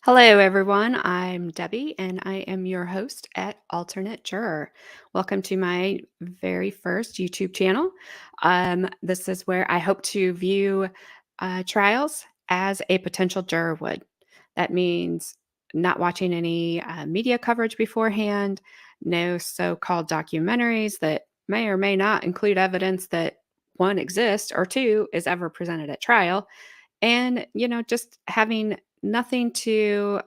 Hello, everyone. I'm Debbie, and I am your host at Alternate Juror. Welcome to my very first YouTube channel. This is where I hope to view trials as a potential juror would. That means not watching any media coverage beforehand, no so called documentaries that may or may not include evidence that one exists or two is ever presented at trial, and just having nothing to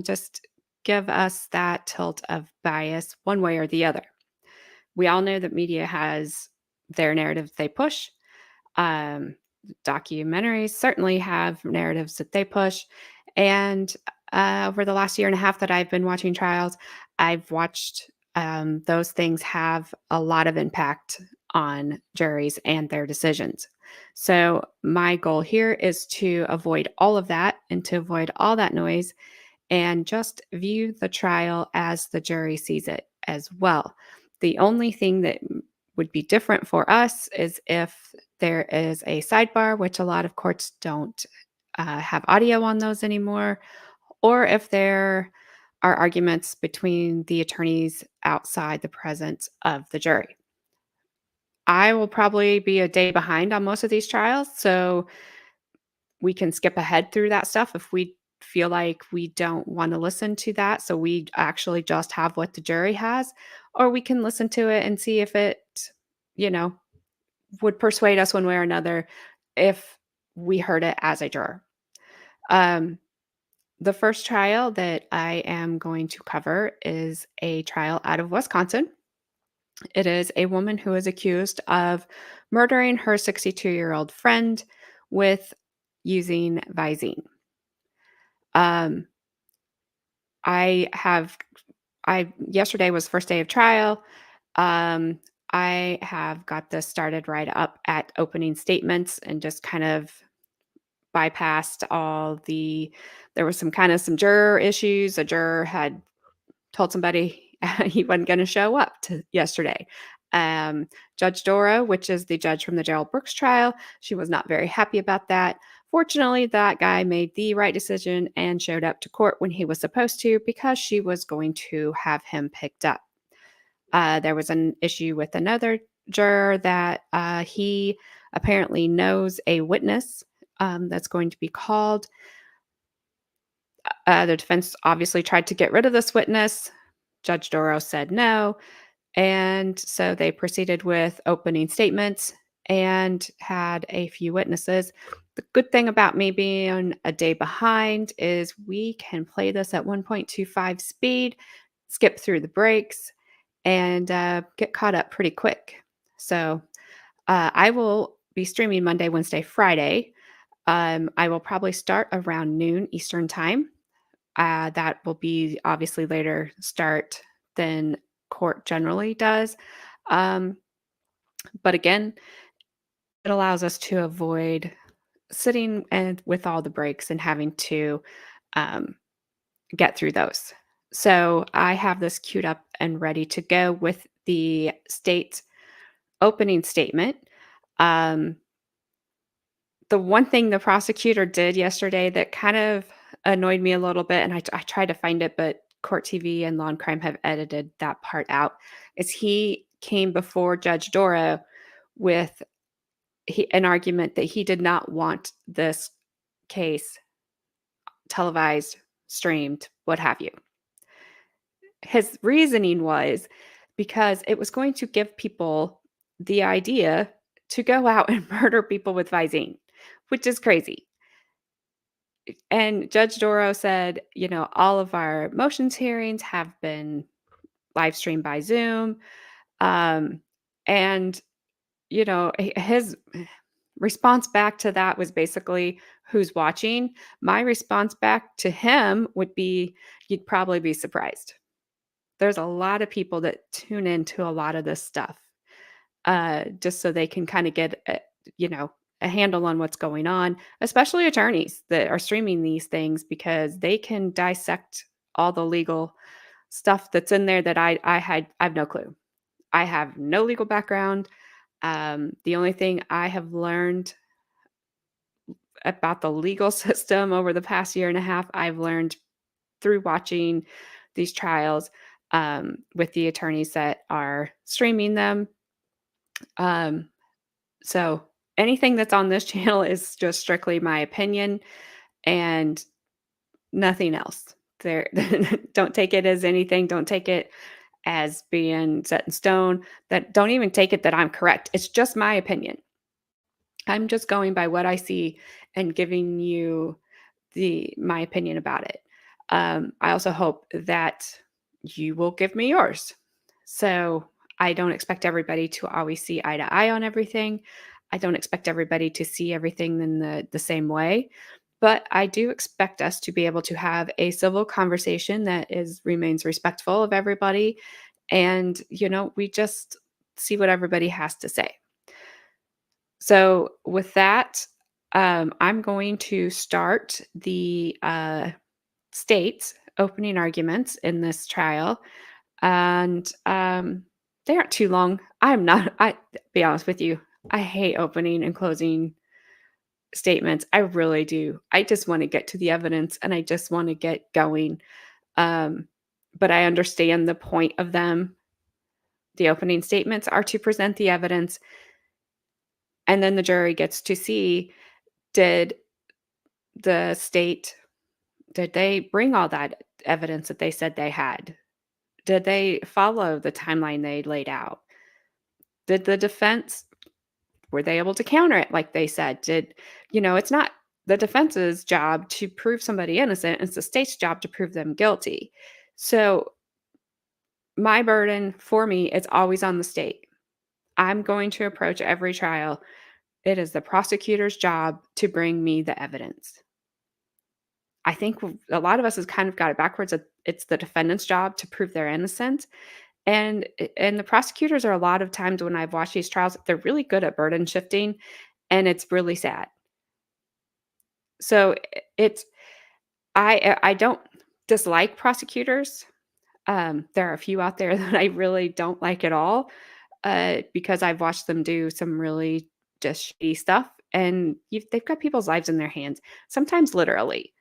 just give us that tilt of bias one way or the other. We all know that media has their narratives they push. um, Documentaries certainly have narratives that they push, and over the last year and a half that I've been watching trials, I've watched those things have a lot of impact on juries and their decisions. So, my goal here is to avoid all of that and to avoid all that noise and just view the trial as the jury sees it as well. The only thing that would be different for us is if there is a sidebar, which a lot of courts don't have audio on those anymore, or if there are arguments between the attorneys outside the presence of the jury. I will probably be a day behind on most of these trials, so we can skip ahead through that stuff if we feel like we don't want to listen to that. So we actually just have what the jury has, or we can listen to it and see if it, you know, would persuade us one way or another if we heard it as a juror. Um, the first trial that I am going to cover is a trial out of Wisconsin. It is a woman who is accused of murdering her 62-year-old friend with using Visine. Um, I have I yesterday was first day of trial. Um, I have got this started right up at opening statements and just kind of bypassed all the there was some juror issues. A juror had told somebody he wasn't going to show up to yesterday. Judge Dora, which is the judge from the Gerald Brooks trial, she was not very happy about that. Fortunately, that guy made the right decision and showed up to court when he was supposed to because she was going to have him picked up. There was an issue with another juror that he apparently knows a witness that's going to be called. The defense obviously tried to get rid of this witness. Judge Doro said no. And so they proceeded with opening statements and had a few witnesses. The good thing about me being a day behind is we can play this at 1.25 speed, skip through the breaks, and get caught up pretty quick. So I will be streaming Monday, Wednesday, Friday. I will probably start around noon Eastern time. That will be obviously later start than court generally does. Um, but again, it allows us to avoid sitting and with all the breaks and having to um, get through those. So I have this queued up and ready to go with the state opening statement. Um, the one thing the prosecutor did yesterday that kind of annoyed me a little bit, and I tried to find it, but Court TV and Law and Crime have edited that part out, is he came before Judge Doro with an argument that he did not want this case televised, streamed, what have you. His reasoning was because it was going to give people the idea to go out and murder people with Visine, which is crazy. And Judge Doro said, all of our motions hearings have been live streamed by Zoom. Um, and, his response back to that was basically, who's watching? My response back to him would be, you'd probably be surprised. There's a lot of people that tune into a lot of this stuff, just so they can kind of get, you know, a handle on what's going on, especially attorneys that are streaming these things because they can dissect all the legal stuff that's in there that I have no clue. I have no legal background. The only thing I have learned about the legal system over the past year and a half, I've learned through watching these trials with the attorneys that are streaming them. Um, so anything that's on this channel is just strictly my opinion and nothing else. There, don't take it as anything. Don't take it as being set in stone. That don't even take it that I'm correct. It's just my opinion. I'm just going by what I see and giving you my opinion about it. I also hope that you will give me yours. So I don't expect everybody to always see eye to eye on everything. I don't expect everybody to see everything in the same way. But I do expect us to be able to have a civil conversation that is remains respectful of everybody. And, we just see what everybody has to say. So with that, I'm going to start the state's opening arguments in this trial, and they aren't too long. I'm not. I be honest with you. I hate opening and closing statements. I really do. I just want to get to the evidence, and I just want to get going. Um, but I understand the point of them. The opening statements are to present the evidence, and then the jury gets to see, did the state did they bring all that evidence that they said they had? Did they follow the timeline they laid out? Did the defense were they able to counter it like they said? It's not the defense's job to prove somebody innocent, it's the state's job to prove them guilty. So, my burden for me is always on the state. I'm going to approach every trial. It is the prosecutor's job to bring me the evidence. I think a lot of us has kind of got it backwards that it's the defendant's job to prove they're innocent. And the prosecutors are a lot of times when I've watched these trials, they're really good at burden shifting, and it's really sad. So it's I don't dislike prosecutors. There are a few out there that I really don't like at all, because I've watched them do some really just shitty stuff, and they've got people's lives in their hands, sometimes literally.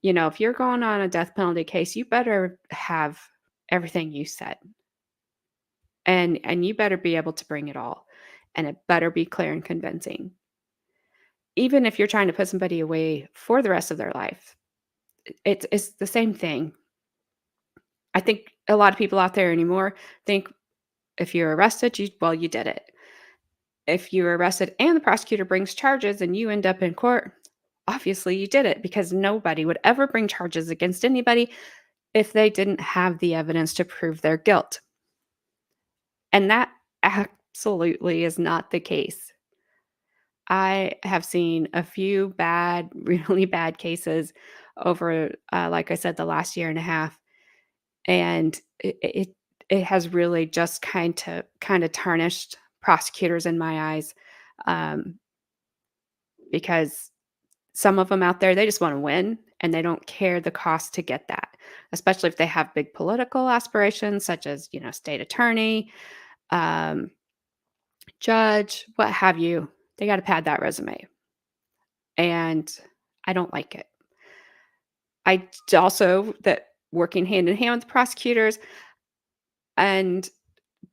If you're going on a death penalty case, you better have everything you said. And you better be able to bring it all, and it better be clear and convincing. Even if you're trying to put somebody away for the rest of their life, it's the same thing. I think a lot of people out there anymore think if you're arrested, you did it. If you're arrested and the prosecutor brings charges and you end up in court, obviously you did it, because nobody would ever bring charges against anybody if they didn't have the evidence to prove their guilt. And that absolutely is not the case. I have seen a few bad, really bad cases over, like I said, the last year and a half, and it has really just kind of tarnished prosecutors in my eyes, um, because some of them out there, they just want to win and they don't care the cost to get that, especially if they have big political aspirations, such as state attorney, um, judge, what have you. They got to pad that resume, and I don't like it. Also that working hand in hand with prosecutors, and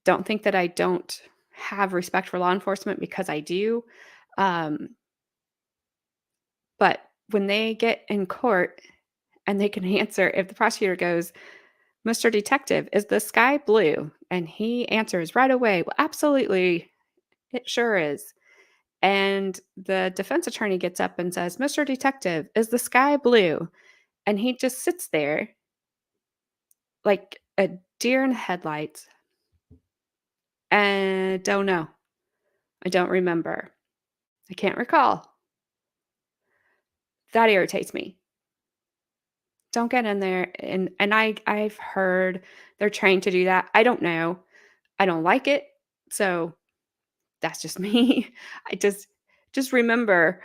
don't think that I don't have respect for law enforcement, because I do. Um, but when they get in court and they can answer, if the prosecutor goes, "Mr. Detective, is the sky blue?" And he answers right away, "Well, absolutely, it sure is." And the defense attorney gets up and says, "Mr. Detective, is the sky blue?" And he just sits there like a deer in headlights. And don't know. I don't remember. I can't recall. That irritates me. Don't get in there, and I've heard they're trained to do that. I don't know. I don't like it. So that's just me. I just remember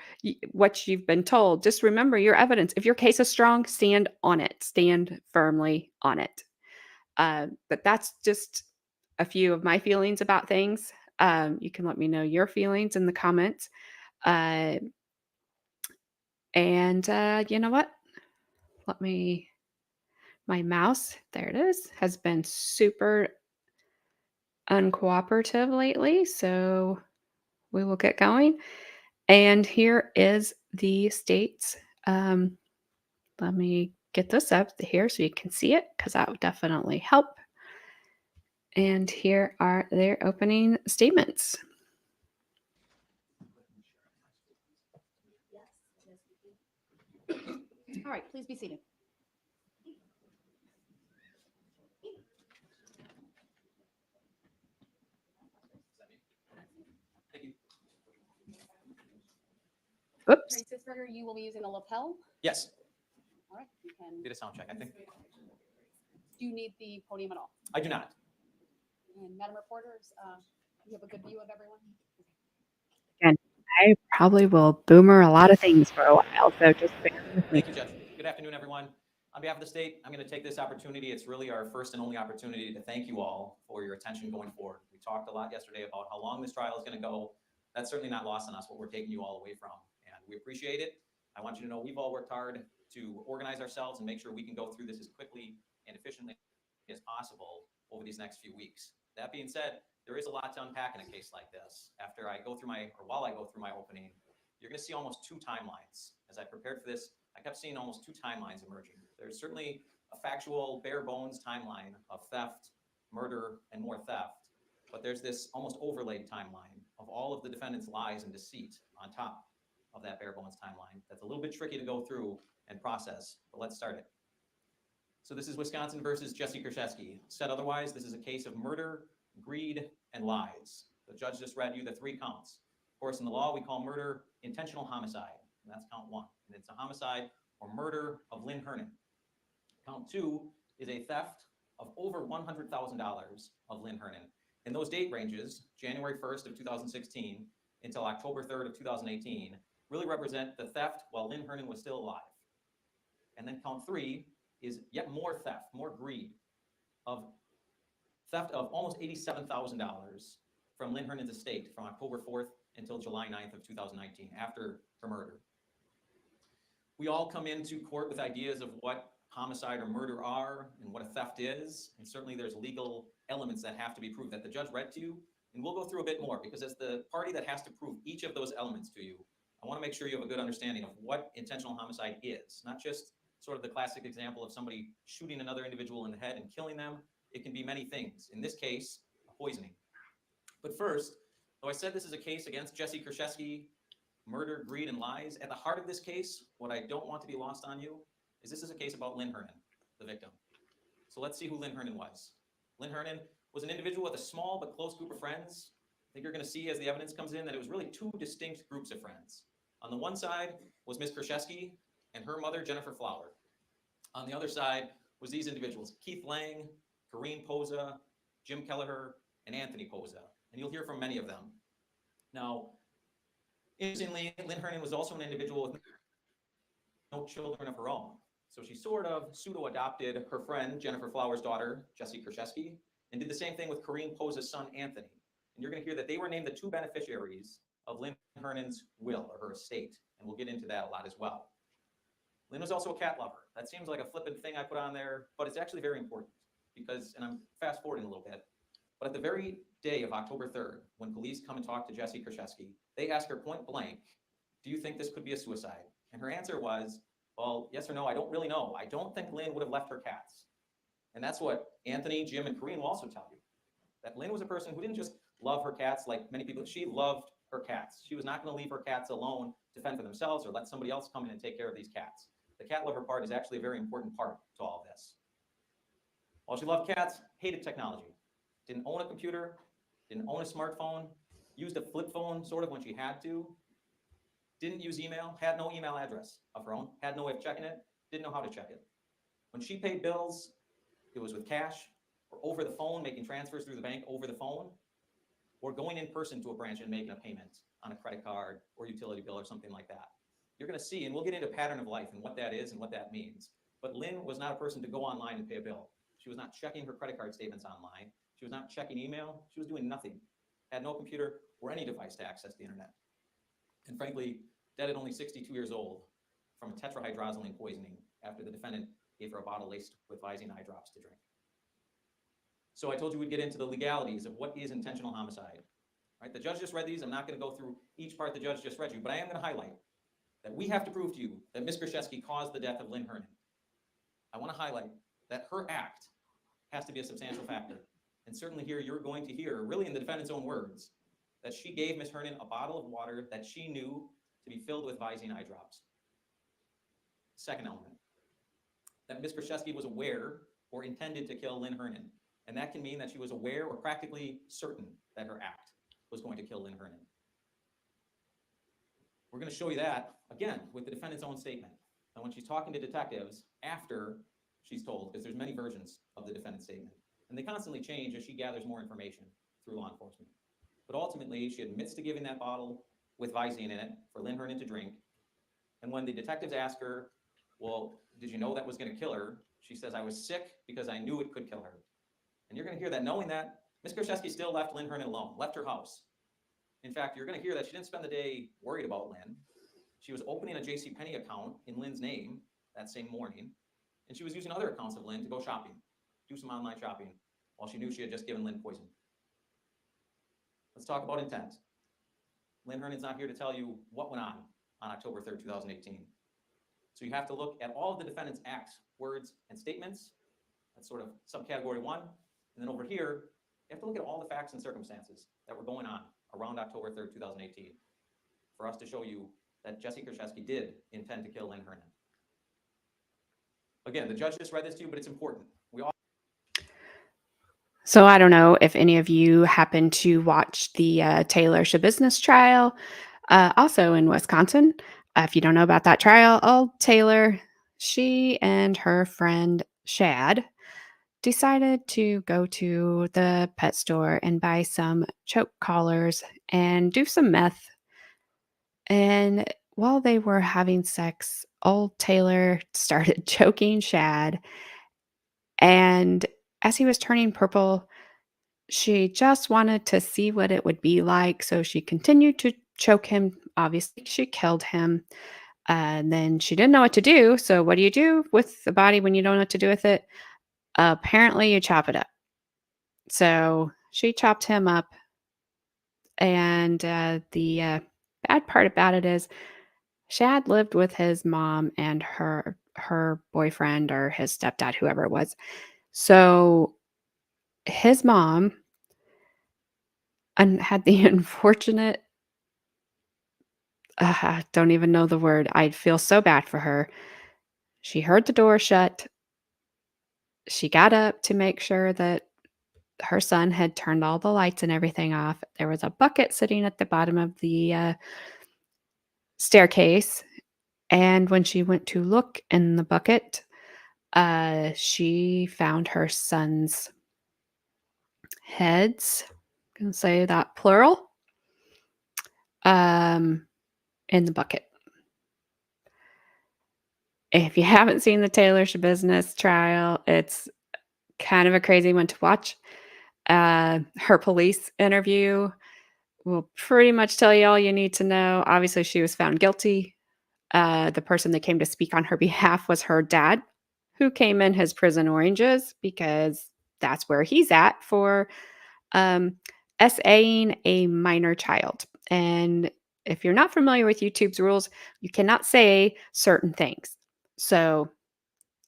what you've been told. Just remember your evidence. If your case is strong, stand on it. Stand firmly on it. But that's just a few of my feelings about things. You can let me know your feelings in the comments. Uh, and you know what? Let me My mouse, there it is, has been super uncooperative lately, so we will get going. And here is the states. Um, Let me get this up here so you can see it because that would definitely help. And here are their opening statements. All right, please be seated. Oops. Attorney Sitzberger, you will be using the lapel. Yes. All right, you can. Did a sound check, I think. Do you need the podium at all? I do not. And Madam Reporters, you have a good view of everyone? And I probably will boomer a lot of things for a while, so just bear with me. Thank you, Judge. Good afternoon, everyone. On behalf of the state, I'm going to take this opportunity. It's really our first and only opportunity to thank you all for your attention going forward. We talked a lot yesterday about how long this trial is going to go. That's certainly not lost on us, what we're taking you all away from, and we appreciate it. I want you to know we've all worked hard to organize ourselves and make sure we can go through this as quickly and efficiently as possible over these next few weeks. That being said, there is a lot to unpack in a case like this. While I go through my opening, you're going to see almost two timelines. As I prepared for this, I kept seeing almost two timelines emerging. There's certainly a factual, bare bones timeline of theft, murder, and more theft. But there's this almost overlaid timeline of all of the defendant's lies and deceit on top of that bare bones timeline. That's a little bit tricky to go through and process, but let's start it. So this is Wisconsin versus Jessy Kurczeweski. Said otherwise, this is a case of murder, greed, and lies. The judge just read you the three counts. Of course, in the law, we call murder intentional homicide, and that's count one. And it's a homicide or murder of Lynn Hernan. Count two is a theft of over $100,000 of Lynn Hernan. And those date ranges, January 1st of 2016 until October 3rd of 2018, really represent the theft while Lynn Hernan was still alive. And then count three is yet more theft, more greed, of theft of almost $87,000 from Lynn Hernan's estate from October 4th until July 9th of 2019, after her murder. We all come into court with ideas of what homicide or murder are and what a theft is, and certainly there's legal elements that have to be proved that the judge read to you, and we'll go through a bit more because as the party that has to prove each of those elements to you, I want to make sure you have a good understanding of what intentional homicide is, not just sort of the classic example of somebody shooting another individual in the head and killing them. It can be many things. In this case, poisoning. But first, though I said this is a case against Jessy Kurczeweski, murder, greed, and lies, at the heart of this case, what I don't want to be lost on you is this is a case about Lynn Hernan, the victim. So let's see who Lynn Hernan was. Lynn Hernan was an individual with a small but close group of friends. I think you're going to see as the evidence comes in that it was really two distinct groups of friends. On the one side was Ms. Kurczeweski and her mother, Jennifer Flower. On the other side was these individuals, Keith Lang, Corrine Posa, Jim Kelleher, and Anthony Posa. And you'll hear from many of them. Now, interestingly, Lynn Hernan was also an individual with no children of her own. So she sort of pseudo-adopted her friend, Jennifer Flower's daughter, Jessy Kurczeweski, and did the same thing with Corrine Posa's son, Anthony. And you're going to hear that they were named the two beneficiaries of Lynn Hernan's will, or her estate. And we'll get into that a lot as well. Lynn was also a cat lover. That seems like a flippant thing I put on there, but it's actually very important because, and I'm fast forwarding a little bit, but at the very day of October 3rd, when police come and talk to Jessy Kurczeweski, they ask her point blank, do you think this could be a suicide? And her answer was, well, yes or no, I don't really know. I don't think Lynn would have left her cats. And that's what Anthony, Jim, and Corrine will also tell you. That Lynn was a person who didn't just love her cats like many people. She loved her cats. She was not going to leave her cats alone to fend for themselves or let somebody else come in and take care of these cats. The cat lover part is actually a very important part to all of this. While she loved cats, hated technology. Didn't own a computer, didn't own a smartphone, used a flip phone sort of when she had to, didn't use email, had no email address of her own, had no way of checking it, didn't know how to check it. When she paid bills, it was with cash or over the phone, making transfers through the bank over the phone, or going in person to a branch and making a payment on a credit card or utility bill or something like that. You're going to see, and we'll get into pattern of life and what that is and what that means. But Lynn was not a person to go online and pay a bill. She was not checking her credit card statements online. She was not checking email. She was doing nothing. Had no computer or any device to access the internet. And frankly, dead at only 62 years old from a tetrahydrozoline poisoning after the defendant gave her a bottle laced with Visine eye drops to drink. So I told you we'd get into the legalities of what is intentional homicide. Right? The judge just read these. I'm not going to go through each part the judge just read you, but I am going to highlight that we have to prove to you that Ms. Kurczeweski caused the death of Lynn Hernan. I want to highlight that her act has to be a substantial factor. And certainly here you're going to hear, really in the defendant's own words, that she gave Ms. Hernan a bottle of water that she knew to be filled with Visine eye drops. Second element, that Ms. Kurczeweski was aware or intended to kill Lynn Hernan. And that can mean that she was aware or practically certain that her act was going to kill Lynn Hernan. We're going to show you that, again, with the defendant's own statement. And when she's talking to detectives after she's told, because there's many versions of the defendant's statement, and they constantly change as she gathers more information through law enforcement. But ultimately, she admits to giving that bottle with Visine in it for Lynn Hernan to drink. And when the detectives ask her, well, did you know that was going to kill her? She says, I was sick because I knew it could kill her. And you're going to hear that knowing that Ms. Kurczeweski still left Lynn Hernan alone, left her house. In fact, you're going to hear that she didn't spend the day worried about Lynn. She was opening a JCPenney account in Lynn's name that same morning, and she was using other accounts of Lynn to go shopping, do some online shopping, while she knew she had just given Lynn poison. Let's talk about intent. Lynn Hernan's not here to tell you what went on October 3rd, 2018. So you have to look at all of the defendant's acts, words, and statements. That's sort of subcategory 1. And then over here, you have to look at all the facts and circumstances that were going on around October 3rd, 2018, for us to show you that Jessy Kurczeweski did intend to kill Lynn Hernan. Again, the judge just read this to you, but it's important. So I don't know if any of you happen to watch the Taylor Shabusiness trial, also in Wisconsin. If you don't know about that trial, Taylor, she and her friend Shad decided to go to the pet store and buy some choke collars and do some meth. And while they were having sex, old Taylor started choking Shad. And as he was turning purple, she just wanted to see what it would be like. So she continued to choke him. Obviously, she killed him. And then she didn't know what to do. So, what do you do with the body when you don't know what to do with it? Apparently, you chop it up. So, she chopped him up. And the bad part about it is Shad lived with his mom and her boyfriend or his stepdad, whoever it was. So, his mom had the unfortunate, I don't even know the word. I feel so bad for her. She heard the door shut. She got up to make sure that her son had turned all the lights and everything off. There was a bucket sitting at the bottom of the staircase. And when she went to look in the bucket, she found her son's heads. I'm going to say that plural. In the bucket. If you haven't seen the Taylor Shabusiness trial, it's kind of a crazy one to watch. Her police interview will pretty much tell you all you need to know. Obviously, she was found guilty. The person that came to speak on her behalf was her dad, who came in his prison oranges because that's where he's at for SAing a minor child. And if you're not familiar with YouTube's rules, you cannot say certain things. So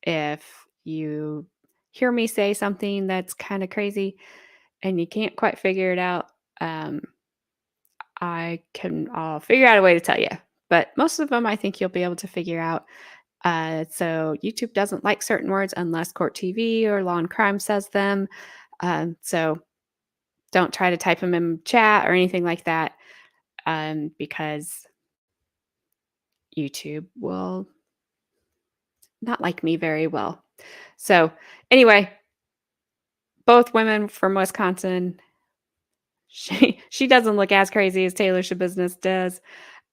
if you hear me say something that's kind of crazy and you can't quite figure it out, I'll figure out a way to tell you. But most of them, I think you'll be able to figure out. So YouTube doesn't like certain words unless Court TV or Law and Crime says them. So don't try to type them in chat or anything like that, because YouTube will not like me very well. So anyway, both women from Wisconsin. She doesn't look as crazy as Taylor Shabusiness does,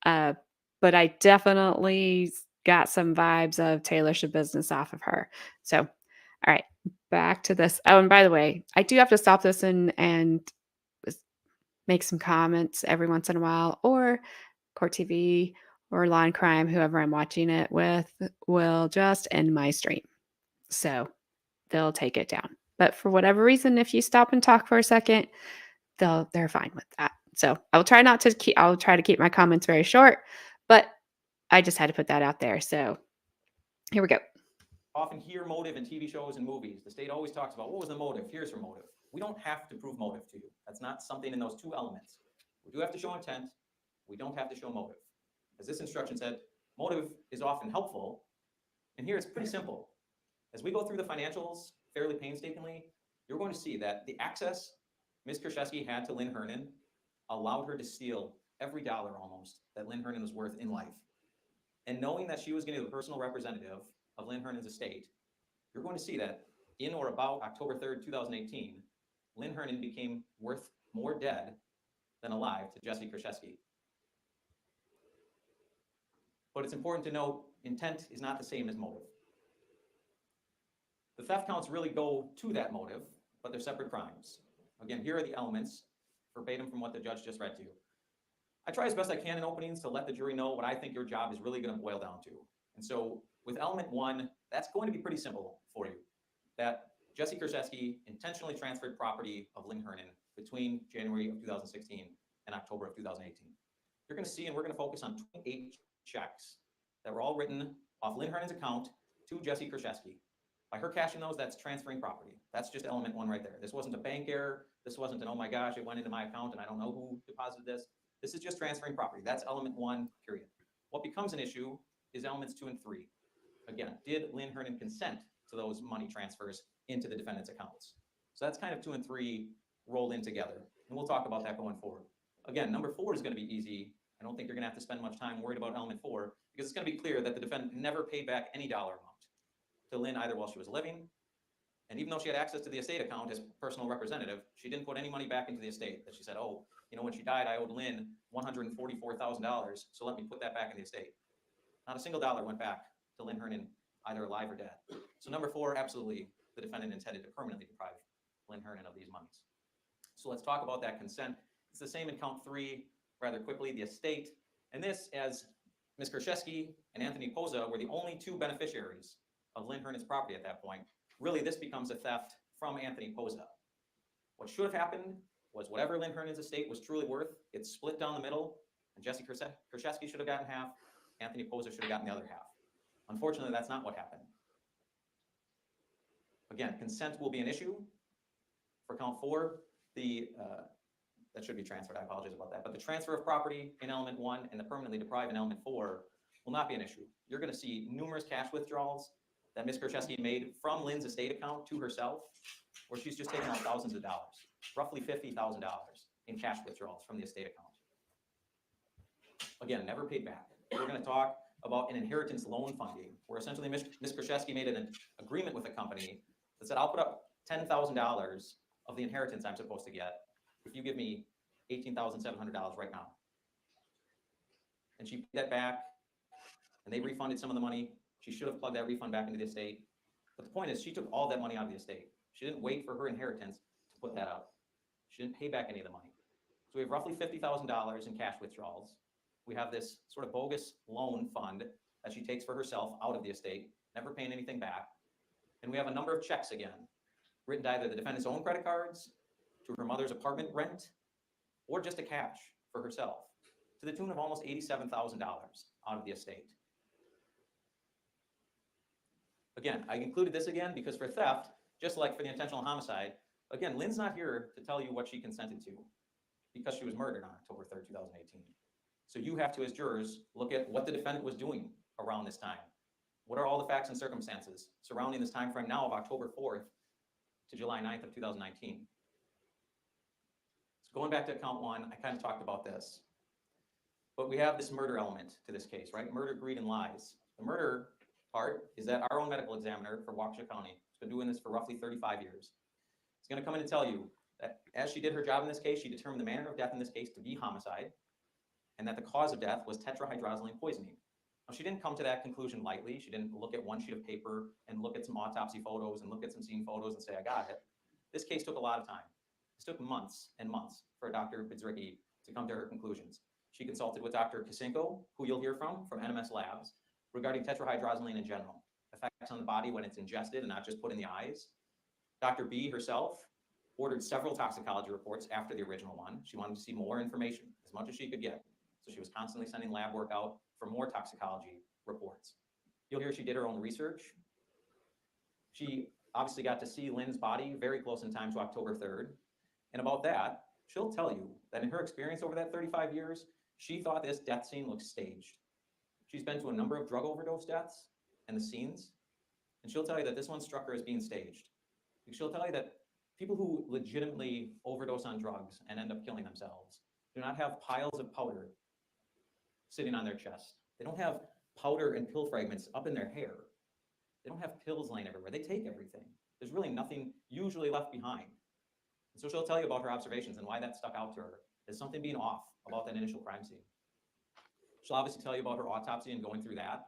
but I definitely got some vibes of Taylor Shabusiness off of her. So, all right, back to this. Oh, and by the way, I do have to stop this and make some comments every once in a while, or Court TV or Law and Crime, whoever I'm watching it with, will just end my stream. So they'll take it down. But for whatever reason, if you stop and talk for a second, they're fine with that. So I'll try to keep my comments very short, but I just had to put that out there. So here we go. Often hear motive in TV shows and movies. The state always talks about, what was the motive? Here's her motive. We don't have to prove motive to you. That's not something in those two elements. We do have to show intent. We don't have to show motive. As this instruction said, motive is often helpful. And here it's pretty simple. As we go through the financials fairly painstakingly, you're going to see that the access Ms. Kurczeweski had to Lynn Hernan allowed her to steal every dollar almost that Lynn Hernan was worth in life. And knowing that she was going to be the personal representative of Lynn Hernan's estate, you're going to see that in or about October 3rd, 2018, Lynn Hernan became worth more dead than alive to Jessy Kurczeweski. But it's important to note, intent is not the same as motive. The theft counts really go to that motive, but they're separate crimes. Again, here are the elements, verbatim from what the judge just read to you. I try as best I can in openings to let the jury know what I think your job is really going to boil down to. And so with element one, that's going to be pretty simple for you. That Jessy Kurczeweski intentionally transferred property of Lynn Hernan between January of 2016 and October of 2018. You're going to see, and we're going to focus on 28 checks that were all written off Lynn Hernan's account to Jessy Kurczeweski. By her cashing those, that's transferring property. That's just element one right there. This wasn't a bank error. This wasn't an, oh my gosh, it went into my account and I don't know who deposited this. This is just transferring property. That's element one, period. What becomes an issue is elements 2 and 3. Again, did Lynn Hernan consent to those money transfers into the defendant's accounts? So that's kind of 2 and 3 rolled in together. And we'll talk about that going forward. Again, number 4 is going to be easy. I don't think you're going to have to spend much time worried about element 4 because it's going to be clear that the defendant never paid back any dollar amount to Lynn either while she was living, and even though she had access to the estate account as personal representative, she didn't put any money back into the estate. That she said, oh, you know, when she died, I owed Lynn $144,000, so let me put that back in the estate. Not a single dollar went back to Lynn Hernan, either alive or dead. So number 4, absolutely, the defendant intended to permanently deprive Lynn Hernan of these monies. So let's talk about that consent. It's the same in count 3, rather quickly, the estate. And this, as Ms. Kurczeweski and Anthony Poza were the only 2 beneficiaries of Lynn Hernan's property at that point, really this becomes a theft from Anthony Poza. What should have happened was whatever Lynn Hernan's estate was truly worth, it's split down the middle, and Jessy Kurczeweski should have gotten half, Anthony Poza should have gotten the other half. Unfortunately, that's not what happened. Again, consent will be an issue. For count 4, that should be transferred, I apologize about that, but the transfer of property in element 1 and the permanently deprive in element 4 will not be an issue. You're going to see numerous cash withdrawals that Ms. Kurczeweski made from Lynn's estate account to herself, where she's just taken out thousands of dollars, roughly $50,000 in cash withdrawals from the estate account. Again, never paid back. We're going to talk about an inheritance loan funding, where essentially Ms. Kurczeweski made an agreement with the company that said, I'll put up $10,000 of the inheritance I'm supposed to get if you give me $18,700 right now. And she paid that back, and they refunded some of the money. She should have plugged that refund back into the estate. But the point is, she took all that money out of the estate. She didn't wait for her inheritance to put that up. She didn't pay back any of the money. So we have roughly $50,000 in cash withdrawals. We have this sort of bogus loan fund that she takes for herself out of the estate, never paying anything back. And we have a number of checks again, written to either the defendant's own credit cards, to her mother's apartment rent, or just to cash for herself, to the tune of almost $87,000 out of the estate. Again, I included this again because for theft, just like for the intentional homicide, again, Lynn's not here to tell you what she consented to because she was murdered on October 3rd, 2018. So you have to, as jurors, look at what the defendant was doing around this time. What are all the facts and circumstances surrounding this time frame now of October 4th to July 9th of 2019? So going back to count 1, I kind of talked about this. But we have this murder element to this case, right? Murder, greed, and lies. The murder part is that our own medical examiner for Waukesha County has been doing this for roughly 35 years. He's going to come in and tell you that as she did her job in this case, she determined the manner of death in this case to be homicide, and that the cause of death was tetrahydrozoline poisoning. Now, she didn't come to that conclusion lightly. She didn't look at one sheet of paper and look at some autopsy photos and look at some scene photos and say, I got it. This case took a lot of time. This took months and months for Dr. Bidzricki to come to her conclusions. She consulted with Dr. Kasinko, who you'll hear from NMS Labs, regarding tetrahydrozoline in general. effects on the body when it's ingested and not just put in the eyes. Dr. B herself ordered several toxicology reports after the original one. She wanted to see more information, as much as she could get. So she was constantly sending lab work out for more toxicology reports. You'll hear she did her own research. She obviously got to see Lynn's body very close in time to October 3rd. And about that, she'll tell you that in her experience over that 35 years, she thought this death scene looked staged. She's been to a number of drug overdose deaths and the scenes, and she'll tell you that this one struck her as being staged. She'll tell you that people who legitimately overdose on drugs and end up killing themselves do not have piles of powder sitting on their chest. They don't have powder and pill fragments up in their hair. They don't have pills laying everywhere. They take everything. There's really nothing usually left behind. And so she'll tell you about her observations and why that stuck out to her as something being off about that initial crime scene. She'll obviously tell you about her autopsy and going through that.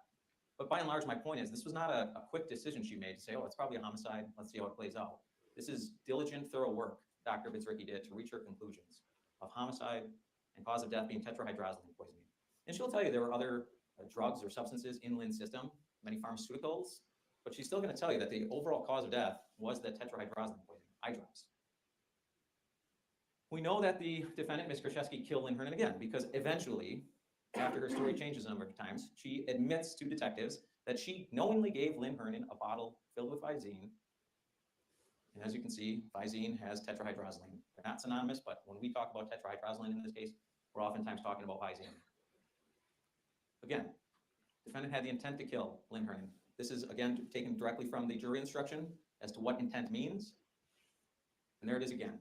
But by and large, my point is this was not a quick decision she made to say, oh, it's probably a homicide. Let's see how it plays out. This is diligent, thorough work Dr. Bitzricki did to reach her conclusions of homicide and cause of death being tetrahydrozoline poisoning. And she'll tell you there were other drugs or substances in Lynn's system, many pharmaceuticals, but she's still going to tell you that the overall cause of death was the tetrahydrozoline poisoning, eyedrops. We know that the defendant, Ms. Kurczeweski, killed Lynn Hernan again because eventually, after her story changes a number of times, she admits to detectives that she knowingly gave Lynn Hernan a bottle filled with Visine. And as you can see, Visine has tetrahydrozoline. They're not synonymous, but when we talk about tetrahydrozoline in this case, we're oftentimes talking about Visine. Again, defendant had the intent to kill Lynn Hernan. This is, again, taken directly from the jury instruction as to what intent means. And there it is again.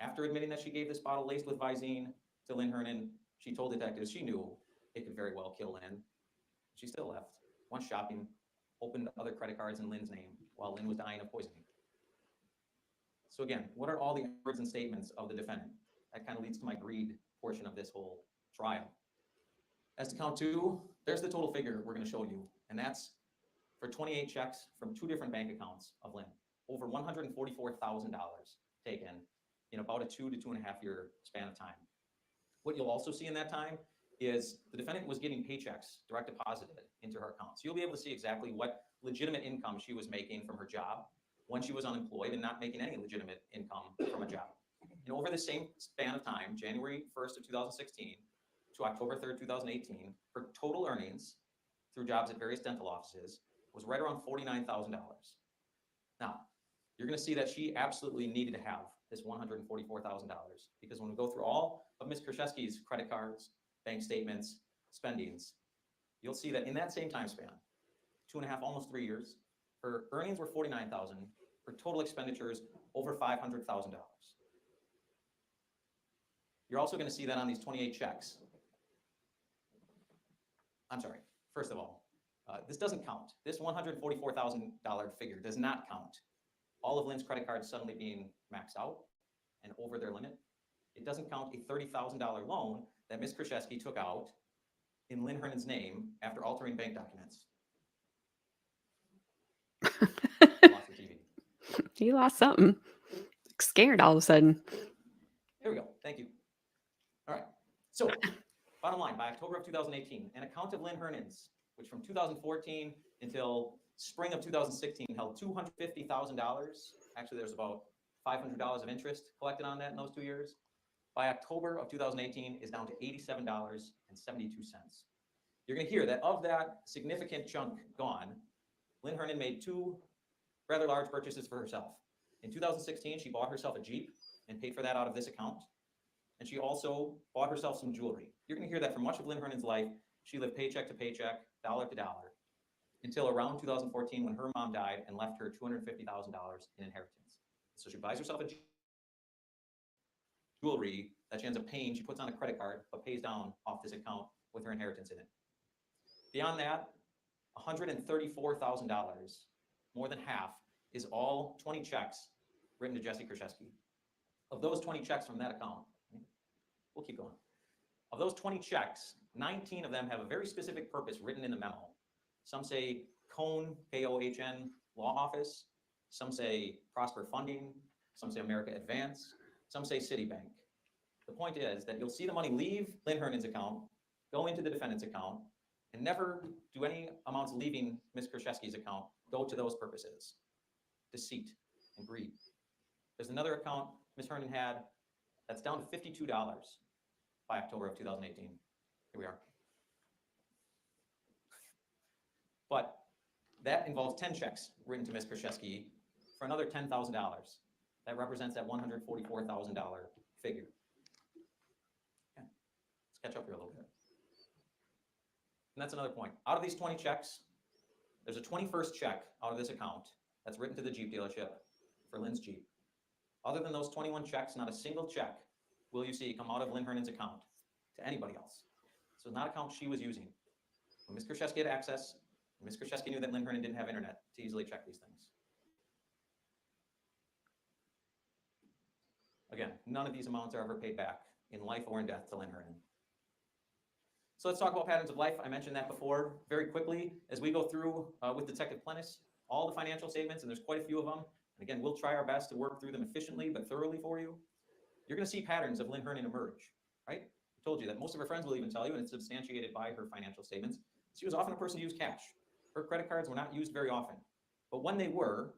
After admitting that she gave this bottle laced with Visine to Lynn Hernan, she told detectives she knew it could very well kill Lynn. She still left, went shopping, opened other credit cards in Lynn's name while Lynn was dying of poisoning. So again, what are all the words and statements of the defendant? That kind of leads to my greed portion of this whole trial. As to count two, there's the total figure we're going to show you, and that's for 28 checks from 2 different bank accounts of Lynn, over $144,000 taken in about a 2 to 2.5 year span of time. What you'll also see in that time is the defendant was getting paychecks direct deposited into her account. So you'll be able to see exactly what legitimate income she was making from her job when she was unemployed and not making any legitimate income from a job. And over the same span of time, January 1st of 2016 to October 3rd, 2018, her total earnings through jobs at various dental offices was right around $49,000. Now, you're going to see that she absolutely needed to have this $144,000 because when we go through all of Ms. Kurczeweski's credit cards, bank statements, spendings, you'll see that in that same time span, 2.5, almost 3 years, her earnings were $49,000, her total expenditures over $500,000. You're also going to see that on these 28 checks. I'm sorry, first of all, this doesn't count. This $144,000 figure does not count all of Lynn's credit cards suddenly being maxed out and over their limit. It doesn't count a $30,000 loan that Ms. Kurczeweski took out in Lynn Hernan's name after altering bank documents. Lost the TV. You lost something. Scared all of a sudden. Here we go. Thank you. All right. So, bottom line, by October of 2018, an account of Lynn Hernan's, which from 2014 until spring of 2016 held $250,000. Actually, there's about $500 of interest collected on that in those 2 years. By October of 2018 is down to $87.72. You're going to hear that of that significant chunk gone, Lynn Hernan made 2 rather large purchases for herself. In 2016, she bought herself a Jeep and paid for that out of this account. And she also bought herself some jewelry. You're going to hear that for much of Lynn Hernan's life, she lived paycheck to paycheck, dollar to dollar, until around 2014 when her mom died and left her $250,000 in inheritance. So she buys herself a jewelry that she ends up paying. She puts on a credit card, but pays down off this account with her inheritance in it. Beyond that, $134,000, more than half, is all 20 checks written to Jessy Kurczeweski. Of those 20 checks from that account, we'll keep going. Of those 20 checks, 19 of them have a very specific purpose written in the memo. Some say Cohn, K-O-H-N, Law Office. Some say Prosper Funding. Some say America Advance. Some say Citibank. The point is that you'll see the money leave Lynn Hernan's account, go into the defendant's account, And never do any amounts leaving Ms. Kurczeweski's account go to those purposes. Deceit and greed. There's another account Ms. Hernan had that's down to $52 by October of 2018. Here we are. But that involves 10 checks written to Ms. Kurczeweski for another $10,000. That represents that $144,000 figure. Okay. Let's catch up here a little bit. And that's another point. Out of these 20 checks, there's a 21st check out of this account that's written to the Jeep dealership for Lynn's Jeep. Other than those 21 checks, not a single check will you see come out of Lynn Hernan's account to anybody else. So not an account she was using. When Ms. Kurczeweski had access, Ms. Kurczeweski knew that Lynn Hernan didn't have internet to easily check these things. Again, none of these amounts are ever paid back in life or in death to Lynn Hernan. So let's talk about patterns of life. I mentioned that before very quickly as we go through with Detective Plennis, all the financial statements, and there's quite a few of them. And again, we'll try our best to work through them efficiently but thoroughly for you. You're going to see patterns of Lynn Hernan emerge, right? I told you that most of her friends will even tell you, and it's substantiated by her financial statements. She was often a person who used cash. Her credit cards were not used very often. But when they were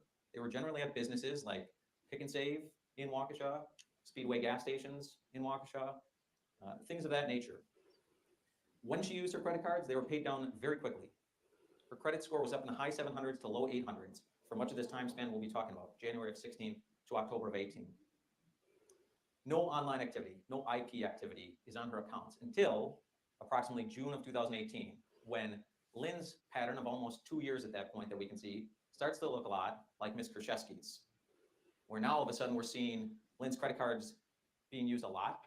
generally at businesses like Pick and Save in Waukesha, Speedway gas stations in Waukesha, things of that nature. When she used her credit cards, they were paid down very quickly. Her credit score was up in the high 700s to low 800s for much of this time span we'll be talking about, January of 16 to October of 18. No online activity, no IP activity is on her accounts until approximately June of 2018, when Lynn's pattern of almost 2 years at that point that we can see starts to look a lot like Ms. Kurczeweski's, where now all of a sudden we're seeing Lynn's credit cards being used a lot,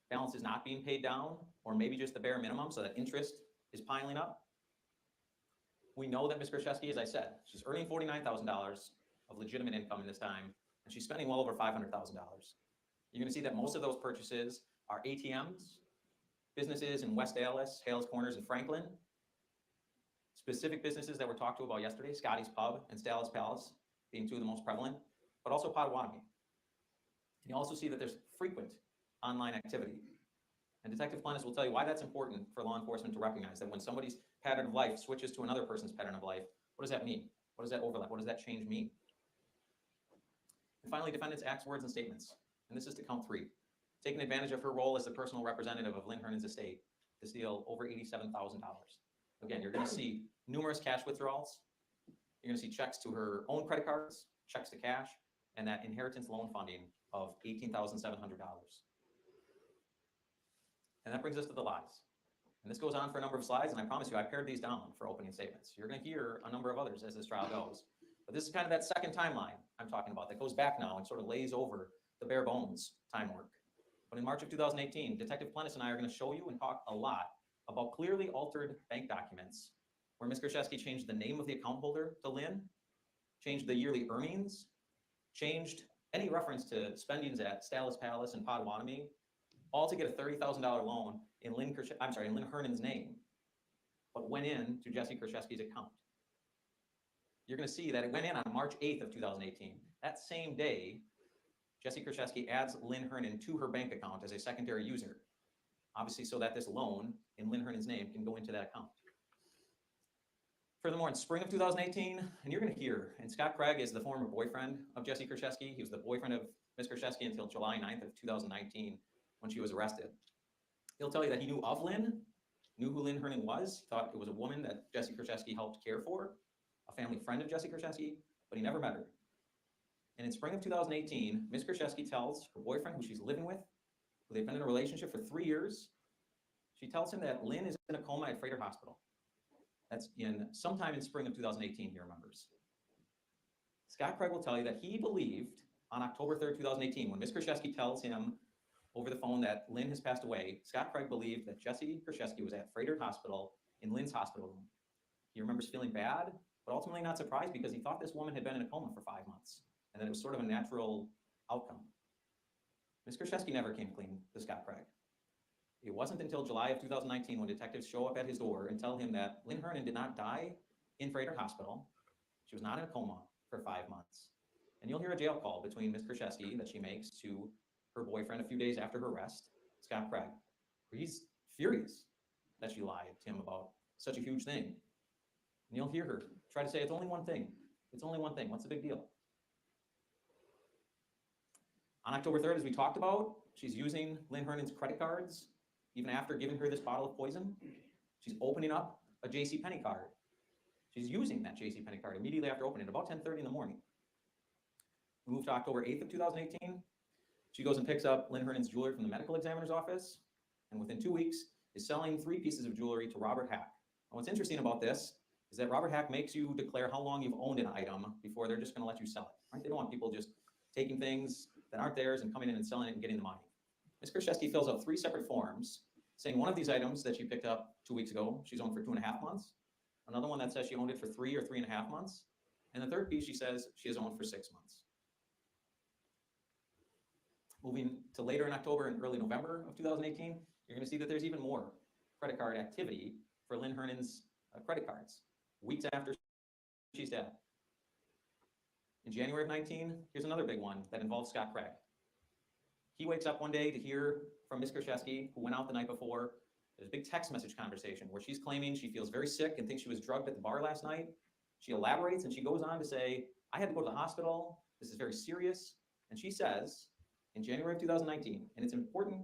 balance is not being paid down, or maybe just the bare minimum so that interest is piling up. We know that Ms. Kurczeweski, as I said, she's earning $49,000 of legitimate income in this time, and she's spending well over $500,000. You're gonna see that most of those purchases are ATMs, businesses in West Allis, Hales Corners, and Franklin. Specific businesses that were talked to about yesterday, Scotty's Pub and Stella's Palace being two of the most prevalent, but also Potawatomi. And you also see that there's frequent online activity. And Detective Plennis will tell you why that's important for law enforcement to recognize that when somebody's pattern of life switches to another person's pattern of life, what does that mean? What does that overlap? What does that change mean? And finally, defendant's acts, words, and statements. And this is to count 3. Taking advantage of her role as the personal representative of Lynn Hernan's estate to steal over $87,000. Again, you're going to see numerous cash withdrawals. You're going to see checks to her own credit cards, checks to cash, and that inheritance loan funding of $18,700. And that brings us to the lies. And this goes on for a number of slides, and I promise you, I pared these down for opening statements. You're going to hear a number of others as this trial goes. But this is kind of that second timeline I'm talking about that goes back now and sort of lays over the bare bones time work. But in March of 2018, Detective Plennis and I are going to show you and talk a lot about clearly altered bank documents where Ms. Kurczeweski changed the name of the account holder to Lynn, changed the yearly earnings, changed any reference to spendings at Stella's Palace and Potawatomi, all to get a $30,000 loan in Lynn Hernan's name, but went in to Jessy Kurczeweski's account. You're going to see that it went in on March 8th of 2018. That same day, Jessy Kurczeweski adds Lynn Hernan to her bank account as a secondary user, obviously so that this loan in Lynn Hernan's name can go into that account. Furthermore, in spring of 2018, and you're going to hear, and Scott Craig is the former boyfriend of Jessy Kurczeweski. He was the boyfriend of Ms. Kurczeweski until July 9th of 2019 when she was arrested. He'll tell you that he knew of Lynn, knew who Lynn Hernan was, thought it was a woman that Jessy Kurczeweski helped care for, a family friend of Jessy Kurczeweski, but he never met her. And in spring of 2018, Ms. Kurczeweski tells her boyfriend, who she's living with, who they've been in a relationship for 3 years, she tells him that Lynn is in a coma at Freighter Hospital. That's sometime in spring of 2018, he remembers. Scott Craig will tell you that he believed on October 3rd, 2018, when Ms. Kurczeweski tells him over the phone that Lynn has passed away, Scott Craig believed that Jessy Kurczeweski was at Freighter Hospital in Lynn's hospital room. He remembers feeling bad, but ultimately not surprised because he thought this woman had been in a coma for 5 months and that it was sort of a natural outcome. Ms. Kurczeweski never came clean to Scott Craig. It wasn't until July of 2019 when detectives show up at his door and tell him that Lynn Hernan did not die in Freighter Hospital. She was not in a coma for 5 months. And you'll hear a jail call between Ms. Kurczeweski that she makes to her boyfriend a few days after her arrest, Scott Craig, where he's furious that she lied to him about such a huge thing. And you'll hear her try to say, it's only one thing. It's only one thing. What's the big deal? On October 3rd, as we talked about, she's using Lynn Hernan's credit cards, even after giving her this bottle of poison. She's opening up a JCPenney card. She's using that JCPenney card immediately after opening it, about 10:30 in the morning. We move to October 8th of 2018. She goes and picks up Lynn Hernan's jewelry from the medical examiner's office, and within 2 weeks is selling 3 pieces of jewelry to Robert Hack. And what's interesting about this is that Robert Hack makes you declare how long you've owned an item before they're just going to let you sell it. Right? They don't want people just taking things that aren't theirs and coming in and selling it and getting the money. Ms. Kurczeweski fills out 3 separate forms saying one of these items that she picked up 2 weeks ago, she's owned for 2.5 months. Another one that says she owned it for 3 or 3.5 months. And the third piece she says she has owned for 6 months. Moving to later in October and early November of 2018, you're going to see that there's even more credit card activity for Lynn Hernan's credit cards, weeks after she's dead. In January of 19, here's another big one that involves Scott Craig. He wakes up one day to hear from Ms. Kurczeweski, who went out the night before. There's a big text message conversation where she's claiming she feels very sick and thinks she was drugged at the bar last night. She elaborates and she goes on to say, I had to go to the hospital. This is very serious. And she says, in January of 2019, and it's important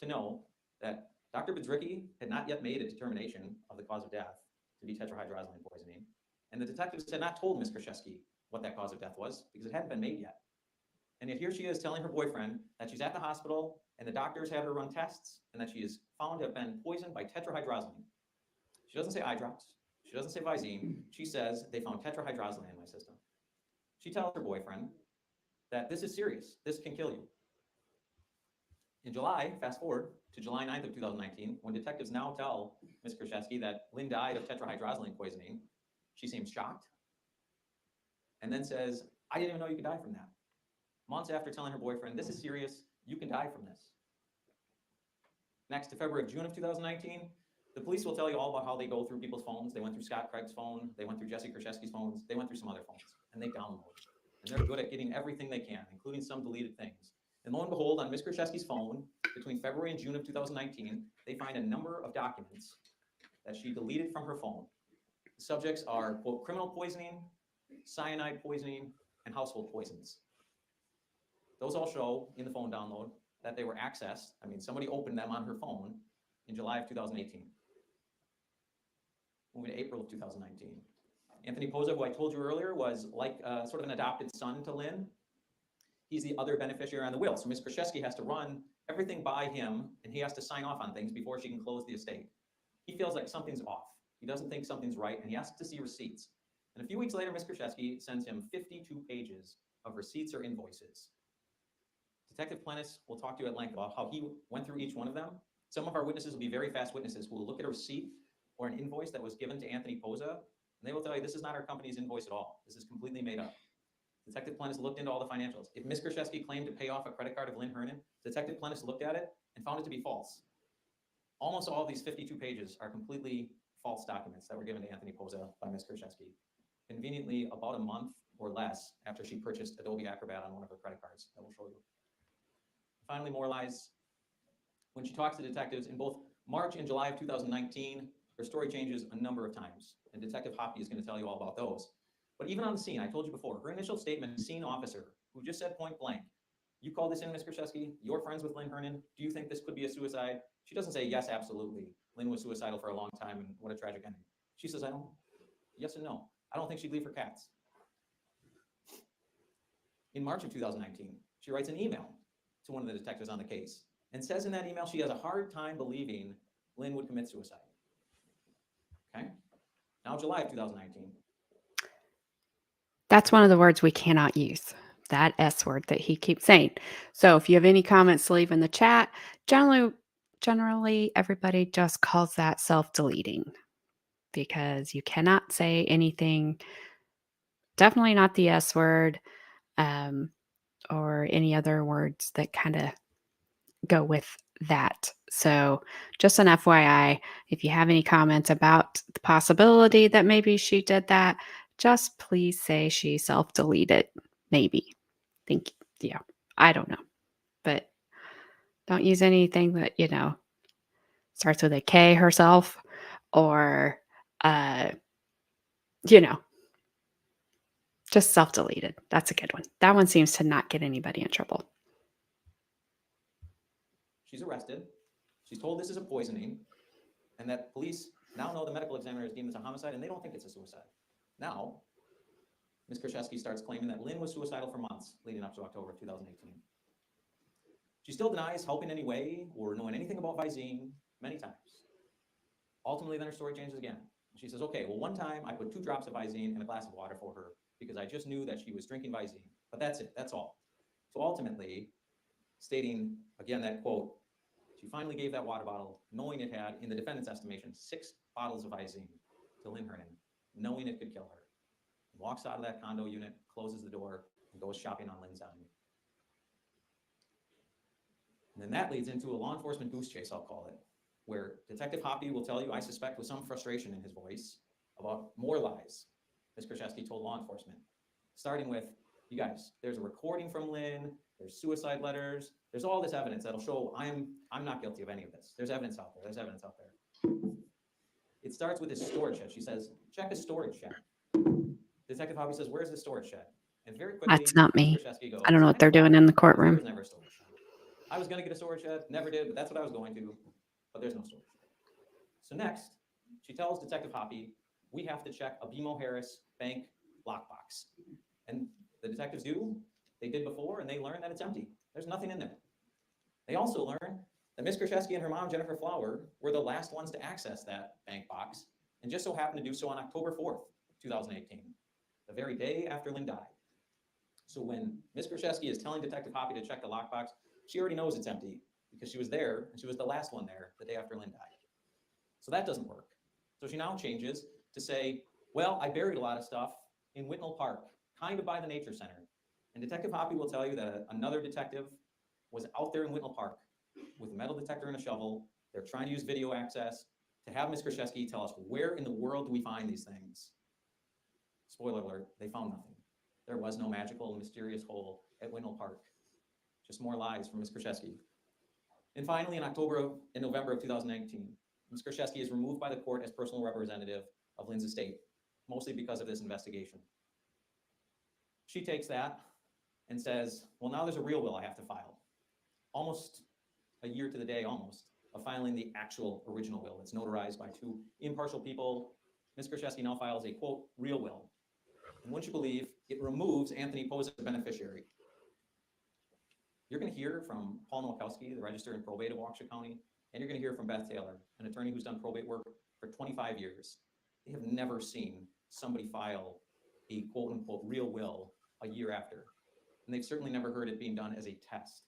to know that Dr. Bedricki had not yet made a determination of the cause of death to be tetrahydrozoline poisoning. And the detectives had not told Ms. Kurczeweski what that cause of death was because it hadn't been made yet. And yet here she is telling her boyfriend that she's at the hospital and the doctors had her run tests and that she is found to have been poisoned by tetrahydrozoline. She doesn't say eye drops. She doesn't say Visine. She says they found tetrahydrozoline in my system. She tells her boyfriend that this is serious. This can kill you. In July, fast forward to July 9th of 2019, when detectives now tell Ms. Kurczeweski that Lynn died of tetrahydrozoline poisoning, she seems shocked and then says, I didn't even know you could die from that. Months after telling her boyfriend, this is serious, you can die from this. Next, to February of June of 2019, the police will tell you all about how they go through people's phones. They went through Scott Craig's phone, they went through Jessy Kurczeweski's phones, they went through some other phones, and they download. And they're good at getting everything they can, including some deleted things. And lo and behold, on Ms. Kurczeweski's phone, between February and June of 2019, they find a number of documents that she deleted from her phone. The subjects are, quote, criminal poisoning, cyanide poisoning, and household poisons. Those all show in the phone download that they were accessed. I mean, somebody opened them on her phone in July of 2018. Moving to April of 2019. Anthony Poza, who I told you earlier, was like sort of an adopted son to Lynn. He's the other beneficiary on the will. So Ms. Kurczeweski has to run everything by him, and he has to sign off on things before she can close the estate. He feels like something's off. He doesn't think something's right, and he asks to see receipts. And a few weeks later, Ms. Kurczeweski sends him 52 pages of receipts or invoices. Detective Plennis will talk to you at length about how he went through each one of them. Some of our witnesses will be very fast witnesses who will look at a receipt or an invoice that was given to Anthony Poza, and they will tell you this is not our company's invoice at all. This is completely made up. Detective Plennis looked into all the financials. If Ms. Kurczeweski claimed to pay off a credit card of Lynn Hernan, Detective Plennis looked at it and found it to be false. Almost all of these 52 pages are completely false documents that were given to Anthony Poza by Ms. Kurczeweski, conveniently about a month or less after she purchased Adobe Acrobat on one of her credit cards that we'll show you. Finally, more lies. When she talks to detectives in both March and July of 2019, her story changes a number of times, and Detective Hoppy is going to tell you all about those. But even on the scene, I told you before, her initial statement, scene officer, who just said point blank, you called this in, Ms. Kurczeweski, you're friends with Lynn Hernan, do you think this could be a suicide? She doesn't say, yes, absolutely. Lynn was suicidal for a long time, and what a tragic ending. She says, I don't, yes and no. I don't think she'd leave her cats. In March of 2019, she writes an email to one of the detectives on the case and says in that email she has a hard time believing Lynn would commit suicide. Okay? Now July of 2019. That's one of the words we cannot use, that S word that he keeps saying. So if you have any comments, leave in the chat. Generally, everybody just calls that self-deleting because you cannot say anything, definitely not the S word, or any other words that kind of go with that. So just an FYI, if you have any comments about the possibility that maybe she did that, just please say she self-deleted. Maybe. Think, yeah, I don't know. But don't use anything that, starts with a K herself or uh, you know, just self-deleted. That's a good one. That one seems to not get anybody in trouble. She's arrested. She's told this is a poisoning, and that police now know the medical examiner has deemed this a homicide, and they don't think it's a suicide. Now, Ms. Kurczeweski starts claiming that Lynn was suicidal for months leading up to October of 2018. She still denies helping in any way or knowing anything about Visine many times. Ultimately, then her story changes again. She says, okay, well, one time I put 2 drops of Visine in a glass of water for her because I just knew that she was drinking Visine. But that's it, that's all. So ultimately, stating, again, that quote, she finally gave that water bottle, knowing it had, in the defendant's estimation, 6 bottles of Visine to Lynn Hernan, knowing it could kill her. Walks out of that condo unit, closes the door, and goes shopping on Lynn's dime. And then that leads into a law enforcement goose chase, I'll call it, where Detective Hoppy will tell you, I suspect with some frustration in his voice, about more lies Ms. Kurczeweski told law enforcement. Starting with, you guys, there's a recording from Lynn, there's suicide letters, there's all this evidence that'll show I'm not guilty of any of this. There's evidence out there, there's evidence out there. It starts with his storage shed. She says, check his storage shed. Detective Hoppy says, where's the storage shed? And very quickly, That's not me. Ms. Kurczeweski goes, I don't know what they're doing in the courtroom. There's never a storage shed. I was going to get a storage shed, never did, but that's what I was going to, but there's no storage shed. So next, she tells Detective Hoppy, we have to check a BMO Harris bank lockbox. And the detectives do, they did before, and they learn that it's empty. There's nothing in there. They also learn that Ms. Kurczeweski and her mom, Jennifer Flower, were the last ones to access that bank box, and just so happened to do so on October 4th, 2018, the very day after Lynn died. So when Ms. Kurczeweski is telling Detective Hoppy to check the lockbox, she already knows it's empty because she was there, and she was the last one there the day after Lynn died. So that doesn't work. So she now changes to say, well, I buried a lot of stuff in Whitnall Park, kind of by the nature center. And Detective Hoppy will tell you that another detective was out there in Whitnall Park with a metal detector and a shovel. They're trying to use video access to have Ms. Kurczeweski tell us, where in the world do we find these things? Spoiler alert, they found nothing. There was no magical, mysterious hole at Whitnall Park. Just more lies from Ms. Kurczeweski. And finally, in November of 2019, Ms. Kurczeweski is removed by the court as personal representative of Lynn's estate, mostly because of this investigation. She takes that and says, well, now there's a real will I have to file. Almost a year to the day, almost, of filing the actual original will. It's notarized by 2 impartial people. Ms. Kurczeweski now files a, quote, real will. And wouldn't you believe, it removes Anthony Poe as a beneficiary. You're going to hear from Paul Nowakowski, the Register and Probate of Waukesha County, and you're going to hear from Beth Taylor, an attorney who's done probate work for 25 years. They have never seen somebody file a quote-unquote real will a year after. And they've certainly never heard it being done as a test.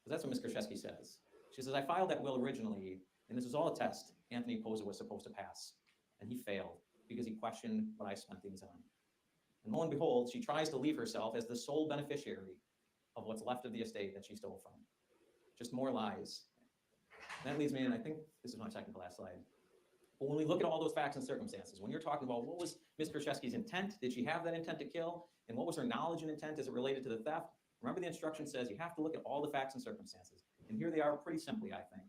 Because that's what Ms. Kurczeweski says. She says, I filed that will originally, and this was all a test Anthony Posa was supposed to pass. And he failed because he questioned what I spent things on. And lo and behold, she tries to leave herself as the sole beneficiary of what's left of the estate that she stole from. Just more lies. And that leads me, and I think this is my second to last slide. But when we look at all those facts and circumstances, when you're talking about what was Ms. Kurczeweski's intent, did she have that intent to kill? And what was her knowledge and intent as it related to the theft? Remember, the instruction says you have to look at all the facts and circumstances. And here they are pretty simply, I think.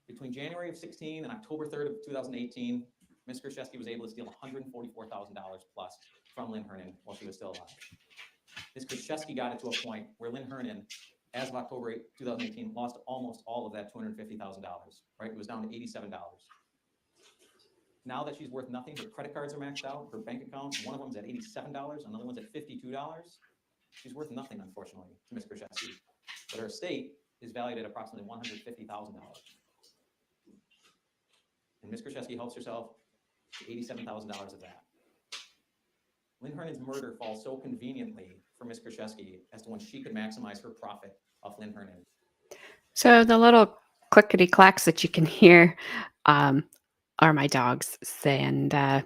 Between January of 16 and October 3rd of 2018, Ms. Kurczeweski was able to steal $144,000 plus from Lynn Hernan while she was still alive. Ms. Kurczeweski got it to a point where Lynn Hernan, as of October 8, 2018, lost almost all of that $250,000, right? It was down to $87. Now that she's worth nothing, her credit cards are maxed out, her bank account, one of them's at $87, another one's at $52. She's worth nothing, unfortunately, to Ms. Kurczeweski. But her estate is valued at approximately $150,000. And Ms. Kurczeweski helps herself to $87,000 of that. Lynn Hernan's murder falls so conveniently for Ms. Kurczeweski as to when she could maximize her profit off Lynn Hernan. So the little clickety clacks that you can hear are my dogs. And I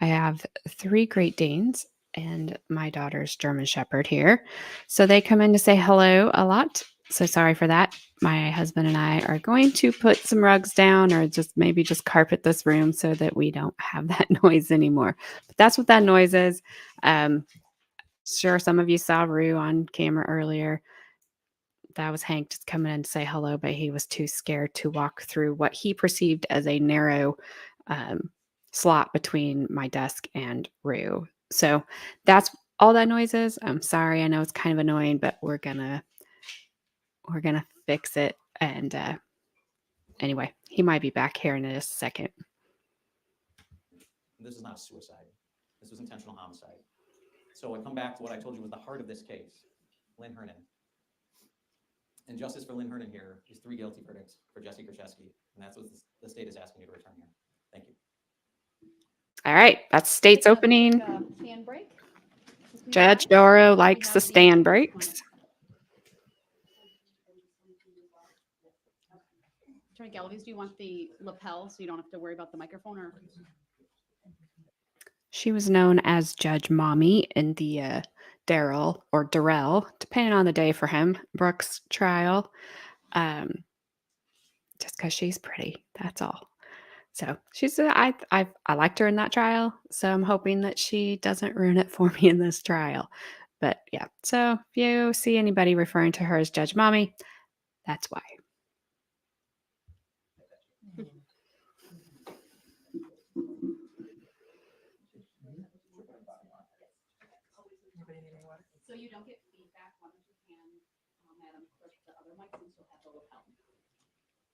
have 3 Great Danes and my daughter's German Shepherd here. So they come in to say hello a lot. So sorry for that. My husband and I are going to put some rugs down or maybe just carpet this room so that we don't have that noise anymore. But that's what that noise is. Sure, some of you saw Rue on camera earlier. That was Hank just coming in to say hello, but he was too scared to walk through what he perceived as a narrow slot between my desk and Rue. So that's all that noise is. I'm sorry. I know it's kind of annoying, but we're gonna fix it. And anyway, he might be back here in a second. This is not a suicide. This was intentional homicide. So I come back to what I told you was the heart of this case, Lynn Hernan. And justice for Lynn Hernan here is 3 guilty verdicts for Jessy Kurczeweski, and that's what the state is asking you to return here. Thank you. All right, that's state's Another opening. quick, stand break. Judge Doro likes the stand breaks. Attorney Galaviz, do you want the lapel so you don't have to worry about the microphone, or? She was known as Judge Mommy in the Darrell or Darrell, depending on the day for him, Brooks trial. Just because she's pretty, that's all. So she's I liked her in that trial, so I'm hoping that she doesn't ruin it for me in this trial. But yeah, so if you see anybody referring to her as Judge Mommy, that's why. So you don't get feedback, why don't you hand Madam Clerk the other mic since you'll have the lapel?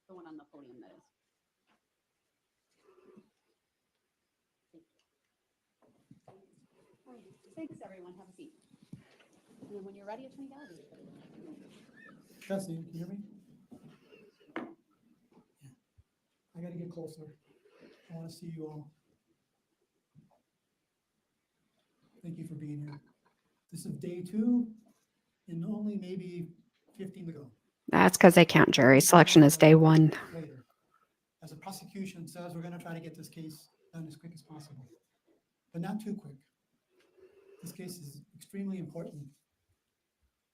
The one on the podium, that is. Thanks, everyone. Have a seat. And then when you're ready, Attorney Galaviz. Jessy, can you hear me? Yeah. I gotta get closer. I wanna see you all. Thank you for being here. This is day 2 and only maybe 15 to go. That's because they count jury selection as day 1. Later. As the prosecution says, we're gonna try to get this case done as quick as possible, but not too quick. This case is extremely important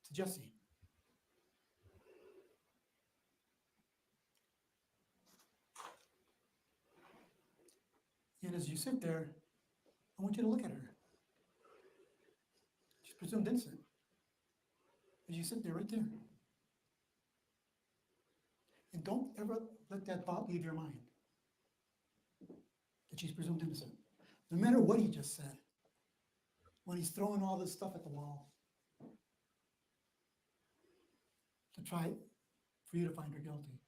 to Jessy. And as you sit there, I want you to look at her. She's presumed innocent. As you sit there right there. And don't ever let that thought leave your mind. That she's presumed innocent. No matter what he just said. When he's throwing all this stuff at the wall. To try for you to find her guilty.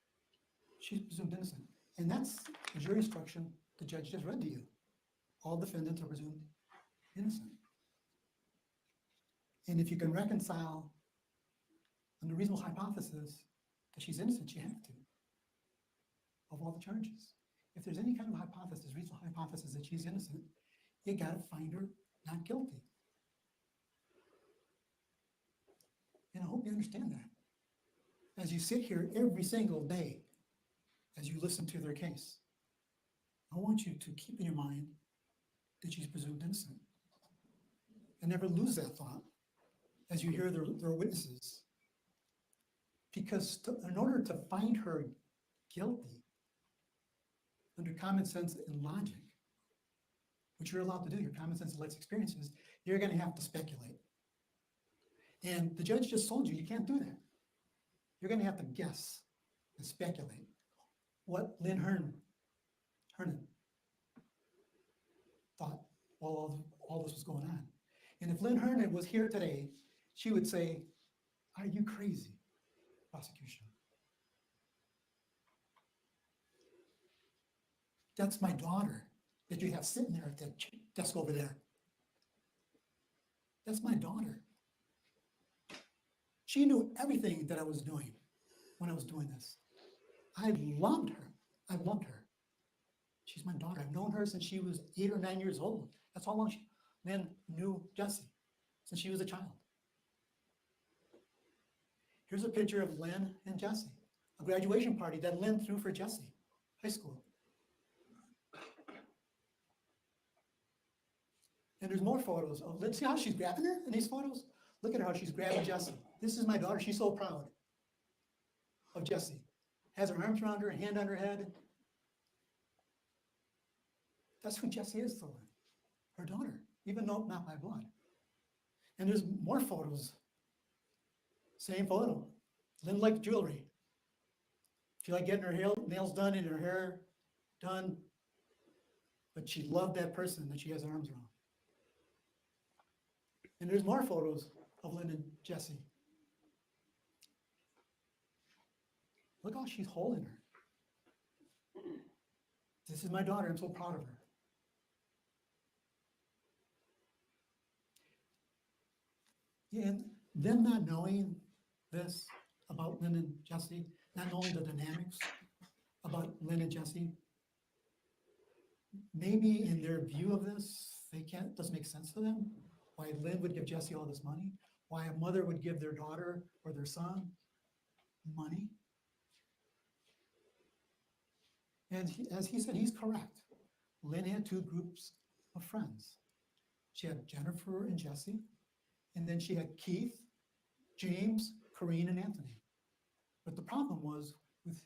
She's presumed innocent. And that's the jury instruction the judge just read to you. All defendants are presumed innocent. And if you can reconcile on the reasonable hypothesis that she's innocent, you have to, of all the charges. If there's any kind of hypothesis, reasonable hypothesis that she's innocent, you gotta find her not guilty. And I hope you understand that. As you sit here every single day, as you listen to their case, I want you to keep in your mind that she's presumed innocent. And never lose that thought as you hear their witnesses. Because in order to find her guilty, under common sense and logic, which you're allowed to do, your common sense and life experiences, you're gonna have to speculate. And the judge just told you, you can't do that. You're gonna have to guess and speculate what Lynn Hernan thought while all this was going on. And if Lynn Hernan was here today, she would say, are you crazy, prosecution? That's my daughter that you have sitting there at that desk over there. That's my daughter. She knew everything that I was doing when I was doing this. I loved her. I loved her. She's my daughter. I've known her since she was 8 or 9 years old. That's how long Lynn knew Jessy, since she was a child. Here's a picture of Lynn and Jessy, a graduation party that Lynn threw for Jessy, high school. And there's more photos of Lynn. See how she's grabbing her in these photos? Look at how she's grabbing Jessy. This is my daughter. She's so proud of Jessy. Has her arms around her, hand on her head. That's who Jessy is to Lynn, her daughter, even though not by blood. And there's more photos. Same photo. Lynn liked jewelry. She liked getting her nails done and her hair done. but she loved that person that she has her arms around. And there's more photos of Lynn and Jessy. Look how she's holding her. This is my daughter. I'm so proud of her. And them not knowing this about Lynn and Jessy, not knowing the dynamics about Lynn and Jessy, maybe in their view of this, it doesn't make sense to them why Lynn would give Jessy all this money, why a mother would give their daughter or their son money. And as he said, he's correct. Lynn had two groups of friends. She had Jennifer and Jessy, and then she had Keith, James, Corrine, and Anthony. But the problem was with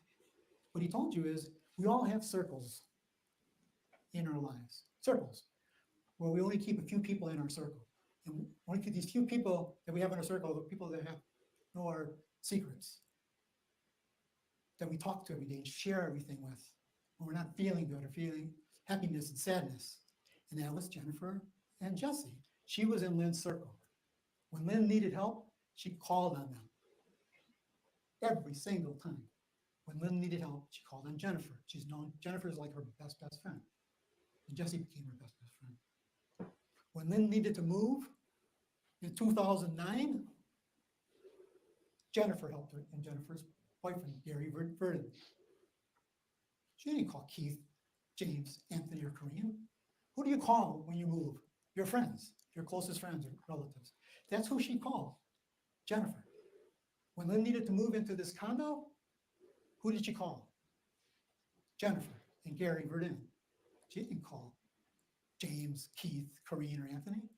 what he told you is we all have circles in our lives, circles, where we only keep a few people in our circle. And we only keep these few people that we have in our circle, the people that know our secrets, that we talk to every day and share everything with, when we're not feeling good or feeling happiness and sadness. And that was Jennifer and Jessy. She was in Lynn's circle. When Lynn needed help, she called on them every single time. When Lynn needed help, she called on Jennifer. Jennifer is like her best friend. And Jessy became her best friend. When Lynn needed to move in 2009, Jennifer helped her and Jennifer's boyfriend, Gary Verdon. She didn't call Keith, James, Anthony, or Corrine. Who do you call when you move? Your friends, your closest friends or relatives. That's who she called, Jennifer. When Lynn needed to move into this condo, who did she call? Jennifer and Gary Verdon. She didn't call James, Keith, Corrine, or Anthony.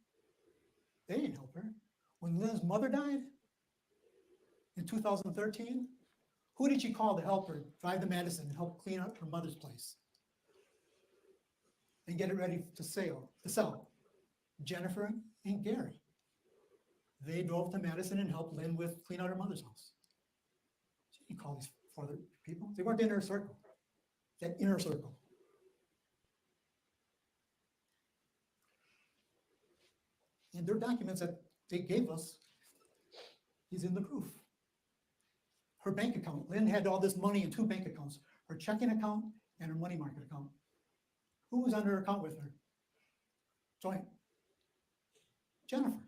They didn't help her. When Lynn's mother died in 2013, who did she call to help her drive to Madison and help clean up her mother's place and get it ready to sell? Jennifer and Gary. They drove to Madison and helped Lynn clean out her mother's house. She didn't call these four other people. They weren't in her circle, that inner circle. And their documents that they gave us is in the proof. Her bank account, Lynn had all this money in two bank accounts, her checking account and her money market account. Who was on her account with her? Joint. Jennifer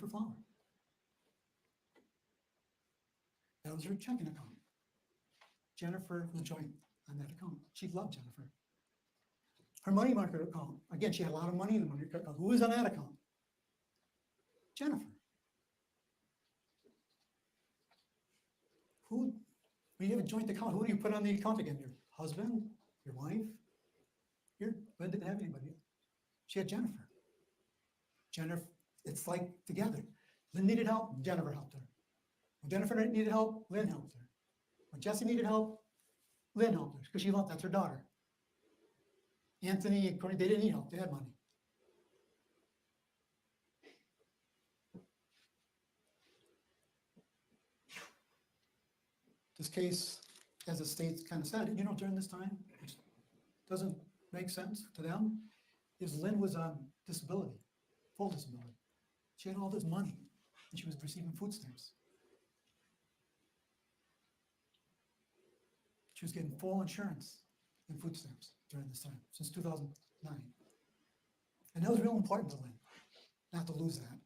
Flower. That was her checking account. Jennifer was joint on that account. She loved Jennifer. Her money market account, again, she had a lot of money in the money market account. Who was on that account? Jennifer. When you have a joint account, who do you put on the account again? Your husband, your wife? Lynn didn't have anybody. She had Jennifer. It's like together. Lynn needed help, Jennifer helped her. When Jennifer needed help, Lynn helped her. When Jessy needed help, Lynn helped her because that's her daughter. Anthony and Corey, they didn't need help, they had money. This case, as the state kind of said, during this time, which doesn't make sense to them, is Lynn was on disability, full disability. She had all this money and she was receiving food stamps. She was getting full insurance and food stamps during this time, since 2009. And that was real important to Lynn, not to lose that.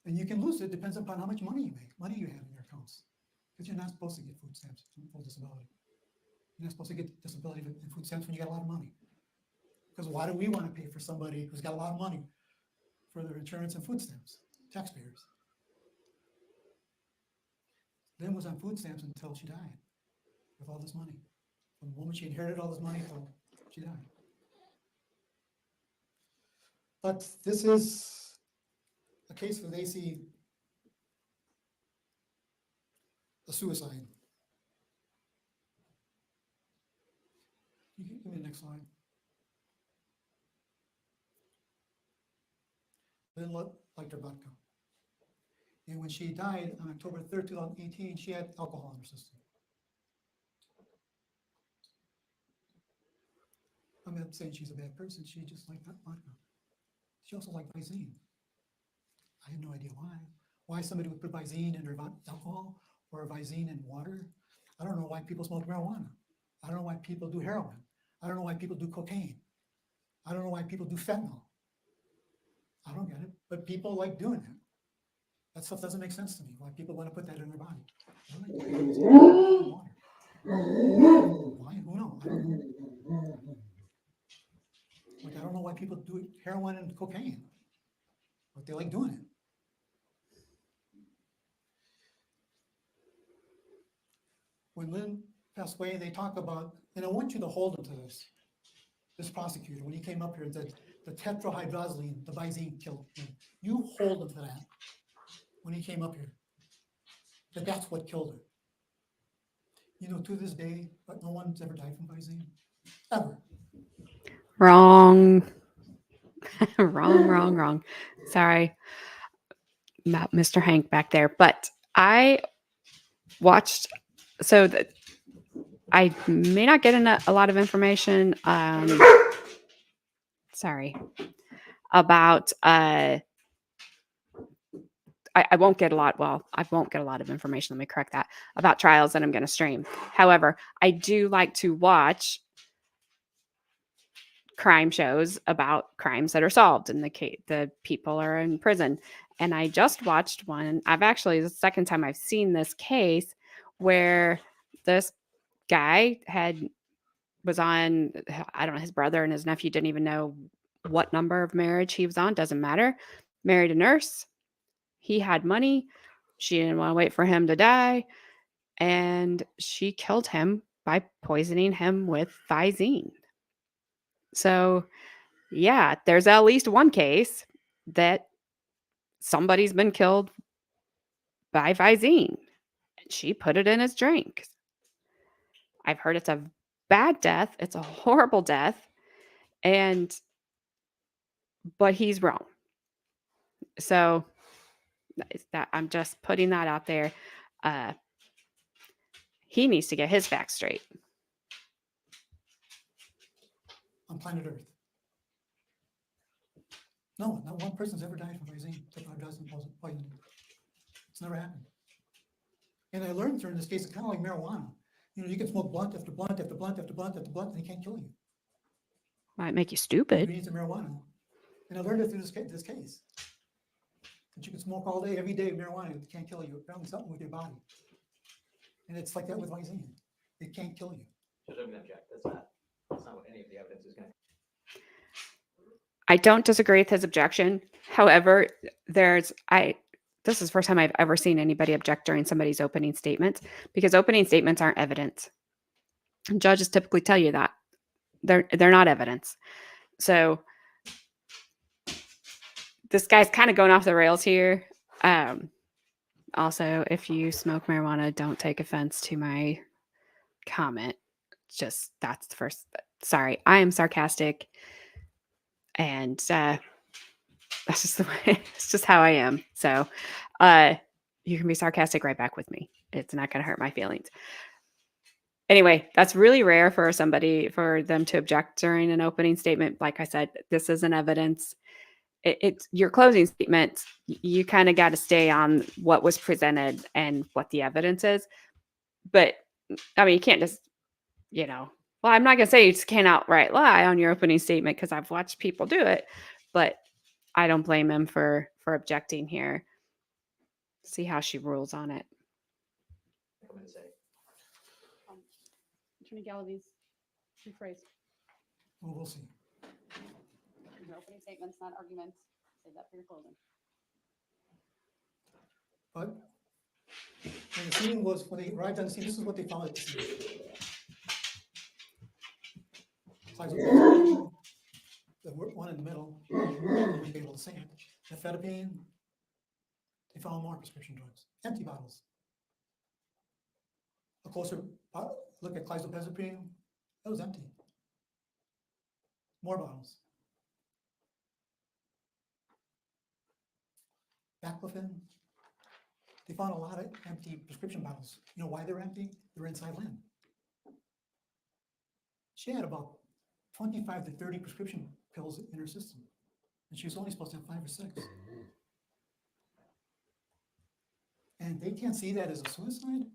And you can lose it, depends upon how much money you have in your accounts. Because you're not supposed to get food stamps from full disability. You're not supposed to get disability and food stamps when you got a lot of money. Because why do we want to pay for somebody who's got a lot of money for their insurance and food stamps? Taxpayers. Lynn was on food stamps until she died with all this money. From the moment she inherited all this money until she died. But this is a case where they see a suicide. You can give me the next slide. Lynn liked her vodka. And when she died on October 3rd, 2018, she had alcohol in her system. not saying she's a bad person. She just liked that vodka. She also liked Visine. I had no idea why. Why somebody would put Visine in their alcohol or Visine in water. I don't know why people smoke marijuana. I don't know why people do heroin. I don't know why people do cocaine. I don't know why people do fentanyl. I don't get it, but people like doing it. That stuff doesn't make sense to me, why people want to put that in their body. I like putting Visine in water. Why? Who knows? I don't know. Like, I don't know why people do heroin and cocaine, but they like doing it. When Lynn passed away, they talk about, and I want you to hold him to this prosecutor, when he came up here and said, the tetrahydrozoline, the Visine killed him. You hold him to that when he came up here, that that's what killed her. You know, to this day, but no one's ever died from Visine, ever. Wrong. Wrong. Sorry about Mr. Hank back there. But I watched, so that I may not get a lot of information. Sorry about, I won't get a lot. Well, I won't get a lot of information. Let me correct that, about trials that I'm going to stream. However, I do like to watch crime shows about crimes that are solved and the people are in prison. And I just watched one. I've actually, the second time I've seen this case where this guy was on, I don't know, his brother and his nephew didn't even know what number of marriage he was on. Doesn't matter. Married a nurse. He had money. She didn't want to wait for him to die. And she killed him by poisoning him with Visine. So, yeah, there's at least one case that somebody's been killed by Visine. She put it in his drink. I've heard it's a bad death. It's a horrible death. But he's wrong. So that I'm just putting that out there. He needs to get his facts straight. On planet Earth. No, not one person's ever died from Visine, poisoning. It's never happened. And I learned during this case, it's kind of like marijuana. You know, you can smoke blunt after blunt after blunt after blunt after blunt, and it can't kill you. Might make you It stupid. means the marijuana. And I learned it through this case. That you can smoke all day, every day, marijuana, it can't kill you. It found something with your body. And it's like that with Visine. It can't kill you. Judge, I'm going to object. That's not what any of the evidence is going to. I don't disagree with his objection. However, this is the first time I've ever seen anybody object during somebody's opening statements, because opening statements aren't evidence. And judges typically tell you that they're not evidence. So this guy's kind of going off the rails here. Also, if you smoke marijuana, don't take offense to my comment. Just that's the first. Sorry, I am sarcastic, and that's just the way. It's just how I am. So, you can be sarcastic right back with me. It's not going to hurt my feelings. Anyway, that's really rare for them to object during an opening statement. Like I said, this isn't evidence. It's your closing statement. You kind of got to stay on what was presented and what the evidence is. But I mean, you can't just, well, I'm not going to say you just can't outright lie on your opening statement, because I've watched people do it, but I don't blame him for objecting here. See how she rules on it. I'm going to say. Attorney Galaviz, rephrase. Well, we'll see. Your opening statements, not arguments. Save that for your closing. But when the scene was, when they arrived on the scene, this is what they found at the scene. The one in the middle, you'll be able to see it. Amphetamine, they found more prescription drugs, empty bottles. A closer look at clozapine, that was empty. More bottles. Baclofen, they found a lot of empty prescription bottles. You know why they're empty? They're inside Lynn. She had about 25 to 30 prescription pills in her system. And she was only supposed to have 5 or 6. And they can't see that as a suicide.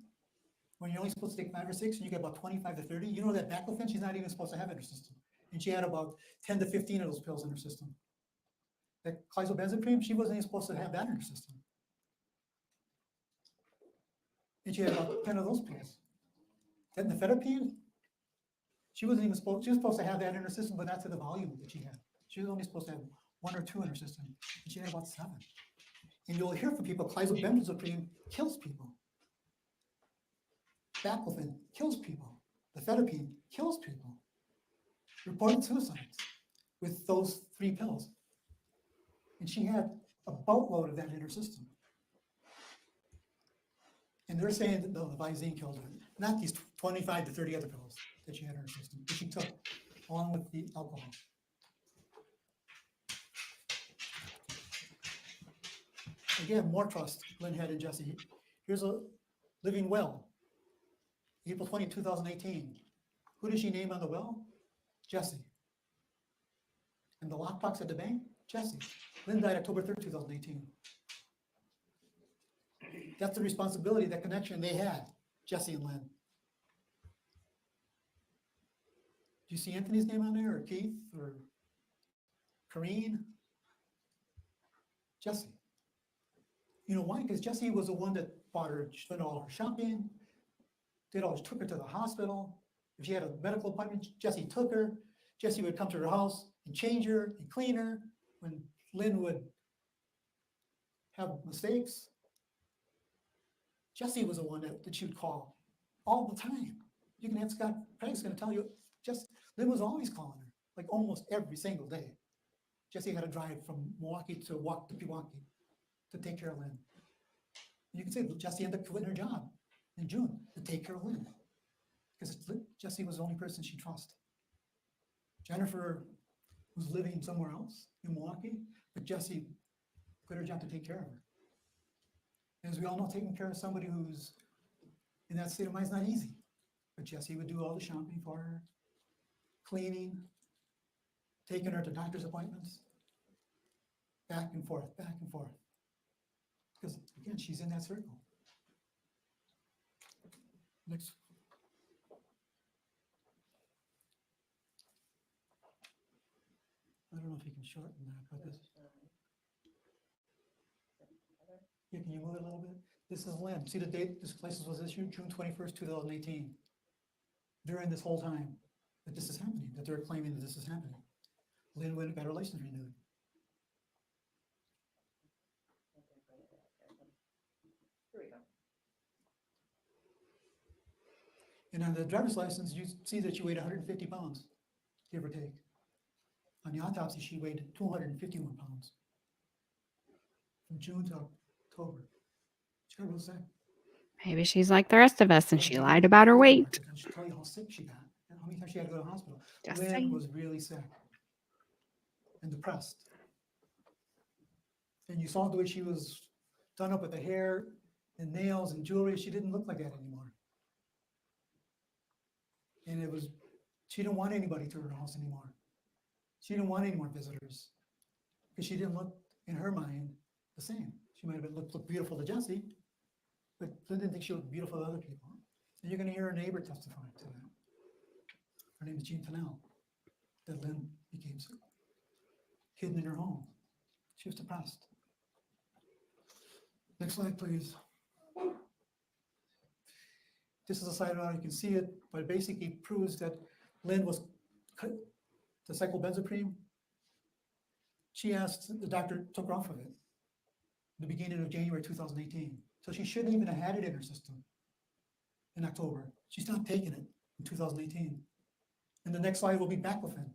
When you're only supposed to take 5 or 6 and you get about 25 to 30, you know that baclofen she's not even supposed to have in her system. And she had about 10 to 15 of those pills in her system. That clozapine, she wasn't even supposed to have that in her system. And she had about 10 of those pills. That nifedipine, she wasn't even supposed, she was supposed to have that in her system, but not to the volume that she had. She was only supposed to have 1 or 2 in her system, and she had about 7. And you'll hear from people, clozapine kills people. Baclofen kills people. Nifedipine kills people. Reported suicides with those 3 pills. And she had a boatload of that in her system. And they're saying that no, the Visine killed her, not these 25 to 30 other pills that she had in her system, that she took along with the alcohol. Again, more trust, Lynn had in Jessy. Here's a living will. April 20, 2018. Who did she name on the will? Jessy. And the lockbox at the bank? Jessy. Lynn died October 3rd, 2018. That's the responsibility, that connection they had, Jessy and Lynn. Do you see Anthony's name on there, or Keith, or Corrine? Jessy. You know why? Because Jessy was the one that bought her, did all her shopping, took her to the hospital. If she had a medical appointment, Jessy took her. Jessy would come to her house and change her and clean her. When Lynn would have mistakes, Jessy was the one that she would call all the time. You can ask Scott Craig's going to tell you, Lynn was always calling her, like almost every single day. Jessy had to drive from Milwaukee to Pewaukee to take care of Lynn. And you can say Jessy ended up quitting her job in June to take care of Lynn, because Jessy was the only person she trusted. Jennifer was living somewhere else in Milwaukee, but Jessy quit her job to take care of her. And as we all know, taking care of somebody who's in that state of mind is not easy. But Jessy would do all the shopping for her, cleaning, taking her to doctor's appointments, back and forth, back and forth. Because again, she's in that circle. Next. I don't know if you can shorten that, but this. Yeah, can you move it a little bit? This is Lynn. See the date this license was issued? June 21st, 2018. During this whole time that this is happening, that they're claiming that this is happening. Lynn went and got her license renewed. Here we go. And on the driver's license, you see that she weighed 150 pounds, give or take. On the autopsy, she weighed 251 pounds. From June to October. She got real sick. Maybe she's like the rest of us and she lied about her weight. She'll tell you how sick she got and how many times she had to go to the hospital. Just Lynn saying. was really sick and depressed. And you saw the way she was done up with the hair and nails and jewelry. She didn't look like that anymore. And she didn't want anybody to her house anymore. She didn't want any more visitors because she didn't look, in her mind, the same. She might have looked beautiful to Jessy, but Lynn didn't think she looked beautiful to other people. And you're going to hear her neighbor testify to that. Her name is Jean Fennell, that Lynn became sick, hidden in her home. She was depressed. Next slide, please. This is a slide around, you can see it, but it basically proves that Lynn was the cyclobenzaprine. She asked, the doctor took her off of it in the beginning of January 2018. So she shouldn't even have had it in her system in October. She stopped taking it in 2018. And the next slide will be baclofen.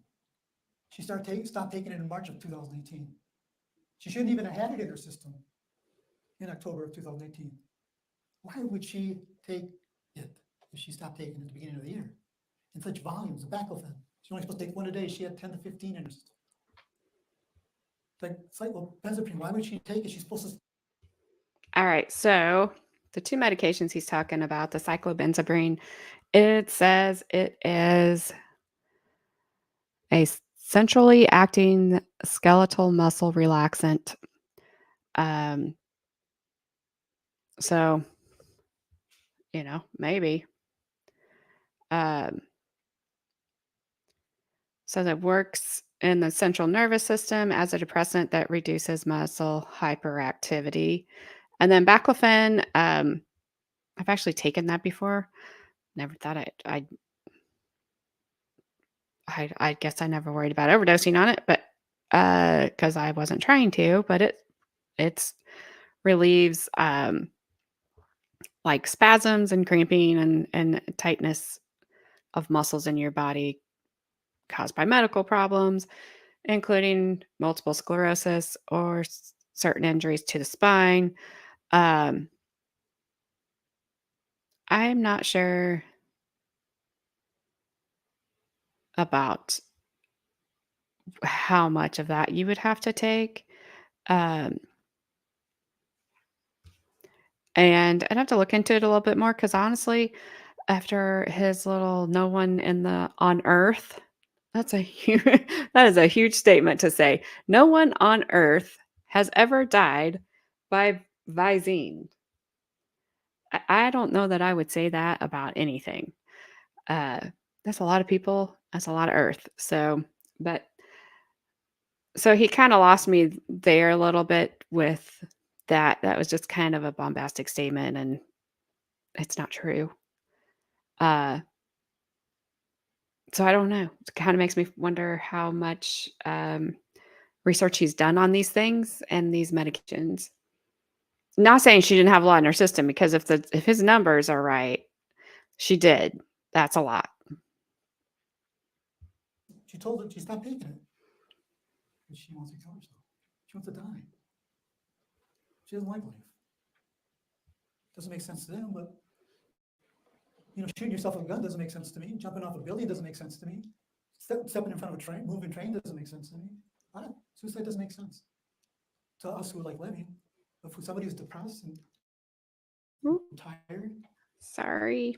She stopped taking it in March of 2018. She shouldn't even have had it in her system in October of 2018. Why would she take it if she stopped taking it at the beginning of the year? In such volumes, the baclofen. She's only supposed to take 1 a day. She had 10 to 15 in her system. Like cyclobenzaprine, why would she take it? She's supposed to. All right. So the 2 medications he's talking about, the cyclobenzaprine, it says it is a centrally acting skeletal muscle relaxant. Um, so, maybe. Um, so that works in the central nervous system as a depressant that reduces muscle hyperactivity. And then baclofen, I've actually taken that before. Never thought I guess I never worried about overdosing on it, but because I wasn't trying to, but it's relieves like spasms and cramping and tightness of muscles in your body caused by medical problems, including multiple sclerosis or certain injuries to the spine. Um, I'm not sure about how much of that you would have to take. Um, and I'd have to look into it a little bit more because honestly, after his little "no one in the on earth," that's a huge that is a huge statement to say. No one on earth has ever died by Visine. I don't know that I would say that about anything. Uh, that's a lot of people. That's a lot of earth. But so he kinda lost me there a little bit with that. That was just kind of a bombastic statement, and it's not true. Uh, so I don't know. It kinda makes me wonder how much, research he's done on these things and these medications. Not saying she didn't have a lot in her system because if his numbers are right, she did. That's a lot. She told him she's not taking it because she wants to kill herself. She wants to die. She doesn't like life. Doesn't make sense to them, but shooting yourself with a gun doesn't make sense to me. Jumping off a building doesn't make sense to me. Stepping in front of a train, moving train doesn't make sense to me. Suicide doesn't make sense to us who like living. But for somebody who's depressed and Oop, tired, sorry.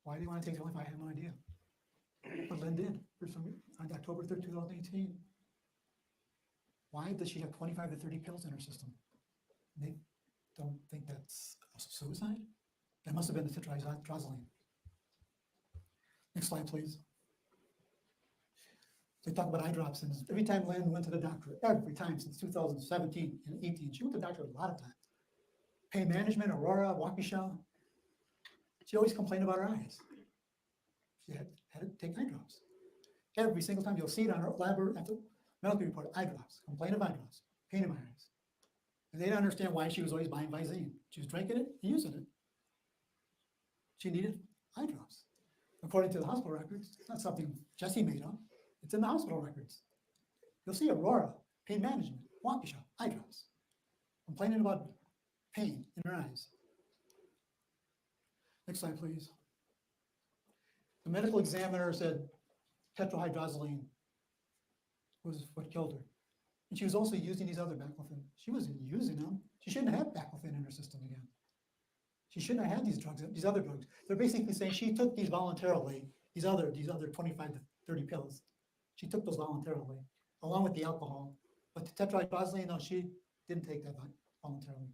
why do you want to take their life? I have no idea. But Lynn did for some reason on October 3rd, 2018. Why does she have 25 to 30 pills in her system? They don't think that's a suicide? That must have been the tetrahydrozoline. Next slide, please. They talk about eye drops, and every time Lynn went to the doctor, every time since 2017 and 18, she went to the doctor a lot of times. Pain management, Aurora, Waukesha. She always complained about her eyes. She had to take eye drops. Every single time you'll see it on her lab at the medical report, eye drops, complaint of eye drops, pain in my eyes. And they didn't understand why she was always buying Visine. She was drinking it and using it. She needed eye drops. According to the hospital records, it's not something Jessy made up. It's in the hospital records. You'll see Aurora, pain management, Waukesha, eye drops, complaining about pain in her eyes. Next slide, please. The medical examiner said tetrahydrozoline was what killed her. And she was also using these other baclofen. She wasn't using them. She shouldn't have baclofen in her system again. She shouldn't have had these drugs, these other drugs. They're basically saying she took these voluntarily, these other 25 to 30 pills. She took those voluntarily, along with the alcohol. But the tetrahydrozoline, no, she didn't take that voluntarily.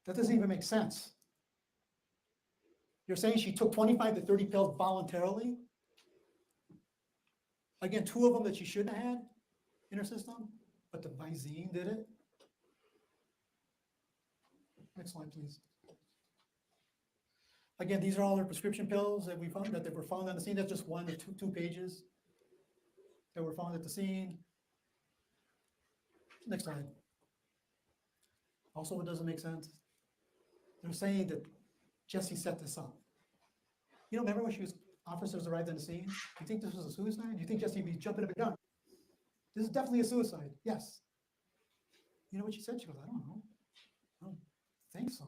That doesn't even make sense. You're saying she took 25 to 30 pills voluntarily? Again, 2 of them that she shouldn't have had in her system, but the Visine did it. Next slide, please. Again, these are all her prescription pills that we found that were found on the scene. That's just one of two pages that were found at the scene. Next slide. Also, it doesn't make sense. They're saying that Jessy set this up. Remember when officers arrived on the scene? You think this was a suicide? You think Jessy would be jumping up and down? This is definitely a suicide. Yes. You know what she said? She goes, I don't know. I don't think so.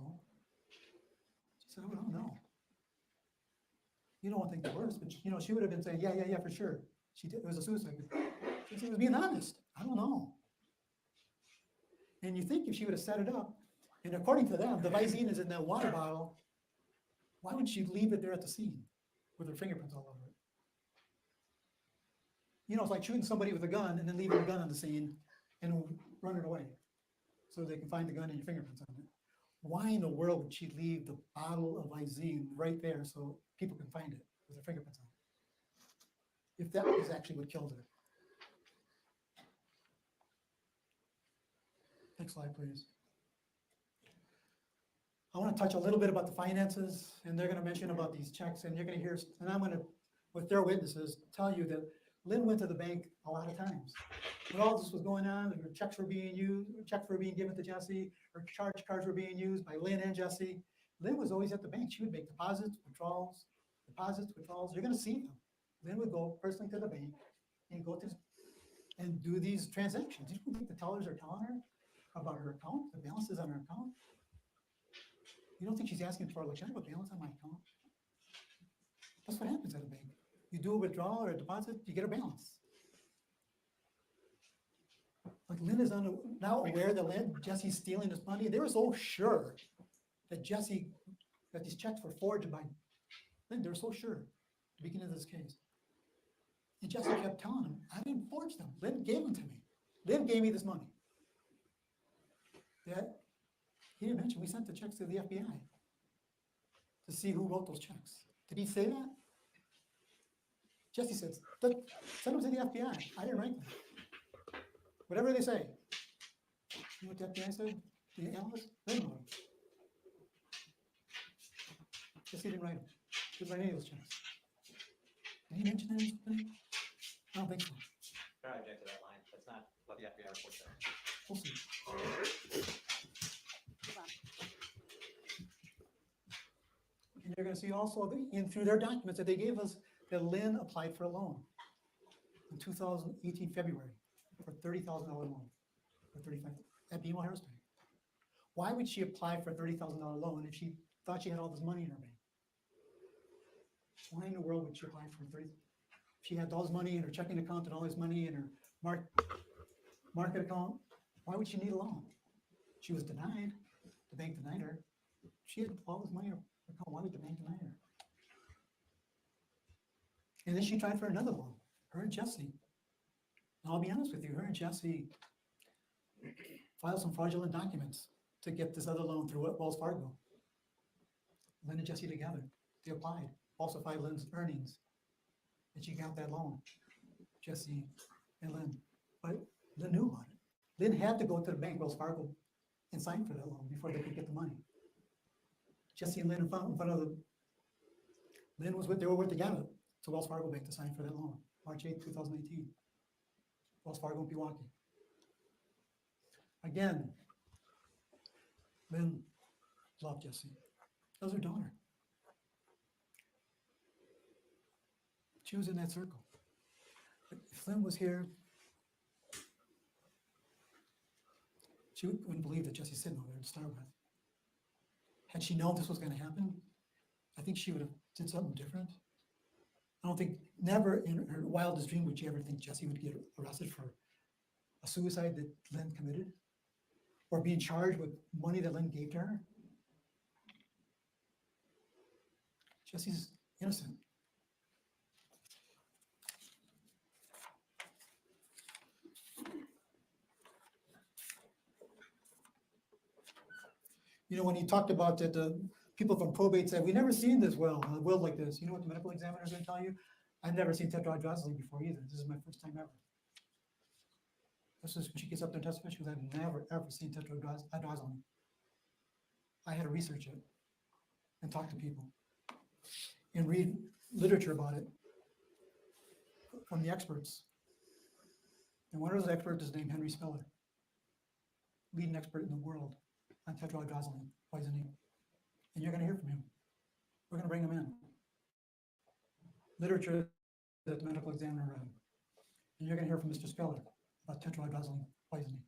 She said, I don't know. You don't want to think the worst, but she would have been saying, yeah, for sure. She did. It was a suicide. She was being honest. I don't know. And you think if she would have set it up, and according to them, the Visine is in that water bottle, why would she leave it there at the scene with her fingerprints all over it? it's like shooting somebody with a gun and then leaving the gun on the scene and running away so they can find the gun and your fingerprints on it. Why in the world would she leave the bottle of Izine right there so people can find it with their fingerprints on it? If that was actually what killed her. Next slide, please. I want to touch a little bit about the finances, and they're going to mention about these checks, and you're going to hear, and I'm going to, with their witnesses, tell you that Lynn went to the bank a lot of times. When all this was going on, her checks were being used, checks were being given to Jessy, her charge cards were being used by Lynn and Jessy. Lynn was always at the bank. She would make deposits, withdrawals. You're going to see them. Lynn would go personally to the bank and go to and do these transactions. You don't think the tellers are telling her about her account, the balances on her account? You don't think she's asking for, like, should I have a balance on my account? That's what happens at a bank. You do a withdrawal or a deposit, you get a balance. Like Lynn is now aware that Jessy's stealing this money. They were so sure that that these checks were forged by Lynn. They were so sure at the beginning of this case. And Jessy kept telling him, I didn't forge them. Lynn gave them to me. Lynn gave me this money. Yeah. He didn't mention we sent the checks to the FBI to see who wrote those checks. Did he say that? Jessy says, send them to the FBI. I didn't write them. Whatever they say. You know what the FBI said? The analyst? They didn't write them. Jessy didn't write them. Didn't write any of those checks. Did he mention that in his thing? I don't think so. I object to that line. That's not what the FBI report said. We'll see. And you're going to see also through their documents that they gave us that Lynn applied for a loan in 2018 February for $30,000 loan for 35 at BMO Harris Bank. Why would she apply for a $30,000 loan if she thought she had all this money in her bank? Why in the world would she apply for 30? She had all this money in her checking account and all this money in her market account. Why would she need a loan? She was denied. The bank denied her. She had all this money in her account. Why would the bank deny her? And then she tried for another loan. Her and Jessy. And I'll be honest with you, her and Jessy filed some fraudulent documents to get this other loan through Wells Fargo. Lynn and Jessy together. They applied, falsified Lynn's earnings. And she got that loan. Jessy and Lynn. But Lynn knew about it. Lynn had to go to the bank, Wells Fargo, and sign for that loan before they could get the money. Jessy and Lynn in front of they were with together to Wells Fargo Bank to sign for that loan, March 8, 2018. Wells Fargo in Pewaukee. Again, Lynn loved Jessy. That was her daughter. She was in that circle. But if Lynn was here, she wouldn't believe that Jessy's sitting over there to start with. Had she known this was going to happen, I think she would have did something different. I don't think, never in her wildest dream would she ever think Jessy would get arrested for a suicide that Lynn committed or being charged with money that Lynn gave to her. Jessy's innocent. You know, when you talked about that, the people from probate said, we never seen this will like this. You know what the medical examiner is going to tell you? I've never seen tetrahydrozoline before either. This is my first time ever. This is when she gets up there and testifies, she goes, I've never, ever seen tetrahydrozoline. I had to research it and talk to people and read literature about it from the experts. And one of those experts is named Henry Speller, leading expert in the world on tetrahydrozoline poisoning. And you're going to hear from him. We're going to bring him in. Literature that the medical examiner read. And you're going to hear from Mr. Speller about tetrahydrozoline poisoning.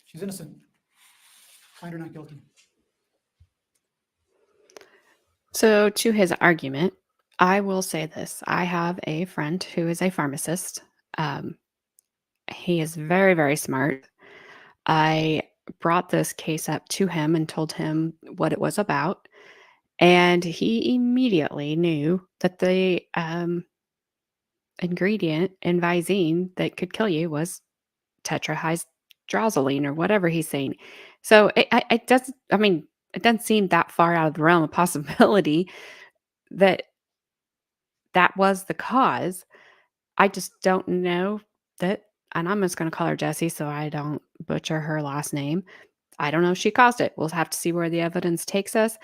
She's innocent. Find her not guilty. So, to his argument, I will say this. I have a friend who is a pharmacist. He is very, very smart. I brought this case up to him and told him what it was about. And he immediately knew that ingredient in Visine that could kill you was tetrahydrozoline or whatever he's saying. So it does. I mean, it doesn't seem that far out of the realm of possibility that that was the cause. I just don't know that, and I'm just going to call her Jessie so I don't butcher her last name. I don't know if she caused it. We'll have to see where the evidence takes us.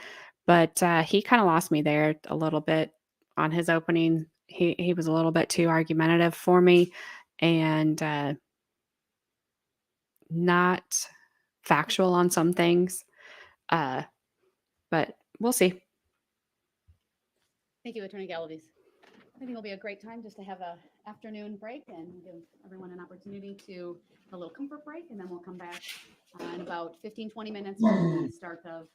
But he kind of lost me there a little bit on his opening. He was a little bit too argumentative for me, and not factual on some things. But we'll see. Thank you, Attorney Galaviz. I think it'll be a great time just to have a afternoon break and give everyone an opportunity to have a little comfort break, and then we'll come back in about 15, 20 minutes for the start of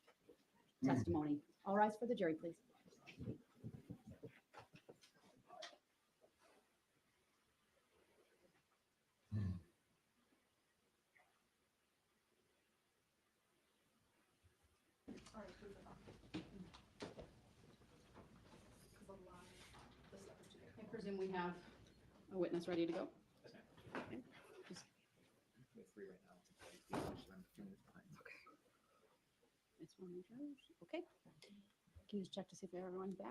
testimony. All rise for the jury, please. I presume we have a witness ready to go. Okay. Just- This one is yours. Okay. Can you just check to see if everyone's back?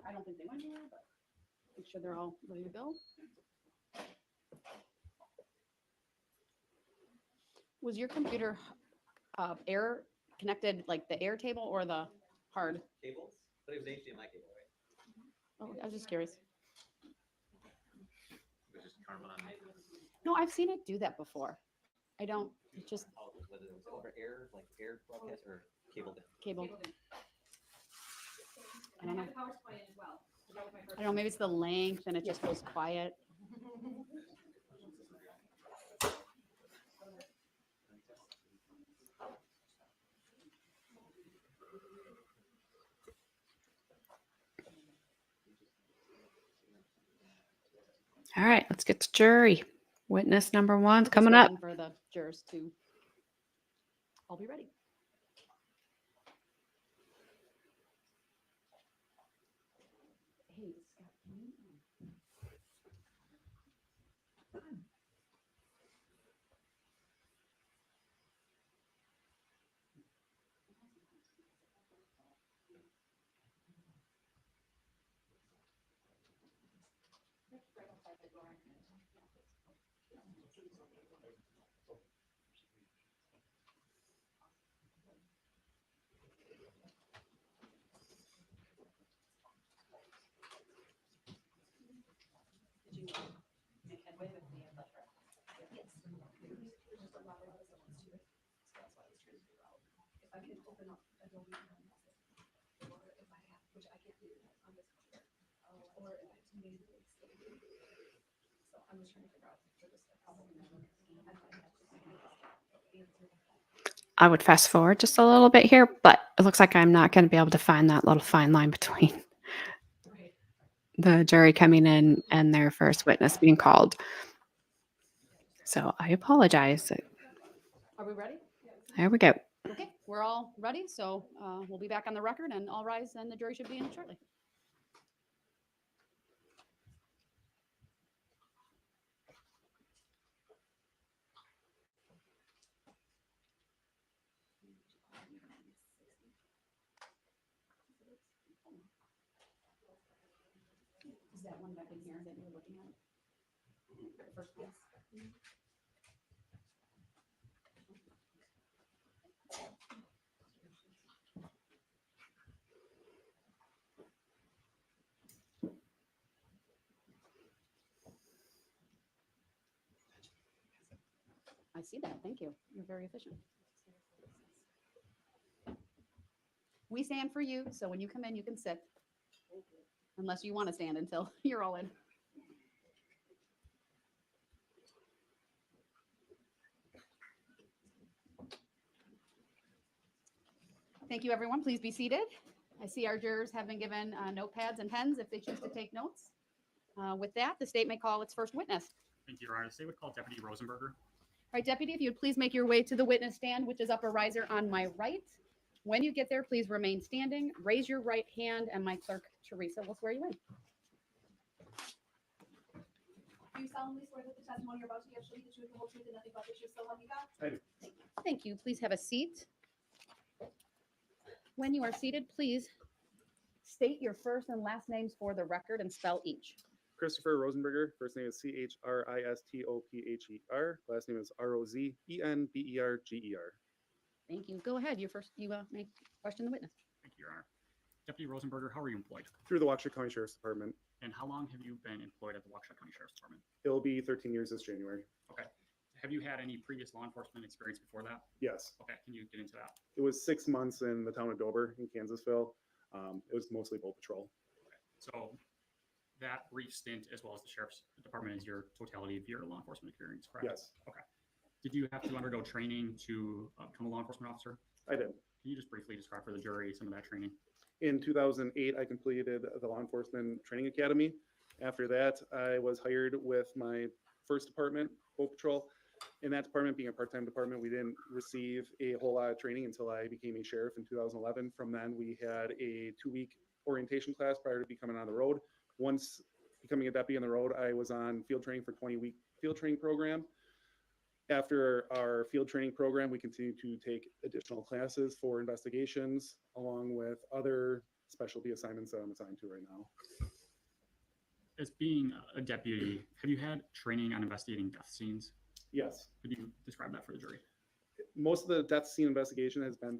I don't think they went anywhere, but make sure they're all ready to go. Was your computer air connected, like the air table or the hard? Cables, but it was HDMI cable, right? Oh, I was just curious. It was just carbon on. No, I've seen it do that before. I don't, it's just Whether it was over air, like air broadcast or cable in. cable. I don't know. I don't know, maybe it's the length and it just goes quiet. All right, let's get to jury. Witness number one's Just coming up. waiting for the jurors to all be ready. Hey, Scott, can you, I would fast forward just a little bit here, but it looks like I'm not going to be able to find that little fine line between the jury coming in and their first witness being called. So I apologize. are we ready? There we go. Okay, we're all ready, so we'll be back on the record and all rise and the jury should be in shortly. Is that one back in here that you're looking at? The first one? I see that. Thank you. You're very efficient. We stand for you, so when you come in, you can sit. Unless you want to stand until you're all in. Thank you, everyone. Please be seated. I see our jurors have been given notepads and pens if they choose to take notes. With that, the state may call its first witness. Thank you, Your Honor. The state would call Deputy Rosenberger. All right, Deputy, if you would please make your way to the witness stand, which is upper riser on my right. When you get there, please remain standing, raise your right hand, and my clerk, Teresa, will swear you in. Do you solemnly swear that the testimony you're about to give shall be the truth, the whole truth, and nothing but the truth, so help you God? I do. Thank you. Thank you. Please have a seat. When you are seated, please state your first and last names for the record and spell each. Christopher Rosenberger. First name is Christopher. Last name is Rozenberger. Thank you. Go ahead. You may question the witness. Thank you, Your Honor. Deputy Rosenberger, how are you employed? Through the Waukesha County Sheriff's Department. And how long have you been employed at the Waukesha County Sheriff's Department? It'll be 13 years this January. Okay. Have you had any previous law enforcement experience before that? Yes. Okay, can you get into that? It was 6 months in the town of Dover in Kansasville. It was mostly boat patrol. So that brief stint, as well as the Sheriff's Department, is your totality of your law enforcement experience, correct? Yes, Did you have to undergo training to become a law enforcement officer? I did. Can you just briefly describe for the jury some of that training? In 2008, I completed the Law Enforcement Training Academy. After that, I was hired with my first department, Boat Patrol. In that department, being a part-time department, we didn't receive a whole lot of training until I became a sheriff in 2011. From then, we had a 2-week orientation class prior to becoming on the road. Once becoming a deputy on the road, I was on field training for 20-week field training program. After our field training program, we continued to take additional classes for investigations, along with other specialty assignments that I'm assigned to right now. As being a deputy, have you had training on investigating death scenes? Yes. Could you describe that for the jury? Most of the death scene investigation has been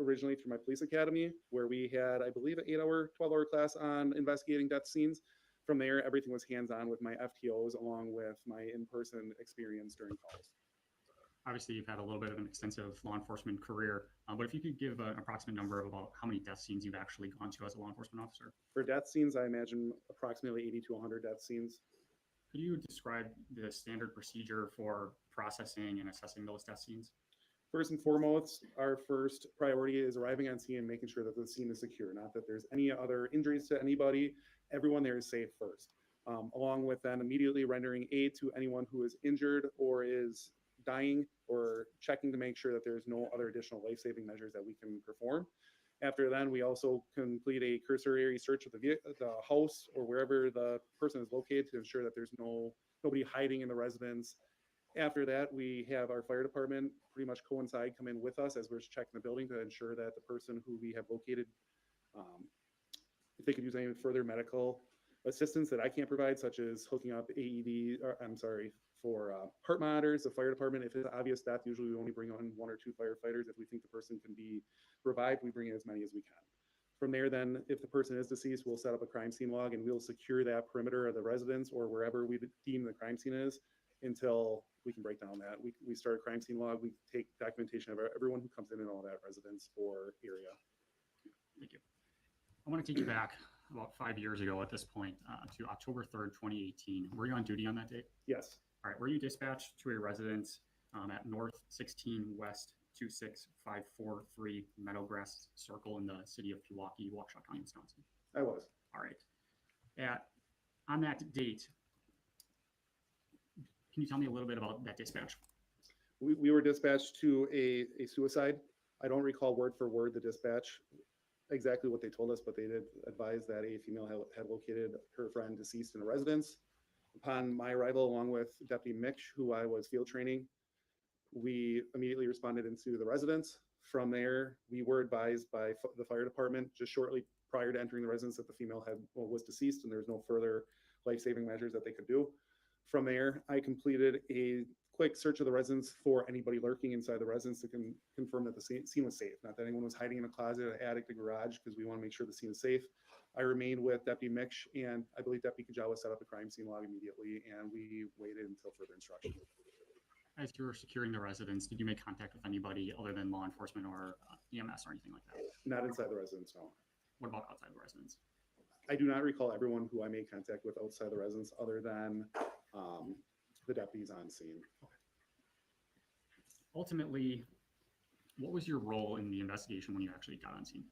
originally through my police academy, where we had, I believe, an 8-hour, 12-hour class on investigating death scenes. From there, everything was hands-on with my FTOs, along with my in-person experience during calls. Obviously, you've had a little bit of an extensive law enforcement career, but if you could give an approximate number of about how many death scenes you've actually gone to as a law enforcement officer. For death scenes, I imagine approximately 80 to 100 death scenes. Could you describe the standard procedure for processing and assessing those death scenes? First and foremost, our first priority is arriving on scene and making sure that the scene is secure, not that there's any other injuries to anybody. Everyone there is safe first, along with then immediately rendering aid to anyone who is injured or is dying, or checking to make sure that there's no other additional life-saving measures that we can perform. After then, we also complete a cursory search of the house or wherever the person is located to ensure that there's nobody hiding in the residence. After that, we have our fire department pretty much coincide come in with us as we're checking the building to ensure that the person who we have located, if they could use any further medical assistance that I can't provide, such as hooking up for heart monitors. The fire department, if it's obvious death, usually we only bring on 1 or 2 firefighters. If we think the person can be revived, we bring in as many as we can. From there, then, if the person is deceased, we'll set up a crime scene log and we'll secure that perimeter of the residence or wherever we deem the crime scene is until we can break down that. We start a crime scene log. We take documentation of everyone who comes in and all that residence or area. Thank you. I want to take you back about 5 years ago at this point to October 3rd, 2018. Were you on duty on that date? Yes. All right. Were you dispatched to a residence at North 16 West 26543 Meadowgrass Circle in the city of Pewaukee, Waukesha County, Wisconsin? I was. All right. On that date, can you tell me a little bit about that dispatch? We were dispatched to a suicide. I don't recall word for word the dispatch, exactly what they told us, but they did advise that a female had located her friend deceased in a residence. Upon my arrival, along with Deputy Mitch, who I was field training, we immediately responded into the residence. From there, we were advised by the fire department just shortly prior to entering the residence that the female was deceased and there was no further life-saving measures that they could do. From there, I completed a quick search of the residence for anybody lurking inside the residence to confirm that the scene was safe, not that anyone was hiding in a closet, an attic, a garage, because we want to make sure the scene is safe. I remained with Deputy Mitch, and I believe Deputy Kurczeweski set up a crime scene log immediately, and we waited until further instruction. As you were securing the residence, did you make contact with anybody other than law enforcement or EMS or anything like that? Not inside the residence, no. What about outside the residence? I do not recall everyone who I made contact with outside the residence other than the deputies on scene. Okay. Ultimately, what was your role in the investigation when you actually got on scene?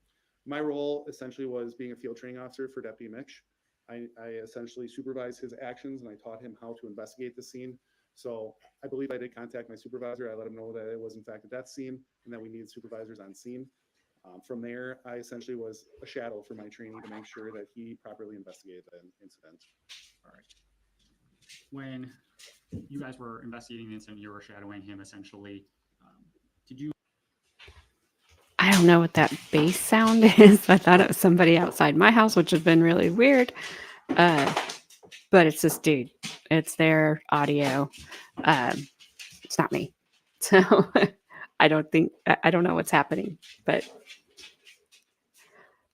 My role essentially was being a field training officer for Deputy Mitch. I essentially supervised his actions and I taught him how to investigate the scene. So I believe I did contact my supervisor. I let him know that it was in fact a death scene and that we needed supervisors on scene. From there, I essentially was a shadow for my trainee to make sure that he properly investigated the incident. All right. when you guys were investigating the incident, you were shadowing him essentially. Did you I don't know what that bass sound is. I thought it was somebody outside my house, which would have been really weird. But it's this dude. It's their audio. It's not me. So I don't know what's happening, but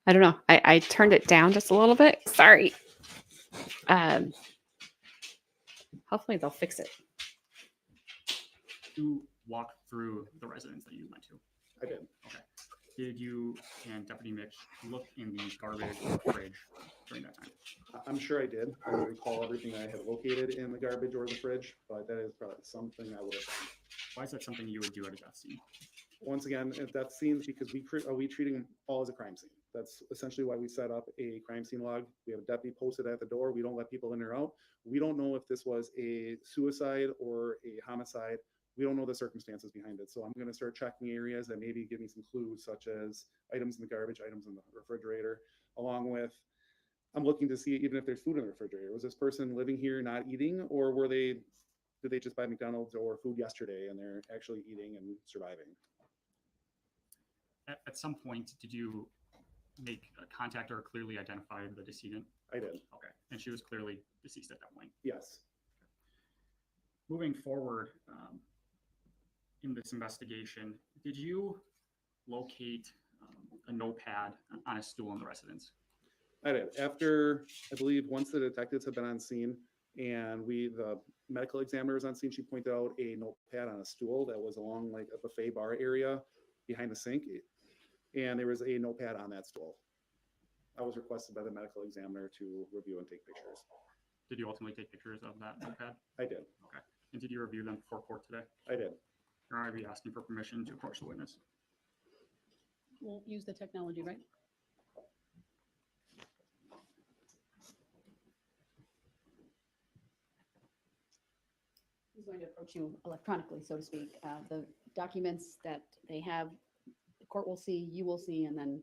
I don't know. I turned it down just a little bit. Sorry. Hopefully they'll fix it. walk through the residence that you went to? I did. Okay. Did you and Deputy Mitch look in the garbage or fridge during that time? I'm sure I did. I don't recall everything I had located in the garbage or the fridge, but that is probably something I would have done. Why is that something you would do at a death scene? Once again, at death scenes, because we treating them all as a crime scene. That's essentially why we set up a crime scene log. We have a deputy posted at the door. We don't let people in or out. We don't know if this was a suicide or a homicide. We don't know the circumstances behind it. So I'm going to start checking areas that maybe give me some clues, such as items in the garbage, items in the refrigerator, along with, I'm looking to see even if there's food in the refrigerator. Was this person living here not eating, or did they just buy McDonald's or food yesterday and they're actually eating and surviving? At some point, did you make contact or clearly identify the decedent? I did. Okay. And she was clearly deceased at that point. Yes. Moving forward in this investigation, did you locate a notepad on a stool in the residence? I did. After, I believe, once the detectives have been on scene and the medical examiner was on scene, she pointed out a notepad on a stool that was along like a buffet bar area behind the sink. And there was a notepad on that stool. I was requested by the medical examiner to review and take pictures. Did you ultimately take pictures of that notepad? I did. Okay. And did you review them before court today? I did. You're already asking for permission to approach the witness. We'll use the technology, right? He's going to approach you electronically, so to speak. The documents that they have, the court will see, you will see, and then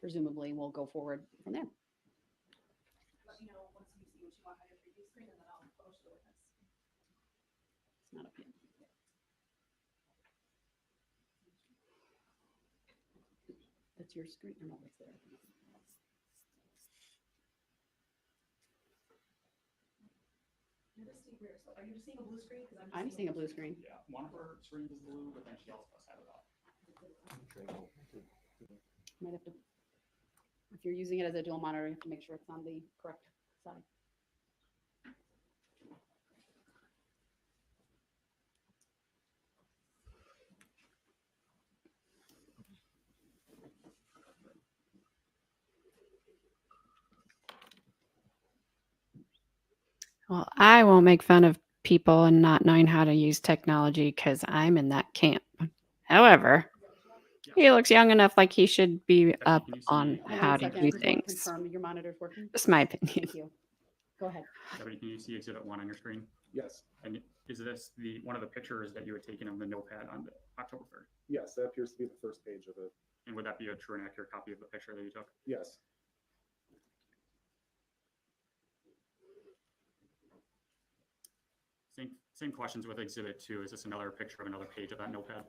presumably we'll go forward from there. Let me know once you see what you want on your preview screen, and then I'll approach the witness. It's not up yet. That's your screen, or no, it's there. You're just seeing weird stuff. Are you just seeing a blue screen? Because I'm seeing a blue screen. Yeah, one of her screens is blue, but then she also does have it off. Might have to, if you're using it as a dual monitor, you have to make sure it's on the correct side. Well, I won't make fun of people and not knowing how to use technology because I'm in that camp. However, he looks young enough like he should be up can you see- on Hold on how a to second, I do just want to things. confirm your monitor's working. Just my opinion. Thank you. Go ahead. Debbie, can you see Exhibit 1 on your screen? Yes. And is this one of the pictures that you had taken of the notepad on October 3rd? Yes, that appears to be the first page of it. And would that be a true and accurate copy of the picture that you took? Yes. Same questions with Exhibit 2. Is this another picture of another page of that notepad?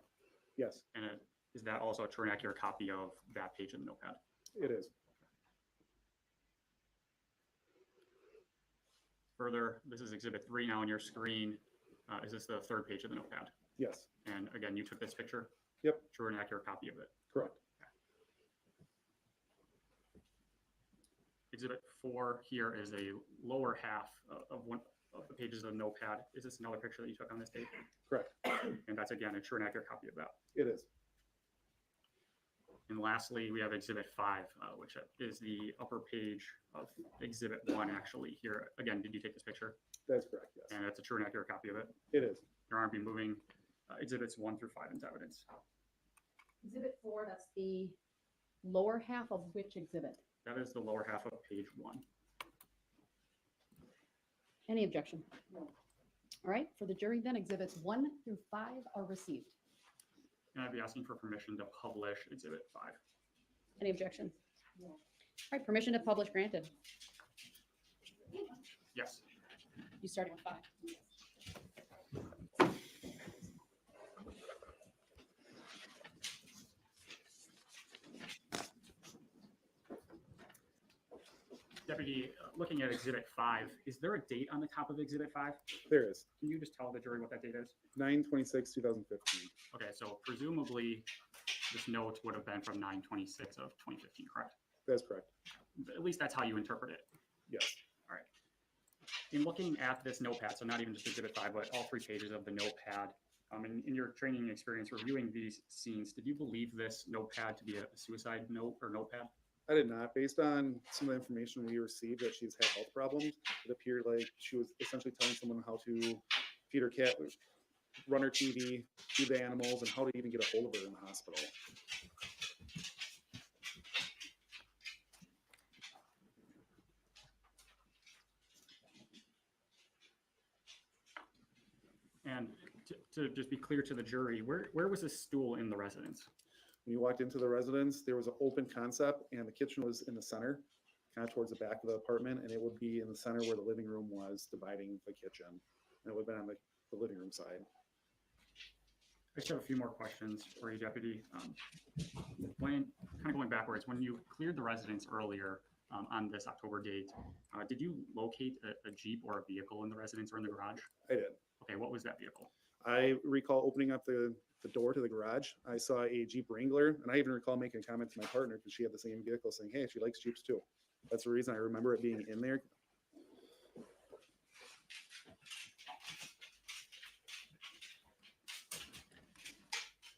Yes, And is that also a true and accurate copy of that page of the notepad? it is. Further, this is Exhibit 3 now on your screen. Is this the third page of the notepad? Yes. And again, you took this picture? Yep. True and accurate copy of it. Correct. Exhibit 4 here is a lower half of one of the pages of the notepad. Is this another picture that you took on this date? Correct. And that's again a true and accurate copy of that. It is. And lastly, we have Exhibit 5, which is the upper page of Exhibit 1 actually here. Again, did you take this picture? That's correct. Yes. And that's a true and accurate copy of it. It is. Your Honor, be moving Exhibits 1 through 5 into evidence. Exhibit 4, that's the lower half of which exhibit? That is the lower half of page 1. Any objection? No. All right, for the jury then, exhibits 1 through 5 are received. And I'd be asking for permission to publish Exhibit 5. Any objection? No. All right, permission to publish granted. Yes. You started with 5. Deputy, looking at Exhibit 5, is there a date on the top of Exhibit 5? There is Can you just tell the jury what that date is? 9/26/2015. Okay, so presumably this note would have been from 9/26 of 2015, correct? That's correct. At least that's how you interpret it. Yes. All right. In looking at this notepad, so not even just Exhibit 5, but all 3 pages of the notepad, in your training experience reviewing these scenes, did you believe this notepad to be a suicide note or notepad? I did not. Based on some of the information we received that she's had health problems, it appeared like she was essentially telling someone how to feed her cat, run her TV, feed the animals, and how to even get a hold of her in the hospital. And to just be clear to the jury, where was this stool in the residence? When you walked into the residence, there was an open concept, and the kitchen was in the center, kind of towards the back of the apartment, and it would be in the center where the living room was, dividing the kitchen. And it would have been on the living room side. I just have a few more questions for you, Deputy. When kind of going backwards, when you cleared the residence earlier on this October date, did you locate a Jeep or a vehicle in the residence or in the garage? I did. Okay, what was that vehicle? I recall opening up the door to the garage. I saw a Jeep Wrangler, and I even recall making a comment to my partner because she had the same vehicle saying, hey, she likes Jeeps too. That's the reason I remember it being in there.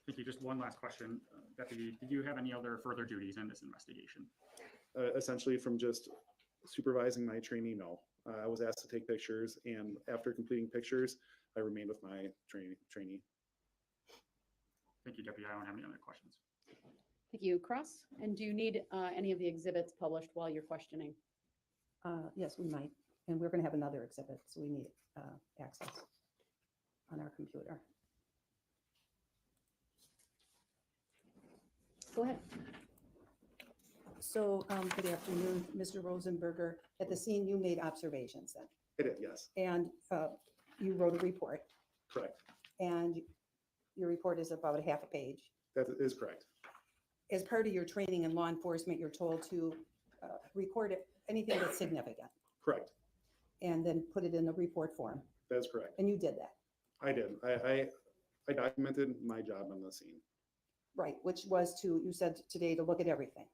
Thank you. Just one last question, Deputy. Did you have any other further duties in this investigation? Essentially from just supervising my trainee, no. I was asked to take pictures, and after completing pictures, I remained with my trainee. Thank you, Deputy. I don't have any other questions. Thank you. Cross, and do you need any of the exhibits published while you're questioning? Yes, we might. And we're going to have another exhibit, so we need access on our computer. Go ahead. So good afternoon, Mr. Rosenberger. At the scene, you made observations then, I did, yes, and you wrote a report, correct. and your report is about a half a page. That is correct. As part of your training in law enforcement, you're told to record anything that's significant Correct. and then put it in the report form. That's correct. And you did that, I did. I documented my job on the scene. right? Which was to, you said today, to look at everything.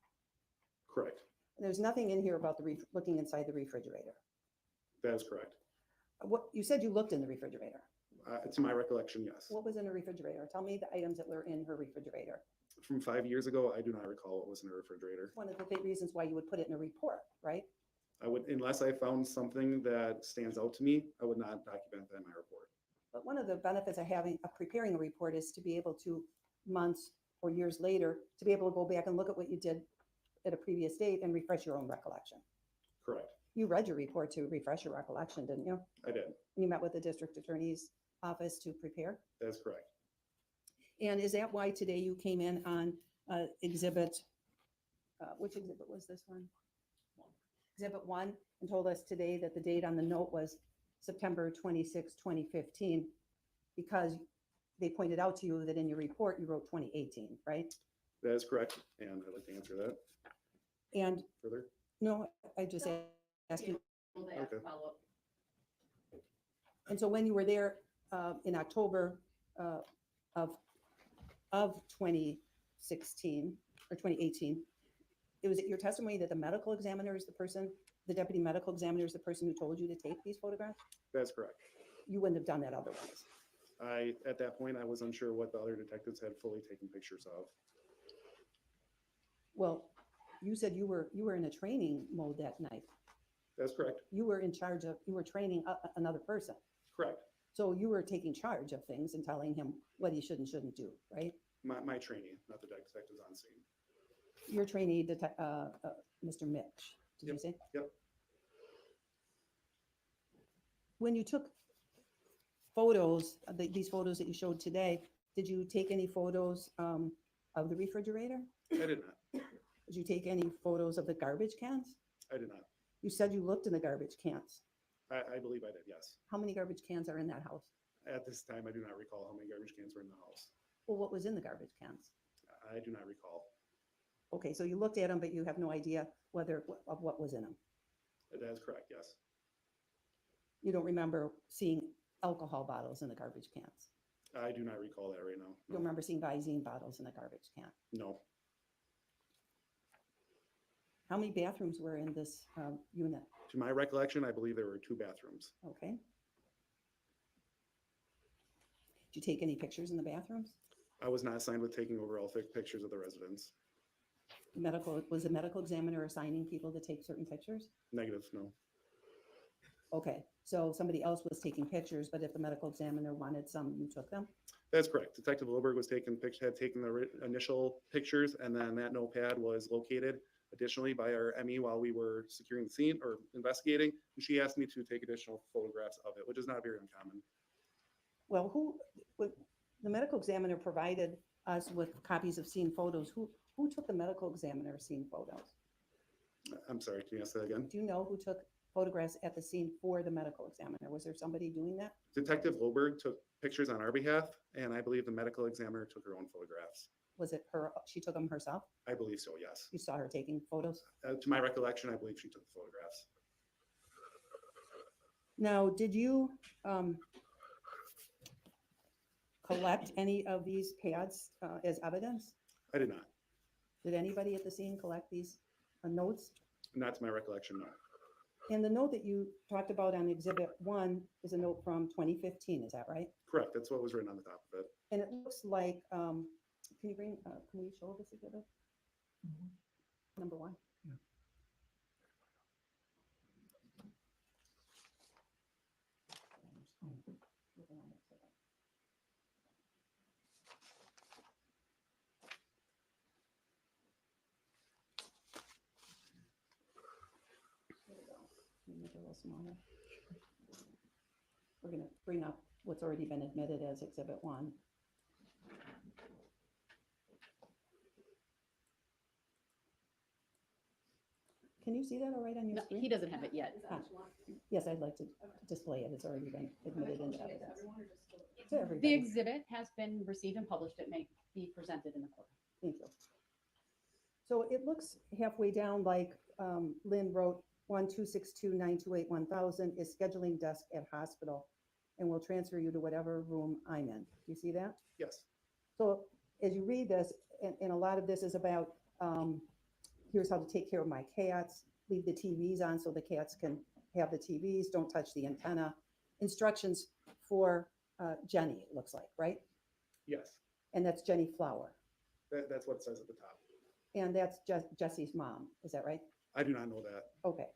Correct. And there's nothing in here about the looking inside the refrigerator. That is correct. What you said, you looked in the refrigerator. To my recollection, yes. What was in the refrigerator? Tell me the items that were in her refrigerator. From 5 years ago, I do not recall what was in the refrigerator. One of the big reasons why you would put it in a report, right? I would, unless I found something that stands out to me, I would not document that in my report. But one of the benefits of preparing a report is to be able to, months or years later, to be able to go back and look at what you did at a previous date and refresh your own recollection. Correct. You read your report to refresh your recollection, didn't you? I did. You met with the district attorney's office to prepare? That's correct. And is that why today you came in on exhibit, which exhibit was this one? Exhibit 1, and told us today that the date on the note was September 26, 2015, because they pointed out to you that in your report you wrote 2018, right? That is correct. And I'd like to answer that And further. no, I just asked you. Okay. Follow-up. And so when you were there in October of 2016 or 2018, it was your testimony that the medical examiner is the person, the deputy medical examiner is the person who told you to take these photographs? That's correct. You wouldn't have done that otherwise. At that point, I was unsure what the other detectives had fully taken pictures of. Well, you said you were in a training mode that night. That's correct. You were in charge of, you were training another person. Correct. So you were taking charge of things and telling him what he should and shouldn't do, right? My trainee, not the detectives on scene. Your trainee, Mr. Mitch, did you say? Yep. When you took photos, these photos that you showed today, did you take any photos of the refrigerator? I did not. Did you take any photos of the garbage cans? I did not. You said you looked in the garbage cans. I believe I did, yes. How many garbage cans are in that house? At this time, I do not recall how many garbage cans were in the house. Well, what was in the garbage cans? I do not recall. Okay, so you looked at them, but you have no idea of what was in them. That is correct, yes. You don't remember seeing alcohol bottles in the garbage cans. I do not recall that right now. You don't remember seeing Visine bottles in the garbage can. No. How many bathrooms were in this unit? To my recollection, I believe there were 2 bathrooms. Okay. Did you take any pictures in the bathrooms? I was not assigned with taking overall pictures of the residents. Was the medical examiner assigning people to take certain pictures? Negative, no. Okay, so somebody else was taking pictures, but if the medical examiner wanted some, you took them? That's correct. Detective Wilberg was had taken the initial pictures, and then that notepad was located additionally by our ME while we were securing the scene or investigating. And she asked me to take additional photographs of it, which is not very uncommon. Well, the medical examiner provided us with copies of scene photos. Who took the medical examiner scene photos? I'm sorry, can you ask that again? Do you know who took photographs at the scene for the medical examiner? Was there somebody doing that? Detective Wilberg took pictures on our behalf, and I believe the medical examiner took her own photographs. Was it her, she took them herself? I believe so, yes. You saw her taking photos? To my recollection, I believe she took the photographs. Now, did you collect any of these pads as evidence? I did not. Did anybody at the scene collect these notes? Not to my recollection, no. And the note that you talked about on Exhibit 1 is a note from 2015, is that right? Correct, that's what was written on the top of it. And it looks like, can we show this exhibit? Number 1. Make it a little smaller. We're going to bring up what's already been admitted as Exhibit 1. Can you see that all right on your No, screen? he doesn't have it yet. Yes, I'd like to display it. It's already been admitted into evidence. To The everybody. exhibit has been received and published. It may be presented in the court. Thank you. So it looks halfway down like Lynn wrote 1-262-928-1000 is scheduling desk at hospital and will transfer you to whatever room I'm in. Do you see that? Yes, So as you read this, and a lot of this is about, here's how to take care of my cats, leave the TVs on so the cats can have the TVs, don't touch the antenna. Instructions for Jenny, it looks like, right? yes, And that's Jenny Flower. that's what it says at the top. And that's Jesse's mom, is that right? I do not know that. Okay.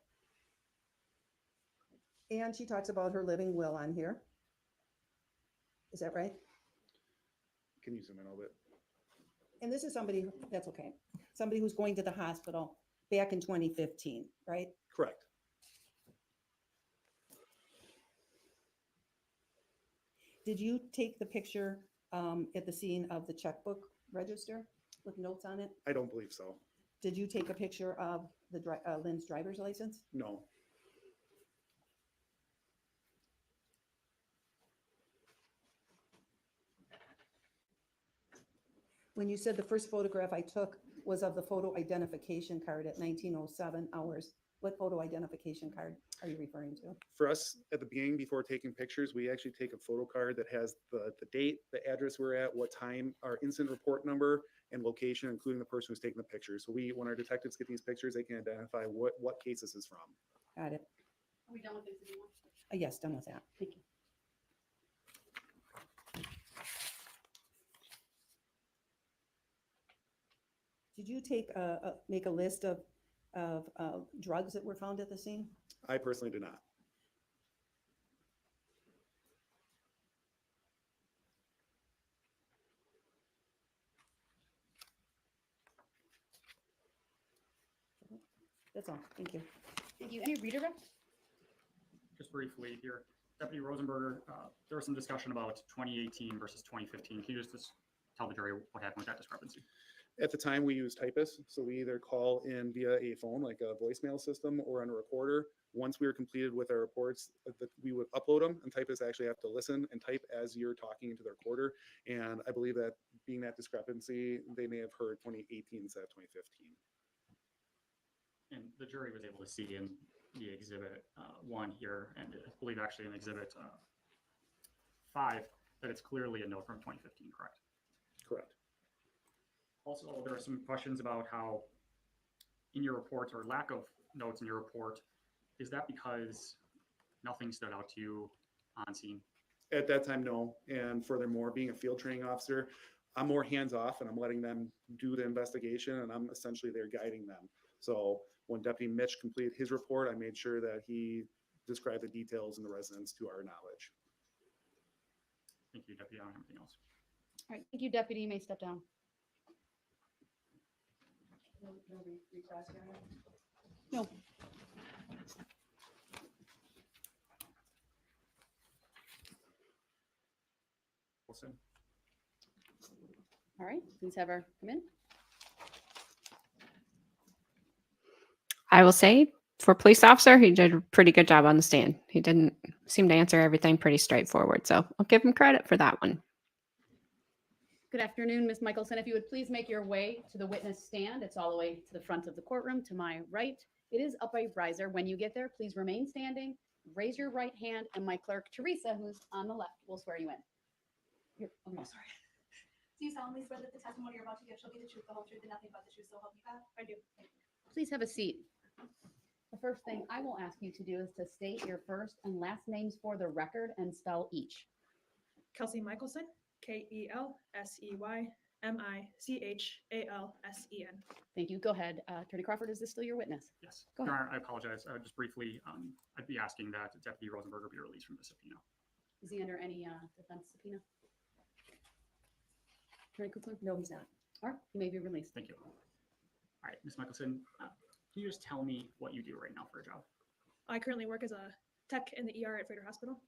And she talks about her living will on here. Is that right? Can you zoom in a little bit? And this is somebody, that's okay, somebody who's going to the hospital back in 2015, right? Correct. Did you take the picture at the scene of the checkbook register with notes on it? I don't believe so. Did you take a picture of the Lynn's driver's license? No. When you said the first photograph I took was of the photo identification card at 1907 hours, what photo identification card are you referring to? For us, at the beginning, before taking pictures, we actually take a photo card that has the date, the address we're at, what time, our incident report number, and location, including the person who's taking the picture. So when our detectives get these pictures, they can identify what case this is from. Got it. Are we done with exhibit 1? Yes, done with that. Thank you. Did you make a list of drugs that were found at the scene? I personally do not. That's all. Thank you. Thank you. Any redirect? Just briefly here, Deputy Rosenberger, there was some discussion about 2018 versus 2015. Can you just tell the jury what happened with that discrepancy? At the time, we used typists, so we either call in via a phone, like a voicemail system, or on a recorder. Once we were completed with our reports, we would upload them, and typists actually have to listen and type as you're talking into the recorder. And I believe that being that discrepancy, they may have heard 2018 instead of 2015. And the jury was able to see in the exhibit 1 here, and I believe actually in exhibit 5, that it's clearly a note from 2015, correct? Correct. Also, there are some questions about how in your report, or lack of notes in your report, is that because nothing stood out to you on scene? At that time, no. And furthermore, being a field training officer, I'm more hands off and I'm letting them do the investigation, and I'm essentially there guiding them. So when Deputy Mitch completed his report, I made sure that he described the details and the residents to our knowledge. Thank you, Deputy. I don't have anything else. All right, thank you, Deputy. You may step down. No. Wilson? All right, please have her come in. I will say, for police officer, he did a pretty good job on the stand. He didn't seem to answer everything pretty straightforward, so I'll give him credit for that one. Good afternoon, Ms. Michelson. If you would please make your way to the witness stand. It's all the way to the front of the courtroom to my right. It is up a riser. When you get there, please remain standing, raise your right hand, and my clerk, Teresa, who's on the left, will swear you in. Oh, sorry. Do you solemnly swear that the testimony you're about to give shall be the truth, the whole truth, and nothing but the truth, so help you God? I do. Please have a seat. The first thing I will ask you to do is to state your first and last names for the record and spell each. Kelsey Michelson, KelseyMichalsen. Thank you. Go ahead. Attorney Crawford, is this still your witness? Yes. Go Your ahead. Honor, I apologize. Just briefly, I'd be asking that Deputy Rosenberger be released from the subpoena. Is he under any defense subpoena? Attorney Cooper? No, he's not. All right, he may be released. Thank you. All right, Ms. Michelson, can you just tell me what you do right now for a job? I currently work as a tech in the ER at Freighter Hospital.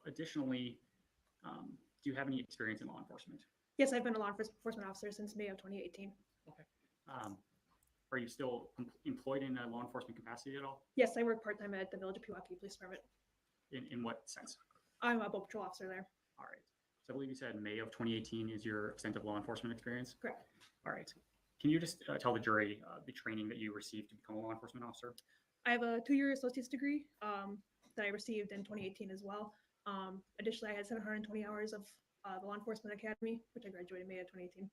Additionally, do you have any experience in law enforcement? Yes, I've been a law enforcement officer since May of 2018. Are you still employed in a law enforcement capacity at all? Yes, I work part-time at the Village of Pewaukee Police Department. In what sense? I'm a boat patrol officer there. All right. So I believe you said May of 2018 is your extent of law enforcement experience? Correct. All right. Can you just tell the jury the training that you received to become a law enforcement officer? I have a 2-year associate's degree that I received in 2018 as well. Additionally, I had 720 hours of the Law Enforcement Academy, which I graduated in May of 2018.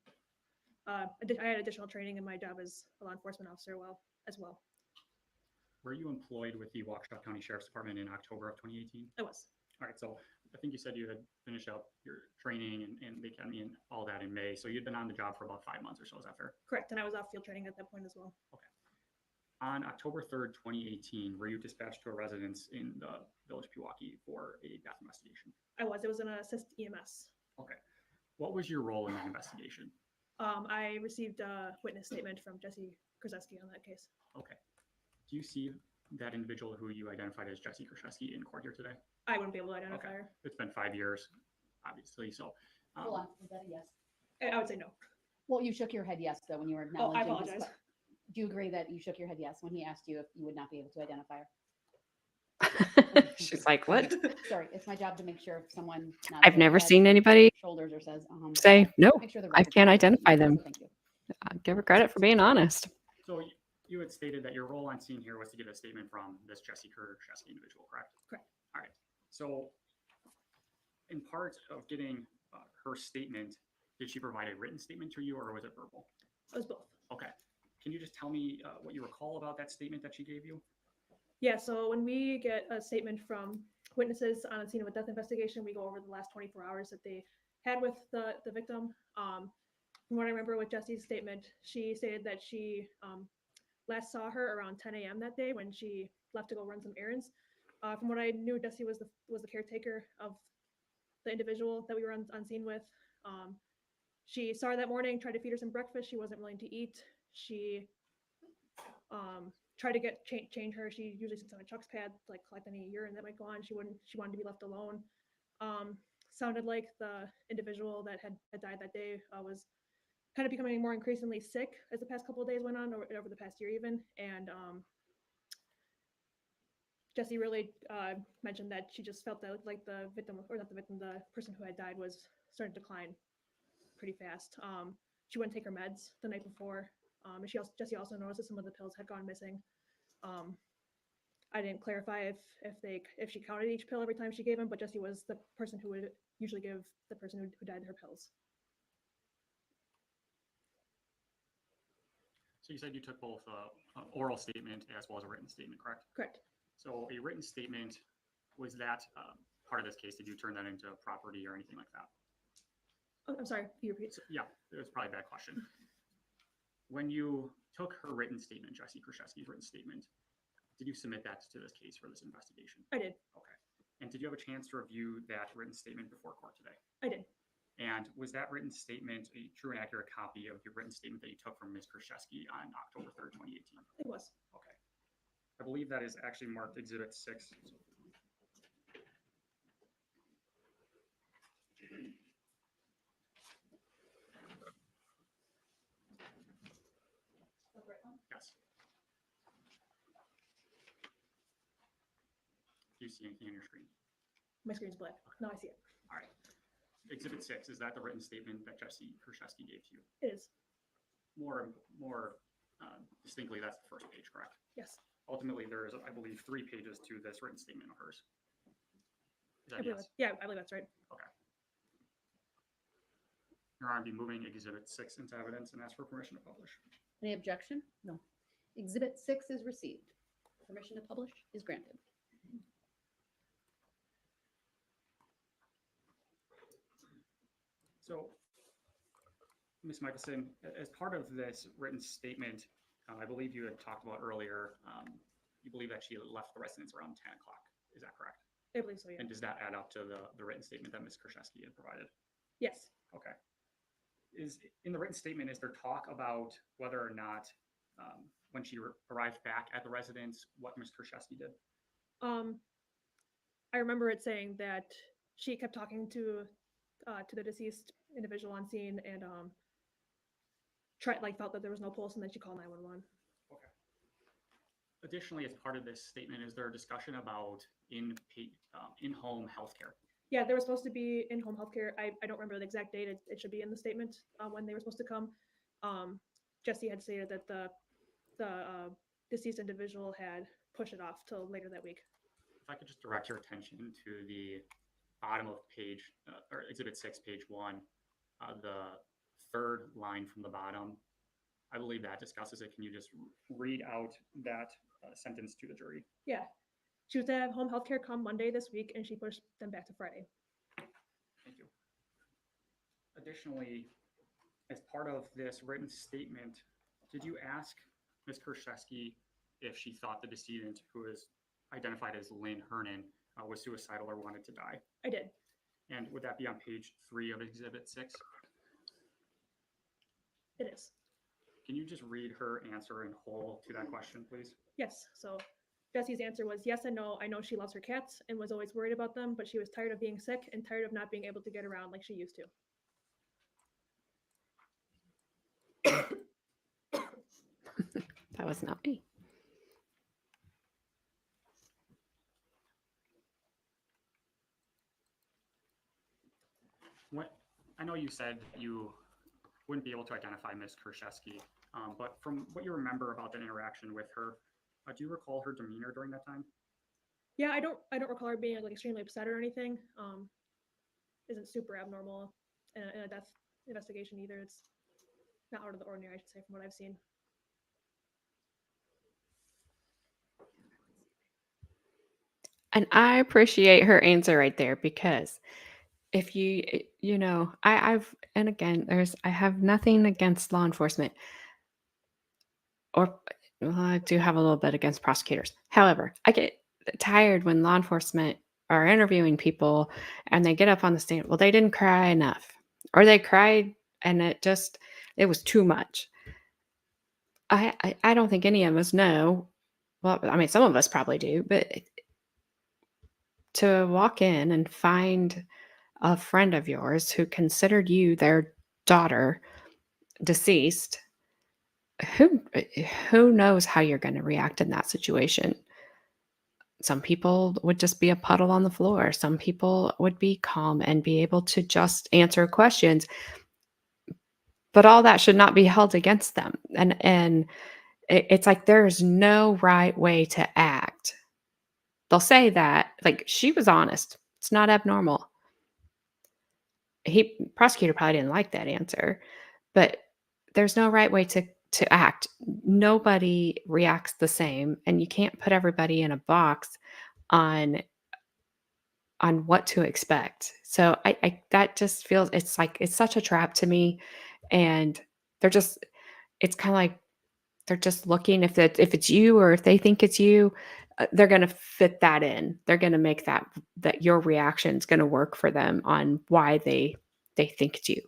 I had additional training in my job as a law enforcement officer as well. Were you employed with the Waukesha County Sheriff's Department in October of 2018? I was. All right. So I think you said you had finished up your training and the academy and all that in May. So you'd been on the job for about 5 months or so. Is that fair? Correct, and I was off field training at that point as well. On October 3rd, 2018, were you dispatched to a residence in the Village of Pewaukee for a death investigation? I was. It was an assist EMS. Okay. What was your role in that investigation? I received a witness statement from Jessy Kurczeweski on that case. Okay. Do you see that individual who you identified as Jessy Kurczeweski in court here today? I wouldn't be able to identify her. It's been 5 years, obviously. So, Hold on. Is that a yes? I would say no. Well, you shook your head yes, though, when you were Oh, I acknowledging. his apologize. Do you agree that you shook your head yes when he asked you if you would not be able to identify her? She's like, what? Sorry, it's my job to make sure if someone. nods I've their never head, seen anybody Shoulders or says, say, no, make sure the I record can't reflects that. identify them. Thank you. Give her credit for being honest. so you had stated that your role on scene here was to get a statement from this Jessy Kurczeweski individual, correct? Correct. All right. So in part of getting her statement, did she provide a written statement to you or was it verbal? It was both. Okay. Can you just tell me what you recall about that statement that she gave you? Yeah, so when we get a statement from witnesses on a scene of a death investigation, we go over the last 24 hours that they had with the victim. From what I remember with Jessy's statement, she stated that she last saw her around 10 a.m. that day when she left to go run some errands. From what I knew, Jessy was the caretaker of the individual that we were on scene with. She saw her that morning, tried to feed her some breakfast. She wasn't willing to eat. She tried to change her. She usually sits on a Chuck's pad, like collect any urine that might go on. She wanted to be left alone. Sounded like the individual that had died that day was kind of becoming more increasingly sick as the past couple of days went on, over the past year even. And Jessy really mentioned that she just felt that like the victim, or not the victim, the person who had died was starting to decline pretty fast. She wouldn't take her meds the night before. And Jessy also noticed that some of the pills had gone missing. I didn't clarify if she counted each pill every time she gave him, but Jessy was the person who would usually give the person who died her pills. So you said you took both oral statement as well as a written statement, correct? Correct. So a written statement, was that part of this case? Did you turn that into property or anything like that? Oh, I'm sorry, can you repeat? So, yeah, it was probably a bad question. When you took her written statement, Jessy Kurczeweski's written statement, did you submit that to this case for this investigation? I did. Okay. And did you have a chance to review that written statement before court today? I did. And was that written statement a true and accurate copy of the written statement that you took from Ms. Kurczeweski on October 3rd, 2018? It was. Okay. I believe that is actually marked Exhibit 6. Yes. Do you see anything on your screen? My screen's black. No, I see it. All right. Exhibit 6, is that the written statement that Jessy Kurczeweski gave to you? It is. More distinctly, that's the first page, correct? Yes. Ultimately, there is, I believe, 3 pages to this written statement of hers. Is I that believe yes? yeah, I believe that's right. Okay. Your Honor, I'd be moving Exhibit 6 into evidence and ask for permission to publish. Any objection? No. Exhibit 6 is received. Permission to publish is granted. So, Ms. Michelson, as part of this written statement, I believe you had talked about earlier, you believe that she left the residence around 10 o'clock. Is that correct? I believe so, yeah. And does that add up to the written statement that Ms. Kurczeweski had provided? Yes. Okay. In the written statement, is there talk about whether or not, when she arrived back at the residence, what Ms. Kurczeweski did? I remember it saying that she kept talking to the deceased individual on scene and felt that there was no pulse, and then she called 911. Okay. Additionally, as part of this statement, is there a discussion about in-home healthcare? Yeah, they were supposed to be in-home healthcare. I don't remember the exact date. It should be in the statement when they were supposed to come. Jessy had stated that the deceased individual had pushed it off till later that week. If I could just direct your attention to the bottom of page, or Exhibit 6, page 1, the third line from the bottom. I believe that discusses it. Can you just read out that sentence to the jury? Yeah. She was to have home health care come Monday this week, and she pushed them back to Friday. Thank you. Additionally, as part of this written statement, did you ask Ms. Kurczeweski if she thought the decedent, who is identified as Lynn Hernan, was suicidal or wanted to die? I did. And would that be on page 3 of Exhibit 6? It is. Can you just read her answer in whole to that question, please? Yes. So Jessy's answer was yes and no. I know she loves her cats and was always worried about them, but she was tired of being sick and tired of not being able to get around like she used to. That was not me. I know you said you wouldn't be able to identify Ms. Kurczeweski, but from what you remember about that interaction with her, do you recall her demeanor during that time? Yeah, I don't recall her being like extremely upset or anything. Isn't super abnormal in a death investigation either. It's not out of the ordinary, I should say, from what I've seen. And I appreciate her answer right there, because if I've, and again, I have nothing against law enforcement, or well, I do have a little bit against prosecutors. However, I get tired when law enforcement are interviewing people and they get up on the stand. Well, they didn't cry enough, or they cried and it was too much. I don't think any of us know. Well, I mean, some of us probably do, but to walk in and find a friend of yours who considered you their daughter deceased, who who knows how you're going to react in that situation? Some people would just be a puddle on the floor. Some people would be calm and be able to just answer questions, but all that should not be held against them. And it's like there's no right way to act. They'll say that like she was honest. It's not abnormal. Prosecutor probably didn't like that answer, but there's no right way to act. Nobody reacts the same, and you can't put everybody in a box on what to expect. So I that just feels it's like it's such a trap to me, and they're just it's kind of like they're just looking if it's you or if they think it's you, they're going to fit that in. They're going to make that your reaction is going to work for them on why they think it's you.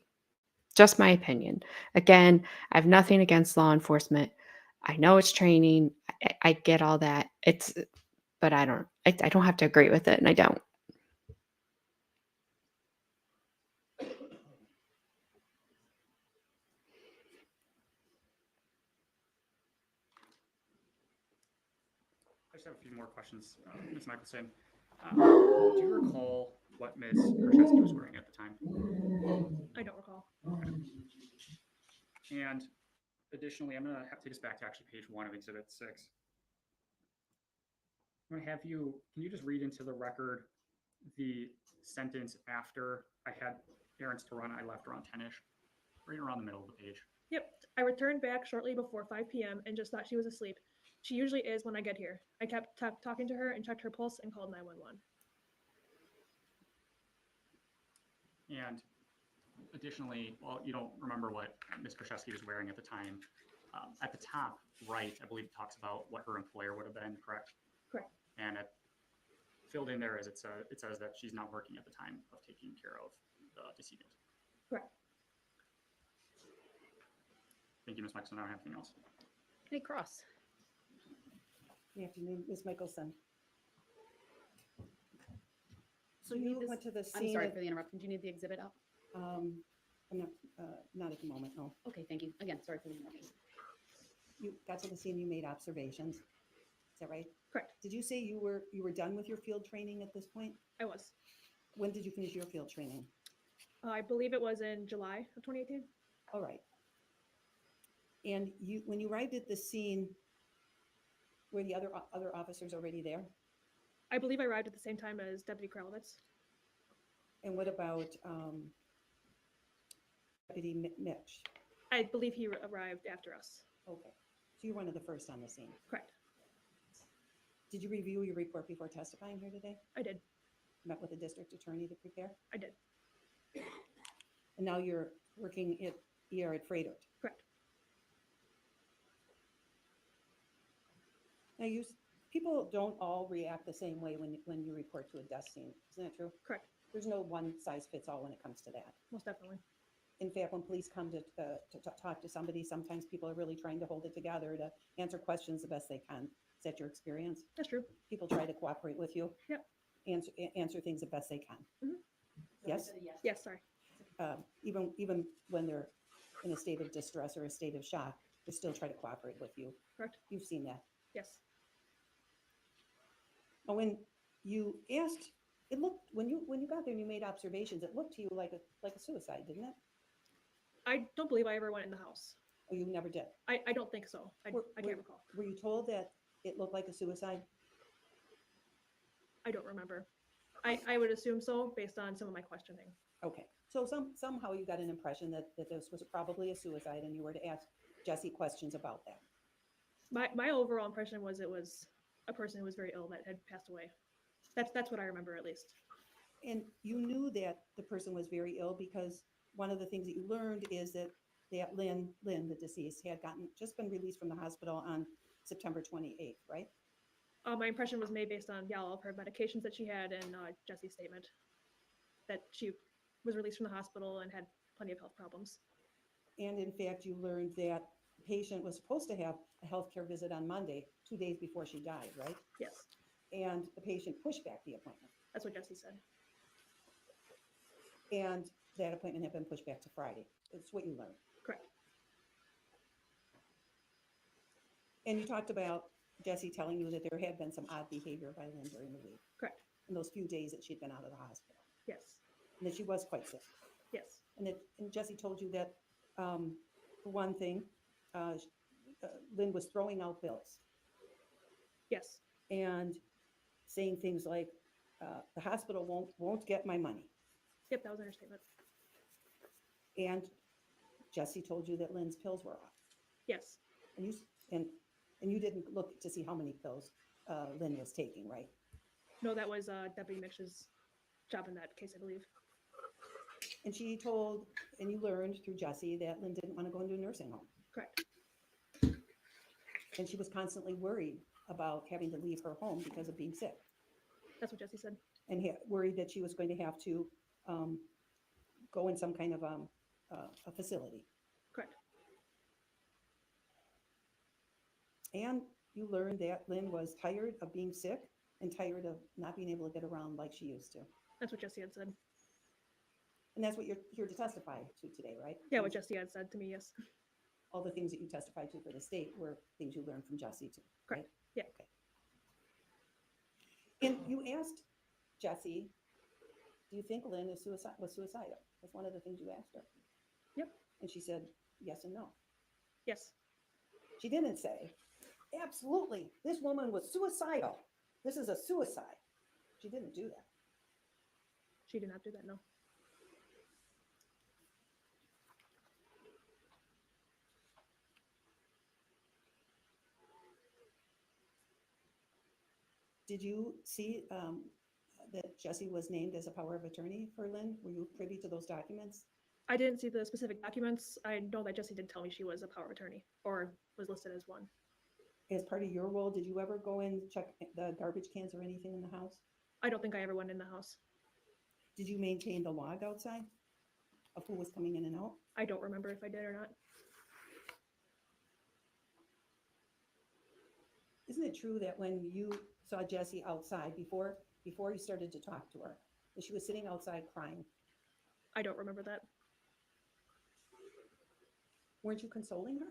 Just my opinion. Again, I have nothing against law enforcement. I know it's training. I get all that. But I don't have to agree with it, and I don't. I just have a few more questions. Ms. Michelson, do you recall what Ms. Kurczeweski was wearing at the time? I don't recall. And additionally, I'm going to have to take us back to actually page 1 of Exhibit 6. I'm going to have you, can you just read into the record the sentence after I had errands to run, I left around 10-ish, right around the middle of the page. Yep. I returned back shortly before 5 p.m. and just thought she was asleep. She usually is when I get here. I kept talking to her and checked her pulse and called 911. And additionally, well, you don't remember what Ms. Kurczeweski was wearing at the time. At the top right, I believe it talks about what her employer would have been, correct? Correct. And filled in there as it says that she's not working at the time of taking care of the decedent. Correct. Thank you, Ms. Michelson. I don't have anything else. Any cross? Good afternoon, Ms. Michelson. So Do you you need this? went to the I'm scene. sorry for the interruption. Do you need the exhibit up? I'm not at the moment, no. Okay, thank you. Again, sorry for the interruption. You got to the scene, you made observations. Is that right? Correct. Did you say you were done with your field training at this point? I was. When did you finish your field training? I believe it was in July of 2018. All right. And when you arrived at the scene, were the other officers already there? I believe I arrived at the same time as Deputy Kralowitz. And what about Deputy Mitch? I believe he arrived after us. Okay, so you're one of the first on the scene. Correct. Did you review your report before testifying here today? I did. Met with the district attorney to prepare? I did. And now you're working at ER at Fredert? Correct. Now, people don't all react the same way when you report to a death scene. Isn't that true? Correct. There's no one size fits all when it comes to that. Most definitely. In fact, when police come to talk to somebody, sometimes people are really trying to hold it together to answer questions the best they can. Is that your experience? That's true. People try to cooperate with you? Yep. Answer things the best they can? Mhm. Yes? Yes, sorry. Even when they're in a state of distress or a state of shock, they still try to cooperate with you. Correct. You've seen that. Yes. Now, when you asked, it looked when you got there and you made observations, it looked to you like a suicide, didn't it? I don't believe I ever went in the house. Or you never did? I don't think so. I can't recall. Were you told that it looked like a suicide? I don't remember. I would assume so based on some of my questioning. Okay, so somehow you got an impression that this was probably a suicide, and you were to ask Jessy questions about that. My overall impression was it was a person who was very ill that had passed away. That's what I remember at least. And you knew that the person was very ill because one of the things that you learned is that Lynn, the deceased, had just been released from the hospital on September 28th, right? My impression was made based on all of her medications that she had and Jesse's statement that she was released from the hospital and had plenty of health problems. And in fact, you learned that the patient was supposed to have a healthcare visit on Monday, 2 days before she died, right? Yes, And the patient pushed back the appointment. that's what Jesse said. And that appointment had been pushed back to Friday. That's what you learned. Correct. And you talked about Jesse telling you that there had been some odd behavior by Lynn during the week, Correct. in those few days that she'd been out of the hospital, Yes. and that she was quite sick. Yes. And Jesse told you that, for one thing, Lynn was throwing out bills Yes. and saying things like, the hospital won't get my money. Yep. That was an understatement. And Jesse told you that Lynn's pills were off. Yes. And you didn't look to see how many pills Lynn was taking, right? No, that was Deputy Mix's job in that case, I believe. And she told, and you learned through Jesse that Lynn didn't want to go into a nursing home. Correct. And she was constantly worried about having to leave her home because of being sick, That's what Jesse said. and worried that she was going to have to go in some kind of a facility. Correct. And you learned that Lynn was tired of being sick and tired of not being able to get around like she used to. That's what Jesse had said. And that's what you're here to testify to today, right? Yeah, what Jesse had said to me, yes. All the things that you testified to for the state were things you learned from Jesse too, right? Correct. Yeah. Okay. And you asked Jesse, do you think Lynn was suicidal? That's one of the things you asked her. Yep. And she said yes and no. Yes. She didn't say, absolutely, this woman was suicidal. This is a suicide. She didn't do that. She did not do that, no. Did you see that Jesse was named as a power of attorney for Lynn? Were you privy to those documents? I didn't see the specific documents. I know that Jesse did tell me she was a power of attorney or was listed as one. As part of your role, did you ever go and check the garbage cans or anything in the house? I don't think I ever went in the house. Did you maintain the log outside of who was coming in and out? I don't remember if I did or not. Isn't it true that when you saw Jessie outside before you started to talk to her, that she was sitting outside crying? I don't remember that. Weren't you consoling her?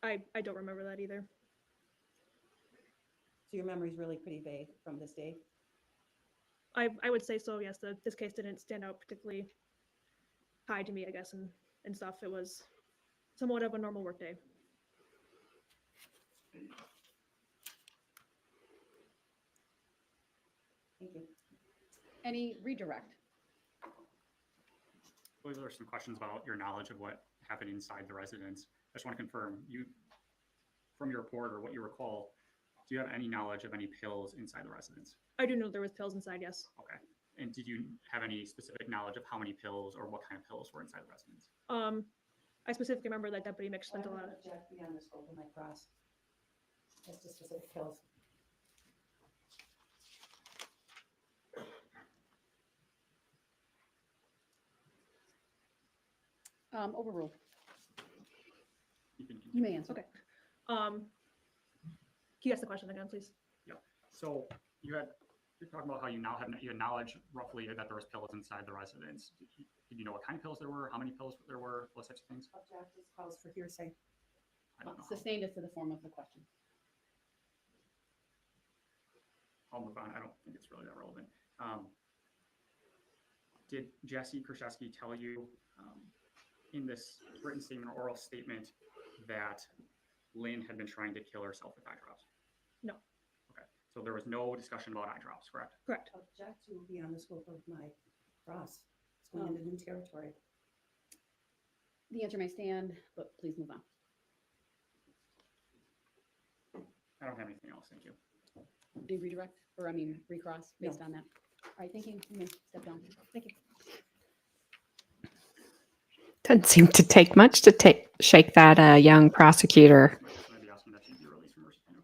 I don't remember that either. So your memory's really pretty vague from this day? I would say so, yes. This case didn't stand out particularly high to me, I guess, and stuff. It was somewhat of a normal workday. Thank you. Any redirect? I believe there were some questions about your knowledge of what happened inside the residence. I just want to confirm, from your report or what you recall, do you have any knowledge of any pills inside the residence? I do know there was pills inside, yes. Okay. And did you have any specific knowledge of how many pills or what kind of pills were inside the residence? I specifically remember that Deputy Mix spent a lot of. Object beyond the scope of my cross. That's the specific pills. Overruled. You can You may answer. Okay. Can you ask the question again, please? So you're talking about how you had knowledge roughly that there was pills inside the residence. Did you know what kind of pills there were? How many pills there were? Those types of things? Object is calls for hearsay. I don't know. Sustained is to the form of the question. I'll move on. I don't think it's really that relevant. Did Jessy Kurczeweski tell you in this written statement or oral statement that Lynn had been trying to kill herself with eye drops? No. Okay. So there was no discussion about eye drops, correct? Correct. Object to beyond the scope of my cross. It's going into new territory. The answer may stand, but please move on. I don't have anything else. Thank you. Do you redirect, or recross based No. on that? All right, thank you. You may step down. Thank you. Doesn't seem to take much to shake that young prosecutor. I'd be asking that she be released from her subpoena.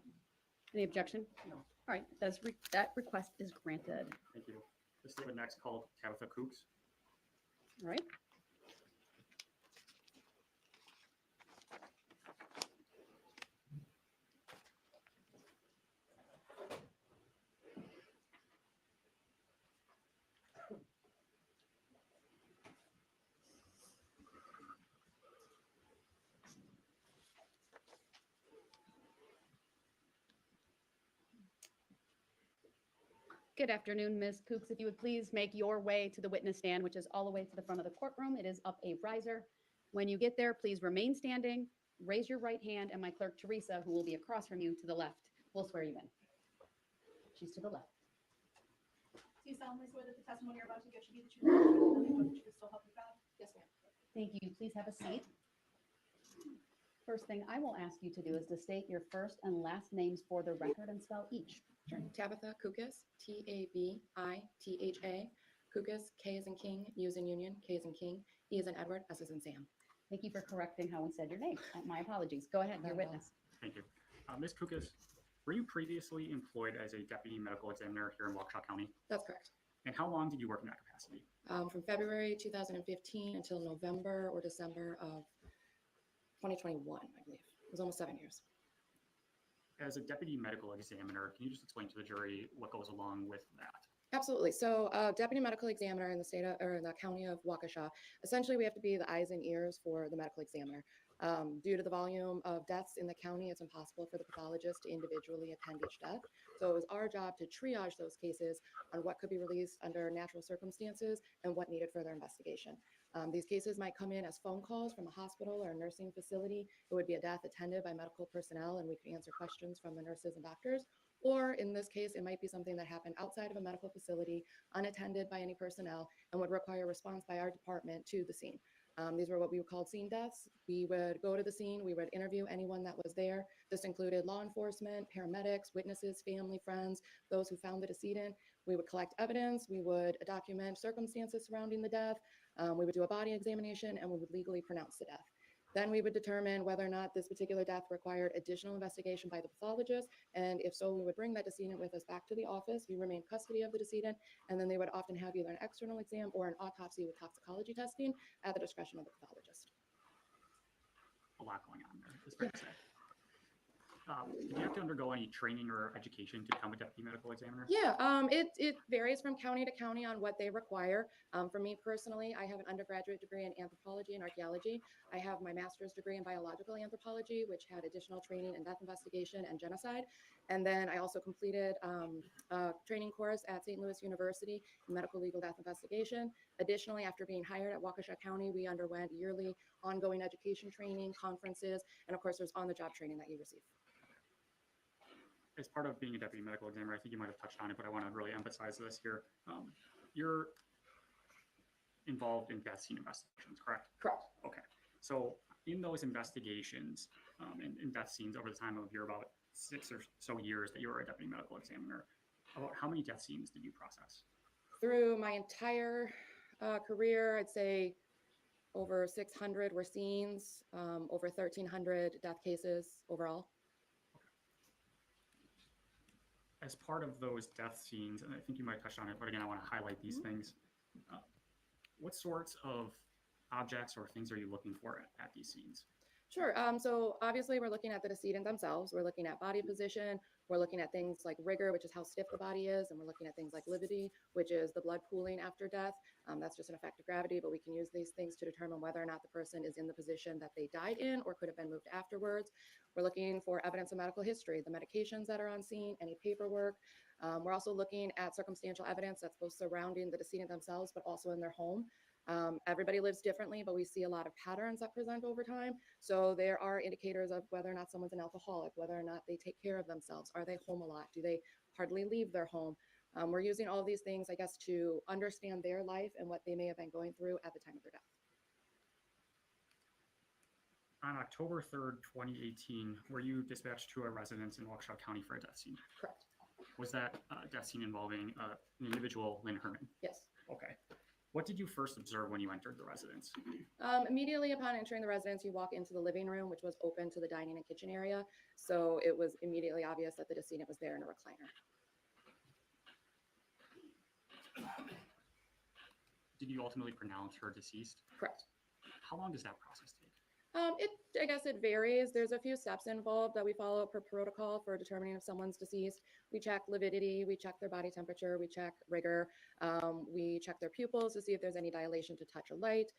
Any objection? No. All right, that request is granted. Thank you. The statement next called Tabitha Cooks. All right. Good afternoon, Ms. Kooks. If you would please make your way to the witness stand, which is all the way to the front of the courtroom. It is up a riser. When you get there, please remain standing, raise your right hand, and my clerk, Teresa, who will be across from you to the left, will swear you in. She's to the left. Do you solemnly swear that the testimony you're about to give should be the truth, and nothing but the truth, so help you God? Yes, ma'am. Thank you. Please have a seat. First thing I will ask you to do is to state your first and last names for the record and spell each. Tabitha Kukas, Tabitha. Kukas, K as in King, U as in Union, K as in King, E as in Edward, S as in Sam. Thank you for correcting how we said your name. My apologies. Go ahead, your witness. Thank you. Ms. Kukas, were you previously employed as a deputy medical examiner here in Waukesha County? That's correct. And how long did you work in that capacity? From February 2015 until November or December of 2021, I believe. It was almost 7 years. As a deputy medical examiner, can you just explain to the jury what goes along with that? Absolutely. So, deputy medical examiner in the state of, or in the county of Waukesha, essentially we have to be the eyes and ears for the medical examiner. Due to the volume of deaths in the county, it's impossible for the pathologist to individually attend each death. So it was our job to triage those cases on what could be released under natural circumstances and what needed further investigation. These cases might come in as phone calls from a hospital or a nursing facility. It would be a death attended by medical personnel, and we could answer questions from the nurses and doctors. Or in this case, it might be something that happened outside of a medical facility, unattended by any personnel, and would require response by our department to the scene. These were what we would call scene deaths. We would go to the scene, we would interview anyone that was there. This included law enforcement, paramedics, witnesses, family, friends, those who found the decedent. We would collect evidence, we would document circumstances surrounding the death, we would do a body examination, and we would legally pronounce the death. Then we would determine whether or not this particular death required additional investigation by the pathologist, and if so, we would bring that decedent with us back to the office. We remain custody of the decedent, and then they would often have either an external exam or an autopsy with toxicology testing at the discretion of the pathologist. A lot going on there, it's fair to say. Did you have to undergo any training or education to become a deputy medical examiner? Yeah, it varies from county to county on what they require. For me personally, I have an undergraduate degree in anthropology and archaeology. I have my master's degree in biological anthropology, which had additional training in death investigation and genocide. And then I also completed a training course at St. Louis University in medical legal death investigation. Additionally, after being hired at Waukesha County, we underwent yearly ongoing education training, conferences, and of course, there's on-the-job training that you receive. As part of being a deputy medical examiner, I think you might have touched on it, but I want to really emphasize this here. You're involved in death scene investigations, correct? Correct. Okay. So in those investigations in death scenes over the time of your about 6 or so years that you were a deputy medical examiner, about how many death scenes did you process? Through my entire career, I'd say over 600 were scenes, over 1,300 death cases overall. As part of those death scenes, and I think you might touch on it, but again, I want to highlight these things. What sorts of objects or things are you looking for at these scenes? Sure. So obviously we're looking at the decedent themselves. We're looking at body position. We're looking at things like rigor, which is how stiff the body is. And we're looking at things like lividity, which is the blood pooling after death. That's just an effect of gravity, but we can use these things to determine whether or not the person is in the position that they died in or could have been moved afterwards. We're looking for evidence of medical history, the medications that are on scene, any paperwork. We're also looking at circumstantial evidence that's both surrounding the decedent themselves, but also in their home. Everybody lives differently, but we see a lot of patterns that present over time. So there are indicators of whether or not someone's an alcoholic, whether or not they take care of themselves. Are they home a lot? Do they hardly leave their home? We're using all of these things, I guess, to understand their life and what they may have been going through at the time of their death. On October 3rd, 2018, were you dispatched to a residence in Waukesha County for a death scene? Correct. Was that death scene involving an individual, Lynn Hernan? Yes. Okay. What did you first observe when you entered the residence? Immediately upon entering the residence, you walk into the living room, which was open to the dining and kitchen area. So it was immediately obvious that the decedent was there in a recliner. Did you ultimately pronounce her deceased? Correct. How long does that process take? I guess it varies. There's a few steps involved that we follow per protocol for determining if someone's deceased. We check lividity, we check their body temperature, we check rigor, we check their pupils to see if there's any dilation to touch or light.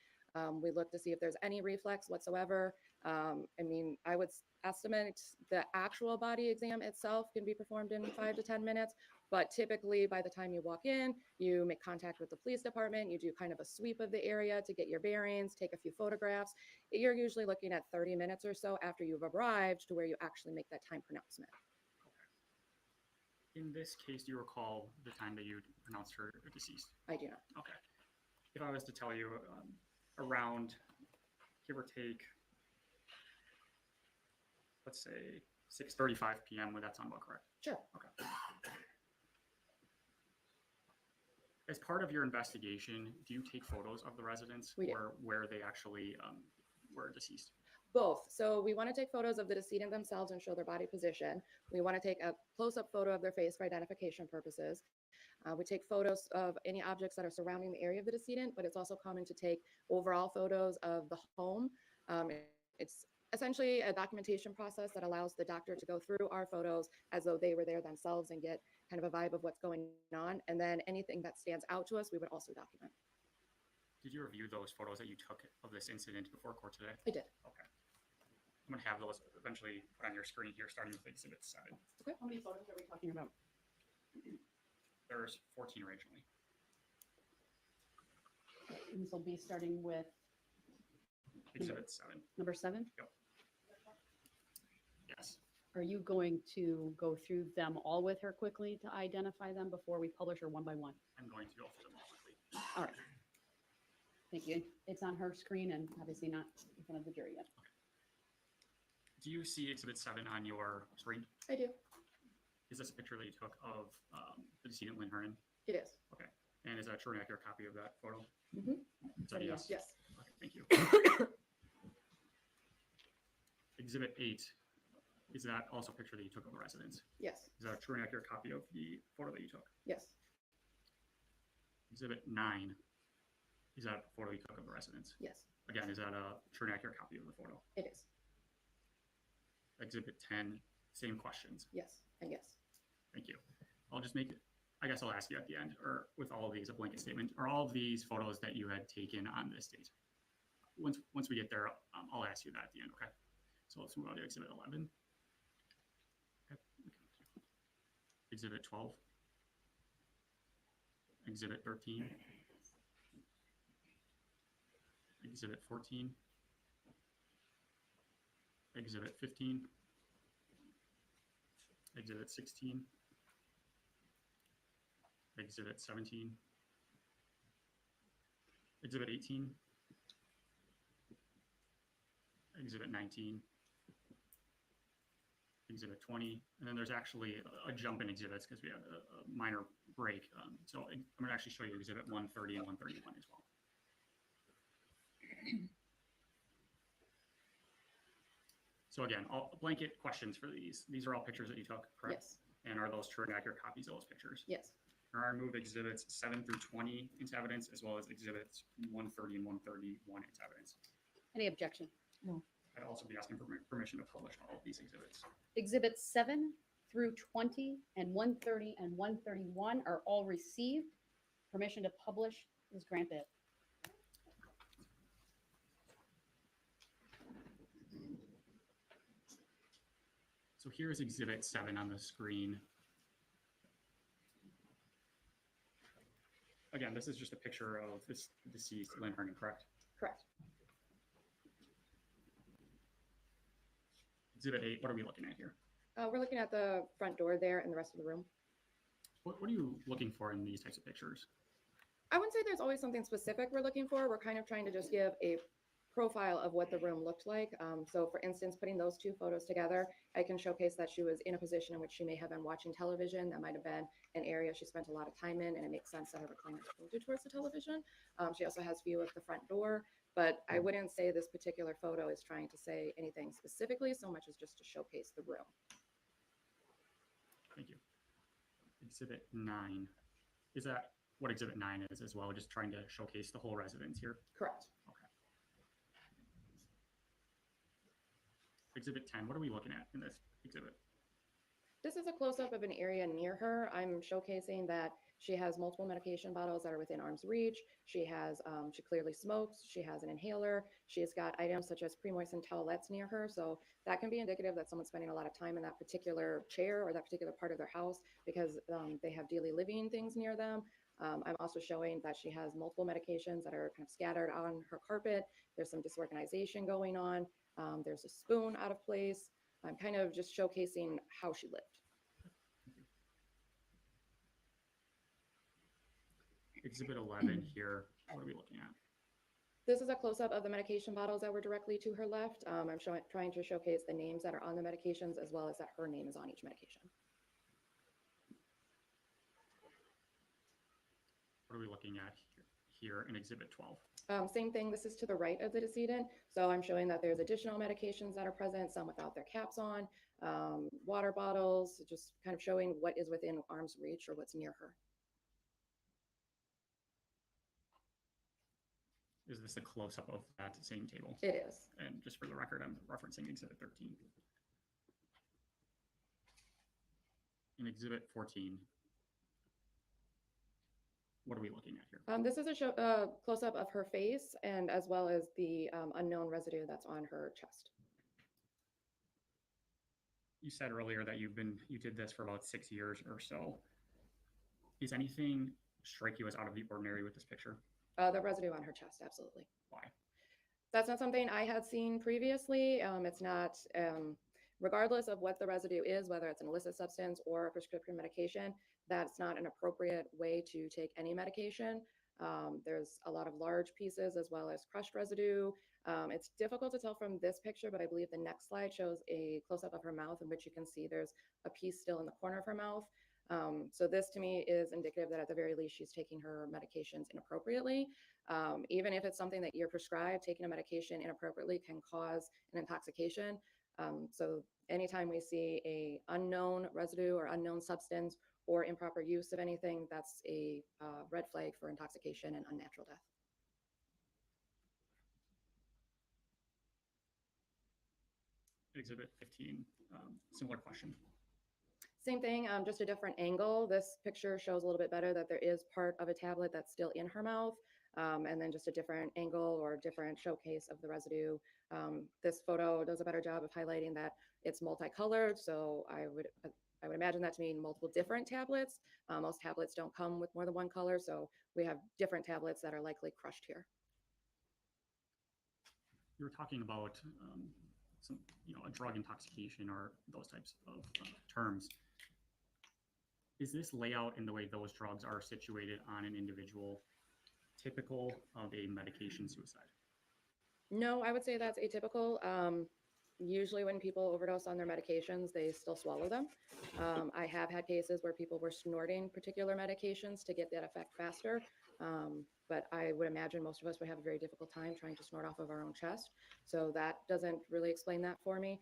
We look to see if there's any reflex whatsoever. I mean, I would estimate the actual body exam itself can be performed in 5 to 10 minutes, but typically by the time you walk in, you make contact with the police department, you do kind of a sweep of the area to get your bearings, take a few photographs. You're usually looking at 30 minutes or so after you've arrived to where you actually make that time pronouncement. In this case, do you recall the time that you pronounced her deceased? I do not. Okay. If I was to tell you around, give or take, let's say 6:35 p.m., would that sound about correct? Sure. Okay. As part of your investigation, do you take photos of the residents We do. or where they actually were deceased? Both. So we want to take photos of the decedent themselves and show their body position. We want to take a close-up photo of their face for identification purposes. We take photos of any objects that are surrounding the area of the decedent, but it's also common to take overall photos of the home. It's essentially a documentation process that allows the doctor to go through our photos as though they were there themselves and get kind of a vibe of what's going on. And then anything that stands out to us, we would also document. Did you review those photos that you took of this incident before court today? I did. Okay. I'm going to have those eventually put on your screen here, starting with Exhibit 7. How many photos are we talking about? There's 14 originally. And this will be starting with Exhibit 7. number 7. Yes. Are you going to go through them all with her quickly to identify them before we publish her one by one? I'm going to go through them all quickly. All right. Thank you. It's on her screen and obviously not in front of the jury yet. Do you see Exhibit 7 on your screen? I do. Is this a picture that you took of the decedent Lynn Hernan? It is. Okay. And is that a true and accurate copy of that photo? Mhm. Is that a yes? Yes. Okay, thank you. Exhibit 8, is that also a picture that you took of the residence? Yes. Is that a true and accurate copy of the photo that you took? Yes. Exhibit 9, is that a photo you took of the residence? Yes. Again, is that a true and accurate copy of the photo? It is. Exhibit 10, same questions. Yes. And yes. Thank you. I'll just make it, I guess I'll ask you at the end, or with all of these, a blanket statement. Are all of these photos that you had taken on this date? Once we get there, I'll ask you that at the end, okay? So let's move on to Exhibit 11. Okay. Exhibit 12. Exhibit 13. Exhibit 14. Exhibit 15. Exhibit 16. Exhibit 17. Exhibit 18. Exhibit 19. Exhibit 20. And then there's actually a jump in exhibits because we had a minor break. So I'm going to actually show you Exhibit 130 and 131 as well. So again, all blanket questions for these. These are all pictures that you took, correct? Yes. And are those true and accurate copies of those pictures? Yes. Or I move exhibits 7 through 20 into evidence, as well as exhibits 130 and 131 into evidence. Any objection? I'd also be asking for permission to publish all of these exhibits. Exhibits 7 through 20 and 130 and 131 are all received. Permission to publish is granted. So here's exhibit 7 on the screen. Again, this is just a picture of this deceased Lynn Hernan, correct? Correct. Exhibit 8, what are we looking at here? We're looking at the front door there and the rest of the room. What are you looking for in these types of pictures? I wouldn't say there's always something specific we're looking for. We're kind of trying to just give a profile of what the room looked like. So for instance, putting those two photos together, I can showcase that she was in a position in which she may have been watching television. That might have been an area she spent a lot of time in, and it makes sense that her recliner is tilted towards the television. She also has view of the front door, but I wouldn't say this particular photo is trying to say anything specifically so much as just to showcase the room. Thank you. Exhibit 9. Is that what Exhibit 9 is as well, just trying to showcase the whole residence here? Correct. Okay. Exhibit 10, what are we looking at in this exhibit? This is a close-up of an area near her. I'm showcasing that she has multiple medication bottles that are within arm's reach. She clearly smokes. She has an inhaler. She has got items such as pre-moistened towelettes near her. So that can be indicative that someone's spending a lot of time in that particular chair or that particular part of their house because they have daily living things near them. I'm also showing that she has multiple medications that are kind of scattered on her carpet. There's some disorganization going on. There's a spoon out of place. I'm kind of just showcasing how she lived. Exhibit 11 here, what are we looking at? This is a close-up of the medication bottles that were directly to her left. I'm trying to showcase the names that are on the medications as well as that her name is on each medication. What are we looking at here in Exhibit 12? Same thing, this is to the right of the decedent. So I'm showing that there's additional medications that are present, some without their caps on, water bottles, just kind of showing what is within arm's reach or what's near her. Is this a close-up of that same table? It is. And just for the record, I'm referencing Exhibit 13. In Exhibit 14, what are we looking at here? This is a close-up of her face and as well as the unknown residue that's on her chest. You said earlier that you did this for about 6 years or so. Is anything strike you as out of the ordinary with this picture? The residue on her chest, absolutely. Why? That's not something I had seen previously. It's not, regardless of what the residue is, whether it's an illicit substance or a prescription medication, that's not an appropriate way to take any medication. There's a lot of large pieces as well as crushed residue. It's difficult to tell from this picture, but I believe the next slide shows a close-up of her mouth in which you can see there's a piece still in the corner of her mouth. So this to me is indicative that at the very least she's taking her medications inappropriately. Even if it's something that you're prescribed, taking a medication inappropriately can cause an intoxication. So anytime we see a unknown residue or unknown substance or improper use of anything, that's a red flag for intoxication and unnatural death. Exhibit 15, similar question. Same thing, just a different angle. This picture shows a little bit better that there is part of a tablet that's still in her mouth, and then just a different angle or different showcase of the residue. This photo does a better job of highlighting that it's multicolored, so I would imagine that to mean multiple different tablets. Most tablets don't come with more than one color, so we have different tablets that are likely crushed here. You were talking about a drug intoxication or those types of terms. Is this layout in the way those drugs are situated on an individual typical of a medication suicide? No, I would say that's atypical. Usually when people overdose on their medications, they still swallow them. I have had cases where people were snorting particular medications to get that effect faster. But I would imagine most of us would have a very difficult time trying to snort off of our own chest. So that doesn't really explain that for me.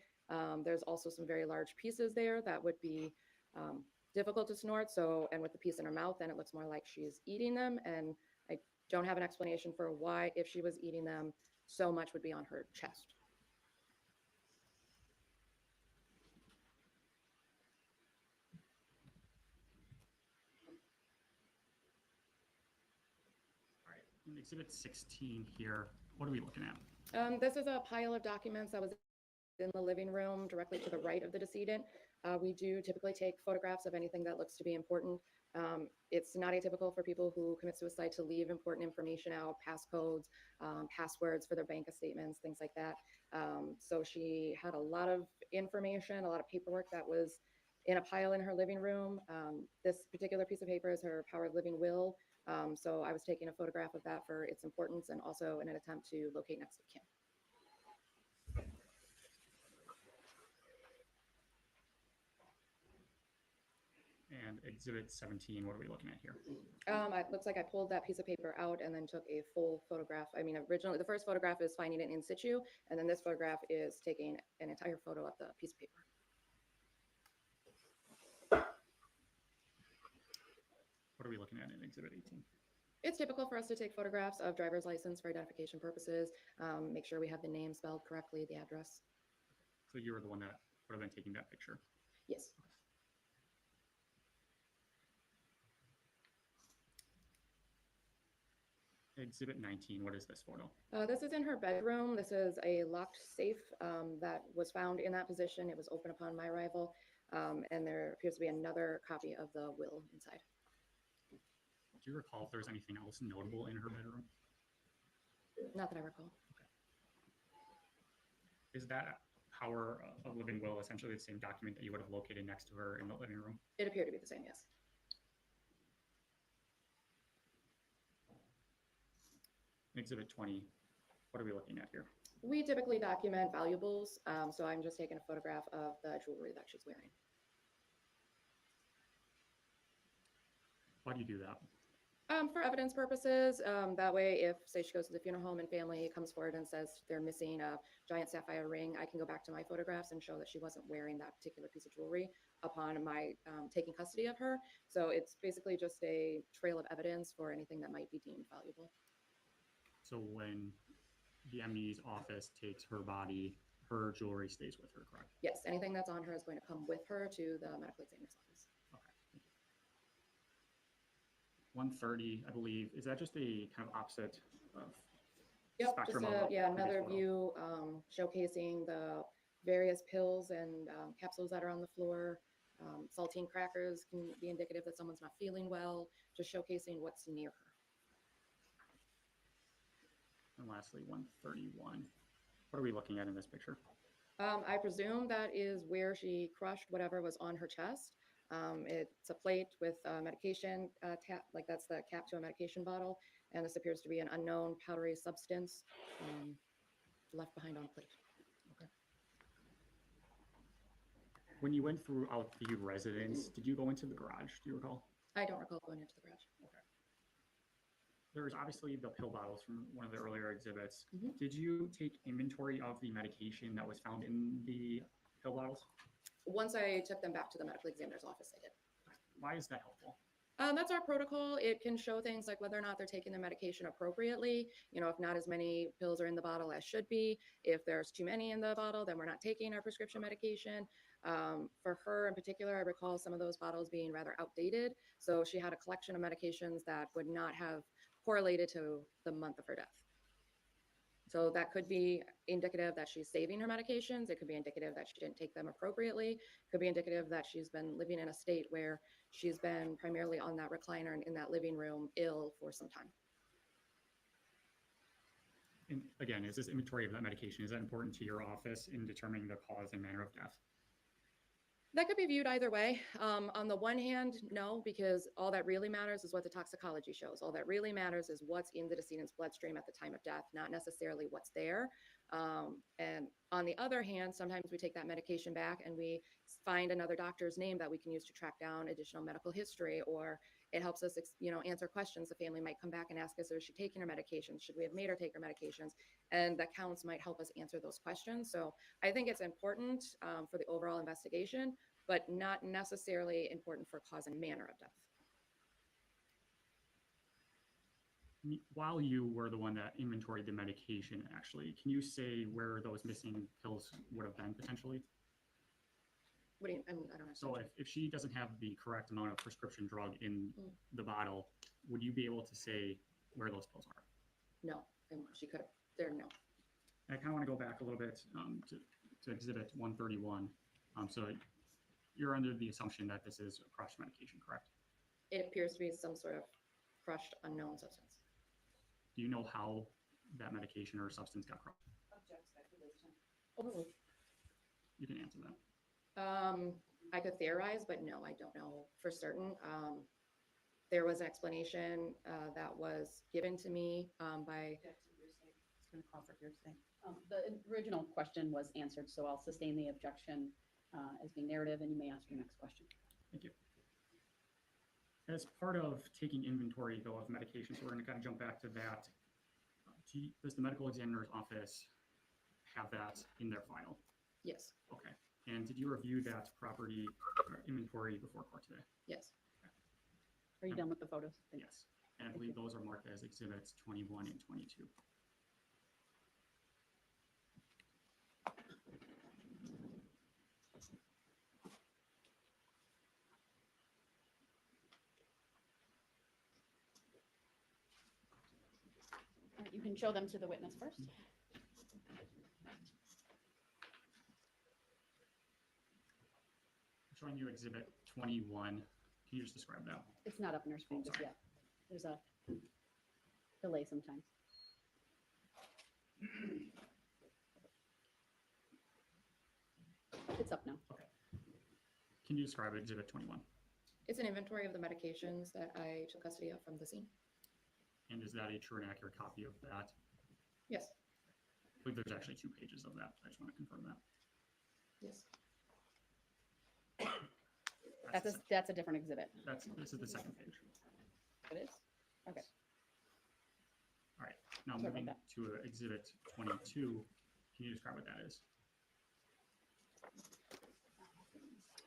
There's also some very large pieces there that would be difficult to snort. So, and with the piece in her mouth, then it looks more like she's eating them. And I don't have an explanation for why, if she was eating them, so much would be on her chest. All right, in Exhibit 16 here, what are we looking at? This is a pile of documents that was in the living room directly to the right of the decedent. We do typically take photographs of anything that looks to be important. It's not atypical for people who commit suicide to leave important information out, passcodes, passwords for their bank statements, things like that. So she had a lot of information, a lot of paperwork that was in a pile in her living room. This particular piece of paper is her power of living will. So I was taking a photograph of that for its importance and also in an attempt to locate next of kin. And Exhibit 17, what are we looking at here? It looks like I pulled that piece of paper out and then took a full photograph. I mean, originally, the first photograph is finding it in situ, and then this photograph is taking an entire photo of the piece of paper. What are we looking at in Exhibit 18? It's typical for us to take photographs of driver's license for identification purposes, make sure we have the name spelled correctly, the address. So you were the one that would have been taking that picture. Yes. Exhibit 19, what is this photo? This is in her bedroom. This is a locked safe that was found in that position. It was open upon my arrival, and there appears to be another copy of the will inside. Do you recall if there was anything else notable in her bedroom? Not that I recall. Is that power of living will essentially the same document that you would have located next to her in the living room? It appeared to be the same, yes. Exhibit 20, what are we looking at here? We typically document valuables, so I'm just taking a photograph of the jewelry that she's wearing. Why do you do that? For evidence purposes, that way if, say, she goes to the funeral home and family comes forward and says they're missing a giant sapphire ring, I can go back to my photographs and show that she wasn't wearing that particular piece of jewelry upon my taking custody of her. So it's basically just a trail of evidence for anything that might be deemed valuable. So when the MD's office takes her body, her jewelry stays with her, correct? Yes, anything that's on her is going to come with her to the medical examiner's office. Okay. Thank you. 130, I believe, is that just a kind of opposite of Yep, just spectrum of yeah, the previous another photo? view showcasing the various pills and capsules that are on the floor. Saltine crackers can be indicative that someone's not feeling well, just showcasing what's near her. And lastly, 131. What are we looking at in this picture? I presume that is where she crushed whatever was on her chest. It's a plate with medication like that's the cap to a medication bottle. And this appears to be an unknown powdery substance left behind on a plate. Okay. When you went throughout the residence, did you go into the garage? Do you recall? I don't recall going into the garage. Okay. There's obviously the pill bottles from one of the earlier exhibits. Mhm. Did you take inventory of the medication that was found in the pill bottles? Once I took them back to the medical examiner's office, I did. Why is that helpful? That's our protocol. It can show things like whether or not they're taking their medication appropriately. You know, if not as many pills are in the bottle as should be. If there's too many in the bottle, then we're not taking our prescription medication. For her in particular, I recall some of those bottles being rather outdated. So she had a collection of medications that would not have correlated to the month of her death. So that could be indicative that she's saving her medications. It could be indicative that she didn't take them appropriately. It could be indicative that she's been living in a state where she's been primarily on that recliner and in that living room ill for some time. And again, is this inventory of that medication, is that important to your office in determining the cause and manner of death? That could be viewed either way. On the one hand, no, because all that really matters is what the toxicology shows. All that really matters is what's in the decedent's bloodstream at the time of death, not necessarily what's there. And on the other hand, sometimes we take that medication back and we find another doctor's name that we can use to track down additional medical history, or it helps us, answer questions. The family might come back and ask us, is she taking her medications? Should we have made her take her medications? And the counts might help us answer those questions. So I think it's important for the overall investigation, but not necessarily important for cause and manner of death. While you were the one that inventoried the medication, actually, can you say where those missing pills would have been potentially? What do you, I don't know. So if she doesn't have the correct amount of prescription drug in the bottle, would you be able to say where those pills are? No, and she could have, no. I kind of want to go back a little bit to Exhibit 131. So you're under the assumption that this is a crushed medication, correct? It appears to be some sort of crushed unknown substance. Do you know how that medication or substance got crushed? You can answer that. I could theorize, but no, I don't know for certain. There was an explanation that was given to me by. It's going to call for hearsay. The original question was answered, so I'll sustain the objection as being narrative, and you may ask your next question. Thank you. As part of taking inventory, though, of medications, we're going to kind of jump back to that. Does the medical examiner's office have that in their file? Yes. Okay. And did you review that property or inventory before court today? Yes. Are you done with the photos? Yes. And I believe those are marked as exhibits 21 and 22. You can show them to the witness first. Showing you exhibit 21. Can you just describe that? It's not up in our screen just sorry. yet. There's a delay sometimes. It's up now. Can you describe exhibit 21? It's an inventory of the medications that I took custody of from the scene. And is that a true and accurate copy of that? Yes, I believe there's actually 2 pages of that. I just want to confirm that. yes. That's a different exhibit. This is the second page. It is? Okay. All right. Now Sorry about moving that. to exhibit 22. Can you describe what that is?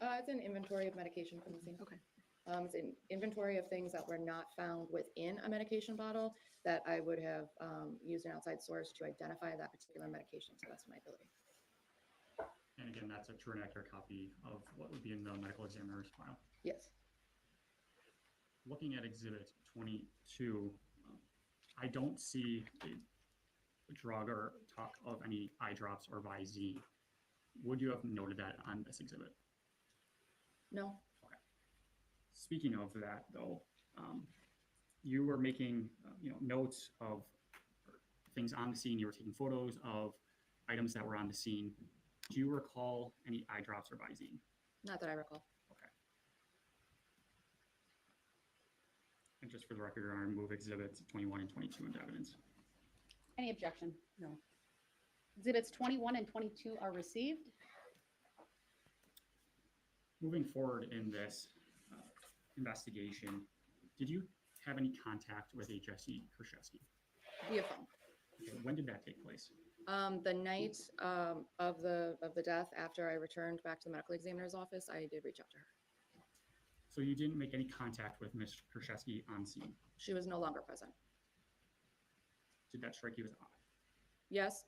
It's an inventory of medication from the scene. Okay. It's an inventory of things that were not found within a medication bottle that I would have used an outside source to identify that particular medication to the best of my ability. And again, that's a true and accurate copy of what would be in the medical examiner's file. Yes. Looking at exhibit 22, I don't see a drug or talk of any eye drops or Visine. Would you have noted that on this exhibit? No. Speaking of that, though, you were making notes of things on the scene. You were taking photos of items that were on the scene. Do you recall any eye drops or Visine? Not that I recall. And just for the record, you're going to remove exhibits 21 and 22 into evidence. Any objection? No. Exhibits 21 and 22 are received. Moving forward in this investigation, did you have any contact with a Jessy Kurczeweski? Via phone. Okay, when did that take place? The night of the death, after I returned back to the medical examiner's office, I did reach out to her. So you didn't make any contact with Ms. Kurczeweski on scene. She was no longer present. Did that strike you as odd? Yes.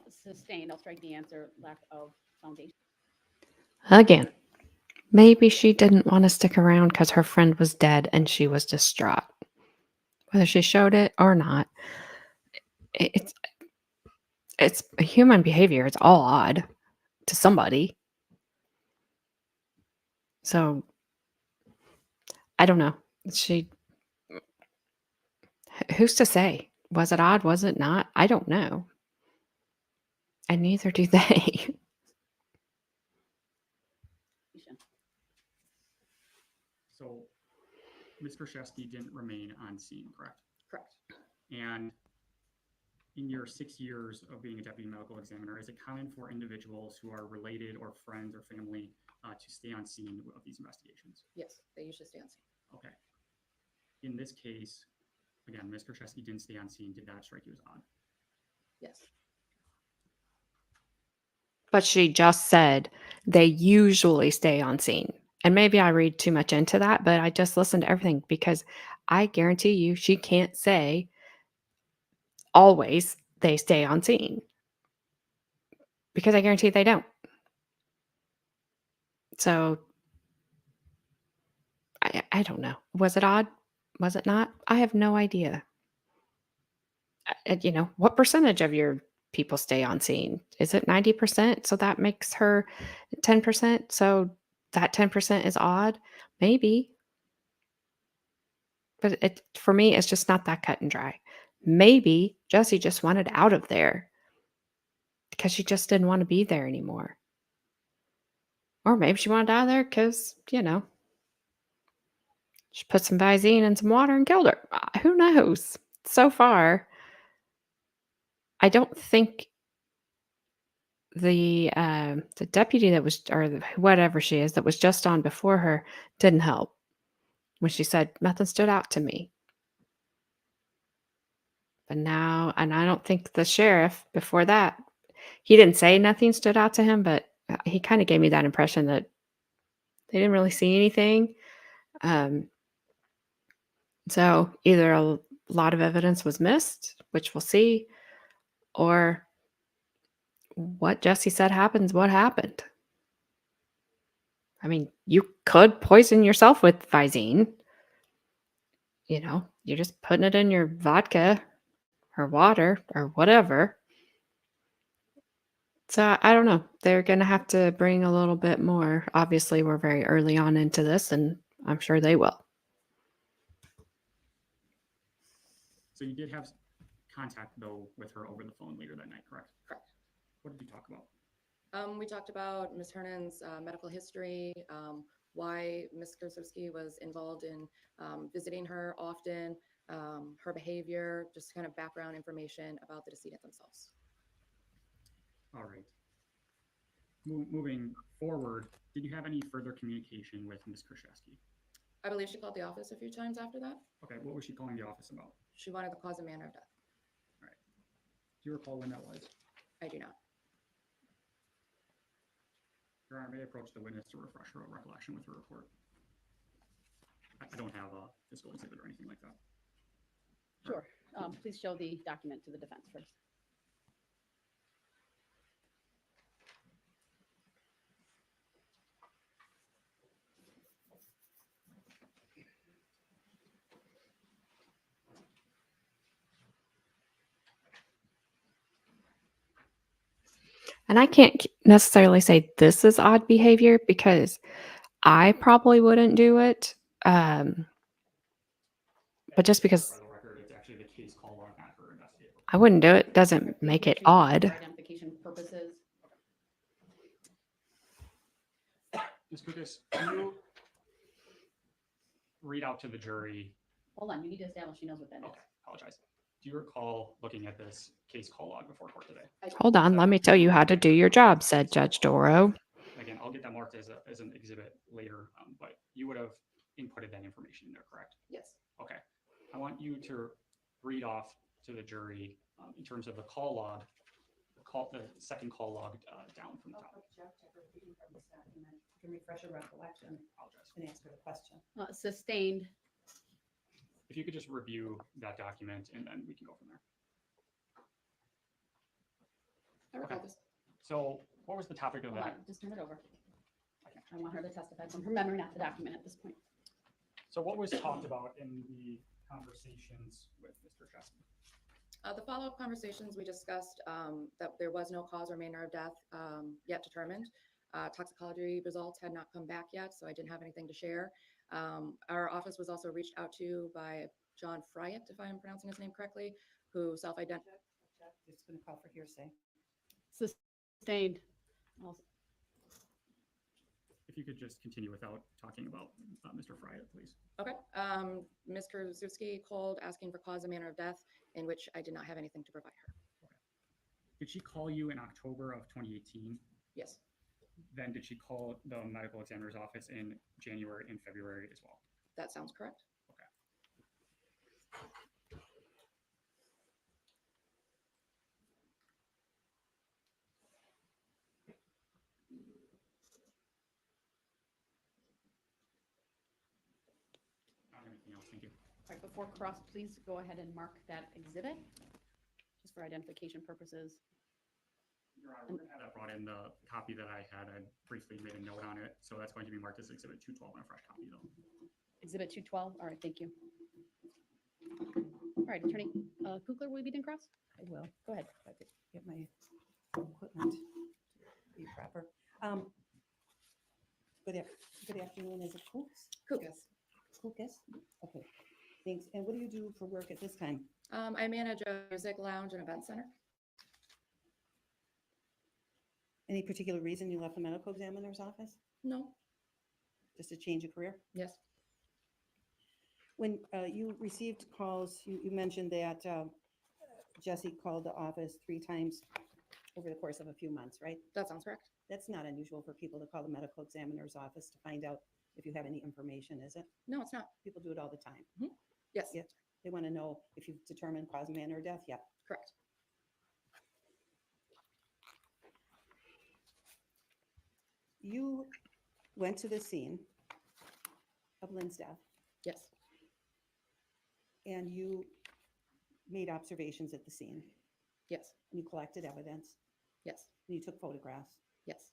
Sustained. I'll strike the answer. Lack of foundation. Again, maybe she didn't want to stick around because her friend was dead and she was distraught. Whether she showed it or not, it's human behavior. It's all odd to somebody. So I don't know. Who's to say? Was it odd? Was it not? I don't know. And neither do they. So Ms. Kurczeweski didn't remain on scene, correct? Correct. And in your 6 years of being a deputy medical examiner, is it common for individuals who are related or friends or family to stay on scene of these investigations? Yes, they usually stay on scene. Okay. In this case, again, Ms. Kurczeweski didn't stay on scene. Did that strike you as odd? Yes. But she just said they usually stay on scene. And maybe I read too much into that, but I just listened to everything because I guarantee you she can't say always they stay on scene. Because I guarantee they don't. So I don't know. Was it odd? Was it not? I have no idea. What percentage of your people stay on scene? Is it 90%? So that makes her 10%. So that 10% is odd? Maybe. But for me, it's just not that cut and dry. Maybe Jessy just wanted out of there because she just didn't want to be there anymore. Or maybe she wanted out of there because, she put some Visine in some water and killed her. Who knows? So far, I don't think the deputy that was, or whatever she is, that was just on before her didn't help when she said, nothing stood out to me. But now, and I don't think the sheriff before that, he didn't say nothing stood out to him, but he kind of gave me that impression that they didn't really see anything. So either a lot of evidence was missed, which we'll see, or what Jessy said happens, what happened. I mean, you could poison yourself with Visine. you're just putting it in your vodka or water or whatever. So I don't know. They're going to have to bring a little bit more. Obviously, we're very early on into this, and I'm sure they will. So you did have contact though with her over the phone later that night, correct? Correct. What did you talk about? We talked about Ms. Hernan's medical history, why Ms. Kurczeweski was involved in visiting her often, her behavior, just kind of background information about the decedent themselves. All right. Moving forward, did you have any further communication with Ms. Kurczeweski? I believe she called the office a few times after that. Okay, what was she calling the office about? She wanted the cause and manner of death. Do you recall when that was? I do not. Your Honor, may I approach the witness to refresh her recollection with her report? I don't have a physical exhibit or anything like that. Sure. Please show the document to the defense first. And I can't necessarily say this is odd behavior because I probably wouldn't do it. But just because For the record, it's actually the case call log, not her investigative. I wouldn't do it doesn't Please make it sure you have odd. for identification purposes. Ms. Kurczeweski, can you read out to the jury? Hold on, you need to establish she knows what that is. Okay, apologize. Do you recall looking at this case call log before court today? Hold on, let me tell you how to do your job, said Judge Doro. Again, I'll get that marked as an exhibit later, but you would have inputted that information in there, correct? Yes. Okay. I want you to read off to the jury in terms of the call log, the second call log down from the top. Can refresh your recollection Apologize. and answer the question. Sustained. If you could just review that document and then we can go from there. I recall Okay. this. So what was the topic of Hold that? on, just turn it over. I want her to testify from her memory, not the document at this point. So what was talked about in the conversations with Mr. Chesney? The follow-up conversations, we discussed that there was no cause or manner of death yet determined. Toxicology results had not come back yet, so I didn't have anything to share. Our office was also reached out to by John Fryett, if I'm pronouncing his name correctly, who self-identified. Just going to call for hearsay. Sustained. If you could just continue without talking about Mr. Fryett, please. Okay. Ms. Kurczeweski called asking for cause and manner of death, in which I did not have anything to provide her. Did she call you in October of 2018? Yes. Then did she call the medical examiner's office in January and February as well? That sounds correct. Anything else? Thank you. All right, before cross, please go ahead and mark that exhibit, just for identification purposes. Your Honor, we're going to have that brought in. The copy that I had, I briefly made a note on it. So that's going to be marked as Exhibit 212 on a fresh copy though. Exhibit 212, all right, thank you. All right, Attorney Kukler, will you be doing cross? I will. Go ahead. If I could get my equipment to be proper. Good afternoon. Is it Cooks? Kukas. Cookus? Okay, thanks. And what do you do for work at this time? I manage a music lounge and event center. Any particular reason you left the medical examiner's office? No. Just a change of career? Yes. When you received calls, you mentioned that Jessy called the office 3 times over the course of a few months, right? That sounds correct. That's not unusual for people to call the medical examiner's office to find out if you have any information, is it? No, it's not. People do it all the time. Yes. Yeah. They want to know if you've determined cause, manner, or death yet. Correct. You went to the scene of Lynn's death Yes. and you made observations at the scene. Yes. And you collected evidence Yes. and you took photographs. Yes.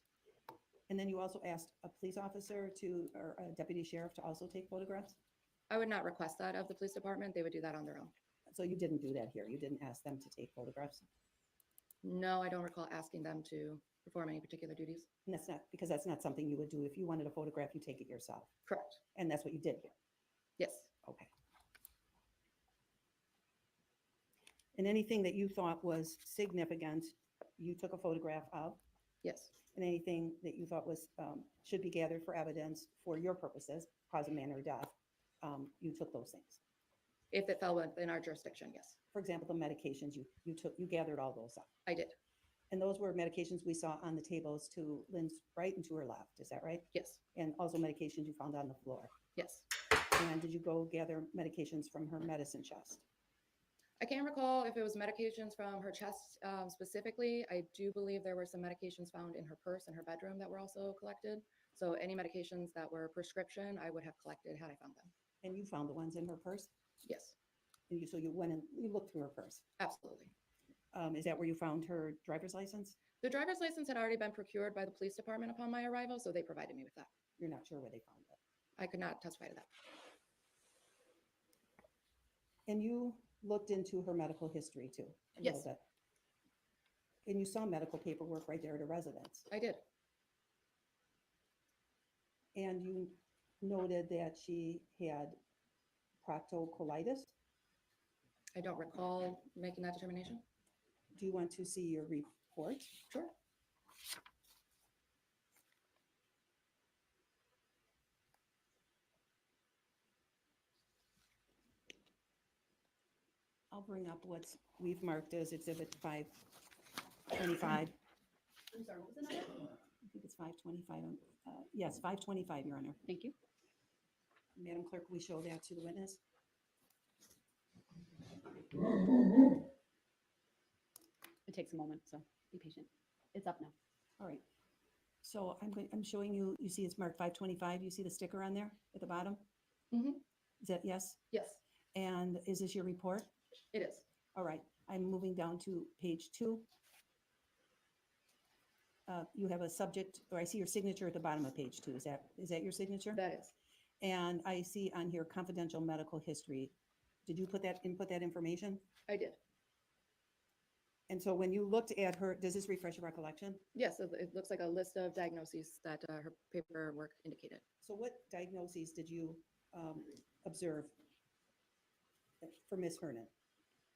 And then you also asked a police officer or a deputy sheriff to also take photographs? I would not request that of the police department. They would do that on their own. So you didn't do that here? You didn't ask them to take photographs? No, I don't recall asking them to perform any particular duties. And that's not, because that's not something you would do. If you wanted a photograph, you take it yourself. Correct. And that's what you did here? Yes. Okay. And anything that you thought was significant, you took a photograph of? Yes. And anything that you thought was, should be gathered for evidence for your purposes, cause of manner of death, you took those things? If it fell within our jurisdiction, yes, For example, the medications, you gathered all those up? I did. And those were medications we saw on the tables to Lynn's right and to her left, is that right? Yes. And also medications you found on the floor? Yes. And did you go gather medications from her medicine chest? I can't recall if it was medications from her chest specifically. I do believe there were some medications found in her purse in her bedroom that were also collected. So any medications that were prescription, I would have collected had I found them. And you found the ones in her purse? Yes, And so you went and you looked through her purse? absolutely. Is that where you found her driver's license? The driver's license had already been procured by the police department upon my arrival, so they provided me with that. You're not sure where they found it? I could not testify to that. And you looked into her medical history too? a little Yes. bit. And you saw medical paperwork right there at her residence? I did. And you noted that she had proctocolitis? I don't recall making that determination. Do you want to see your report? Sure. I'll bring up what's we've marked as Exhibit 525. I'm sorry, what was the number? I think it's 525. Yes, 525, Your Honor. Thank you. Madam Clerk, will we show that to the witness? It takes a moment, so be patient. It's up now. All right. So I'm showing you, you see it's marked 525. You see the sticker on there at the bottom? Mhm. Is that yes? Yes, And is this your report? it is. All right, I'm moving down to page 2. You have a subject, or I see your signature at the bottom of page 2. Is that your signature? That is. And I see on here confidential medical history. Did you input that information? I did. And so when you looked at her, does this refresh your recollection? Yes, it looks like a list of diagnoses that her paperwork indicated. So what diagnoses did you observe for Ms. Hernan?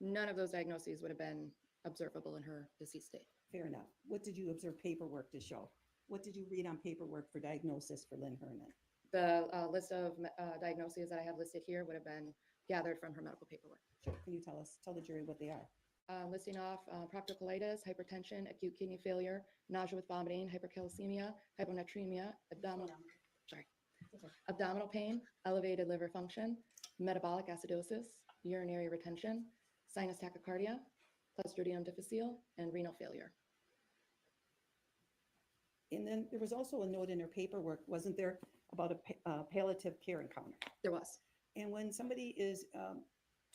None of those diagnoses would have been observable in her deceased state. Fair enough. What did you observe paperwork to show? What did you read on paperwork for diagnosis for Lynn Hernan? The list of diagnoses that I have listed here would have been gathered from her medical paperwork. Sure. Can you tell the jury what they are? Listing off proctocolitis, hypertension, acute kidney failure, nausea with vomiting, hypercalcemia, hyponatremia, abdominal pain, elevated liver function, metabolic acidosis, urinary retention, sinus tachycardia, Clostridium difficile, and renal failure. And then there was also a note in her paperwork, wasn't there, about a palliative care encounter? There was. And when somebody is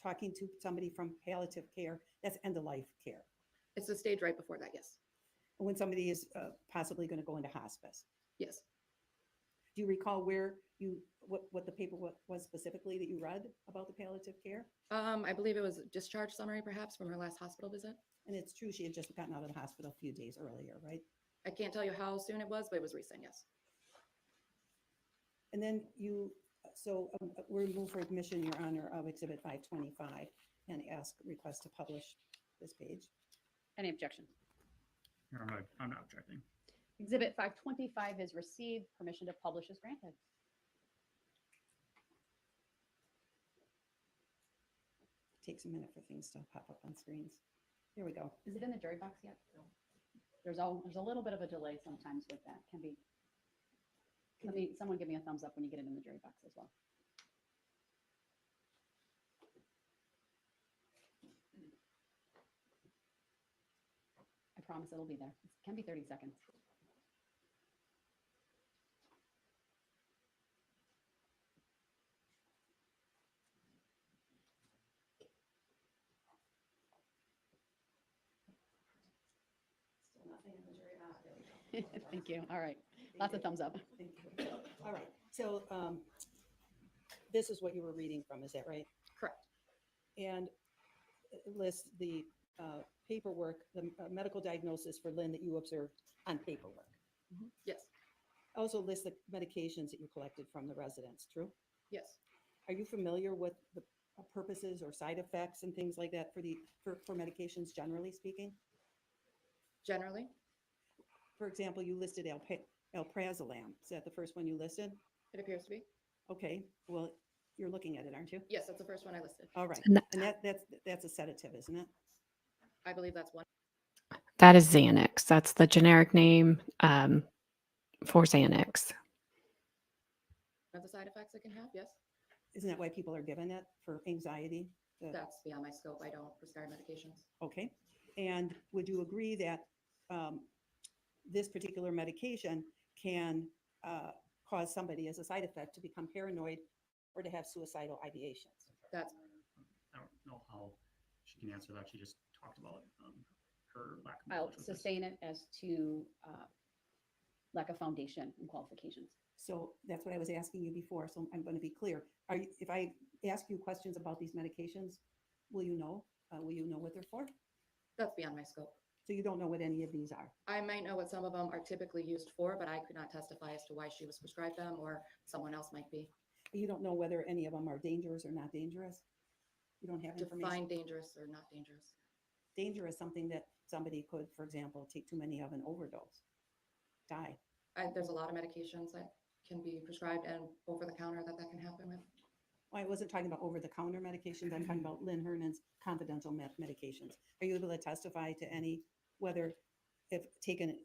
talking to somebody from palliative care, that's end-of-life care. It's the stage right before that, yes. When somebody is possibly going to go into hospice. Yes. Do you recall what the paperwork was specifically that you read about the palliative care? I believe it was a discharge summary perhaps from her last hospital visit. And it's true, she had just gotten out of the hospital a few days earlier, right? I can't tell you how soon it was, but it was recent, yes. And then we'll move for admission, Your Honor, of Exhibit 525 and request to publish this page. Any objection? I'm not objecting. Exhibit 525 is received. Permission to publish is granted. Takes a minute for things to pop up on screens. Here we go. Is it in the jury box yet? There's a little bit of a delay sometimes with that. Someone give me a thumbs up when you get it in the jury box as well. I promise it'll be there. It can be 30 seconds. Thank you. All right. Lots of thumbs up. Thank you. All right, so this is what you were reading from, is that right? Correct. And it lists the paperwork, the medical diagnosis for Lynn that you observed on paperwork. Yes. Also lists the medications that you collected from the residents, true? Yes. Are you familiar with the purposes or side effects and things like that for medications, generally speaking? Generally, For example, you listed alprazolam. Is that the first one you listed? it appears to be. Okay, well, you're looking at it, aren't you? Yes, that's the first one I listed. All right, And and that's a sedative, isn't it? I believe that's one. that is Xanax. That's the generic name for Xanax. Of the side effects it can have, yes. Isn't that why people are given it, for anxiety? That's beyond my scope. I don't prescribe medications. Okay, and would you agree that this particular medication can cause somebody as a side effect to become paranoid or to have suicidal ideations? That's I don't know how she can answer that. She just talked about her lack of I'll knowledge with this. sustain it as to lack of foundation and qualifications. So that's what I was asking you before, so I'm going to be clear. If I ask you questions about these medications, will you know? Will you know what they're for? That's beyond my scope. So you don't know what any of these are? I might know what some of them are typically used for, but I could not testify as to why she was prescribed them or someone else might be. You don't know whether any of them are dangerous or not dangerous? You don't have information? Define dangerous or not dangerous. Dangerous, something that somebody could, for example, take too many of and overdose, die. There's a lot of medications that can be prescribed and over the counter that can happen with. Well, I wasn't talking about over-the-counter medications. I'm talking about Lynn Hernan's confidential medications. Are you able to testify to any, whether if taken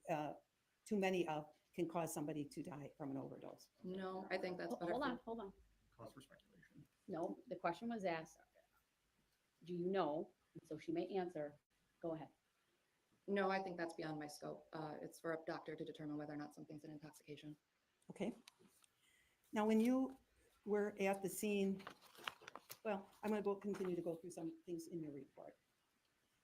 too many of can cause somebody to die from an overdose? No, I think that's better. Hold for- on, hold on. Cause for speculation. No, the question was asked, do you know? And so she may answer. Go ahead. No, I think that's beyond my scope. It's for a doctor to determine whether or not something's an intoxication. Okay. Now, when you were at the scene, well, I'm going to continue to go through some things in your report.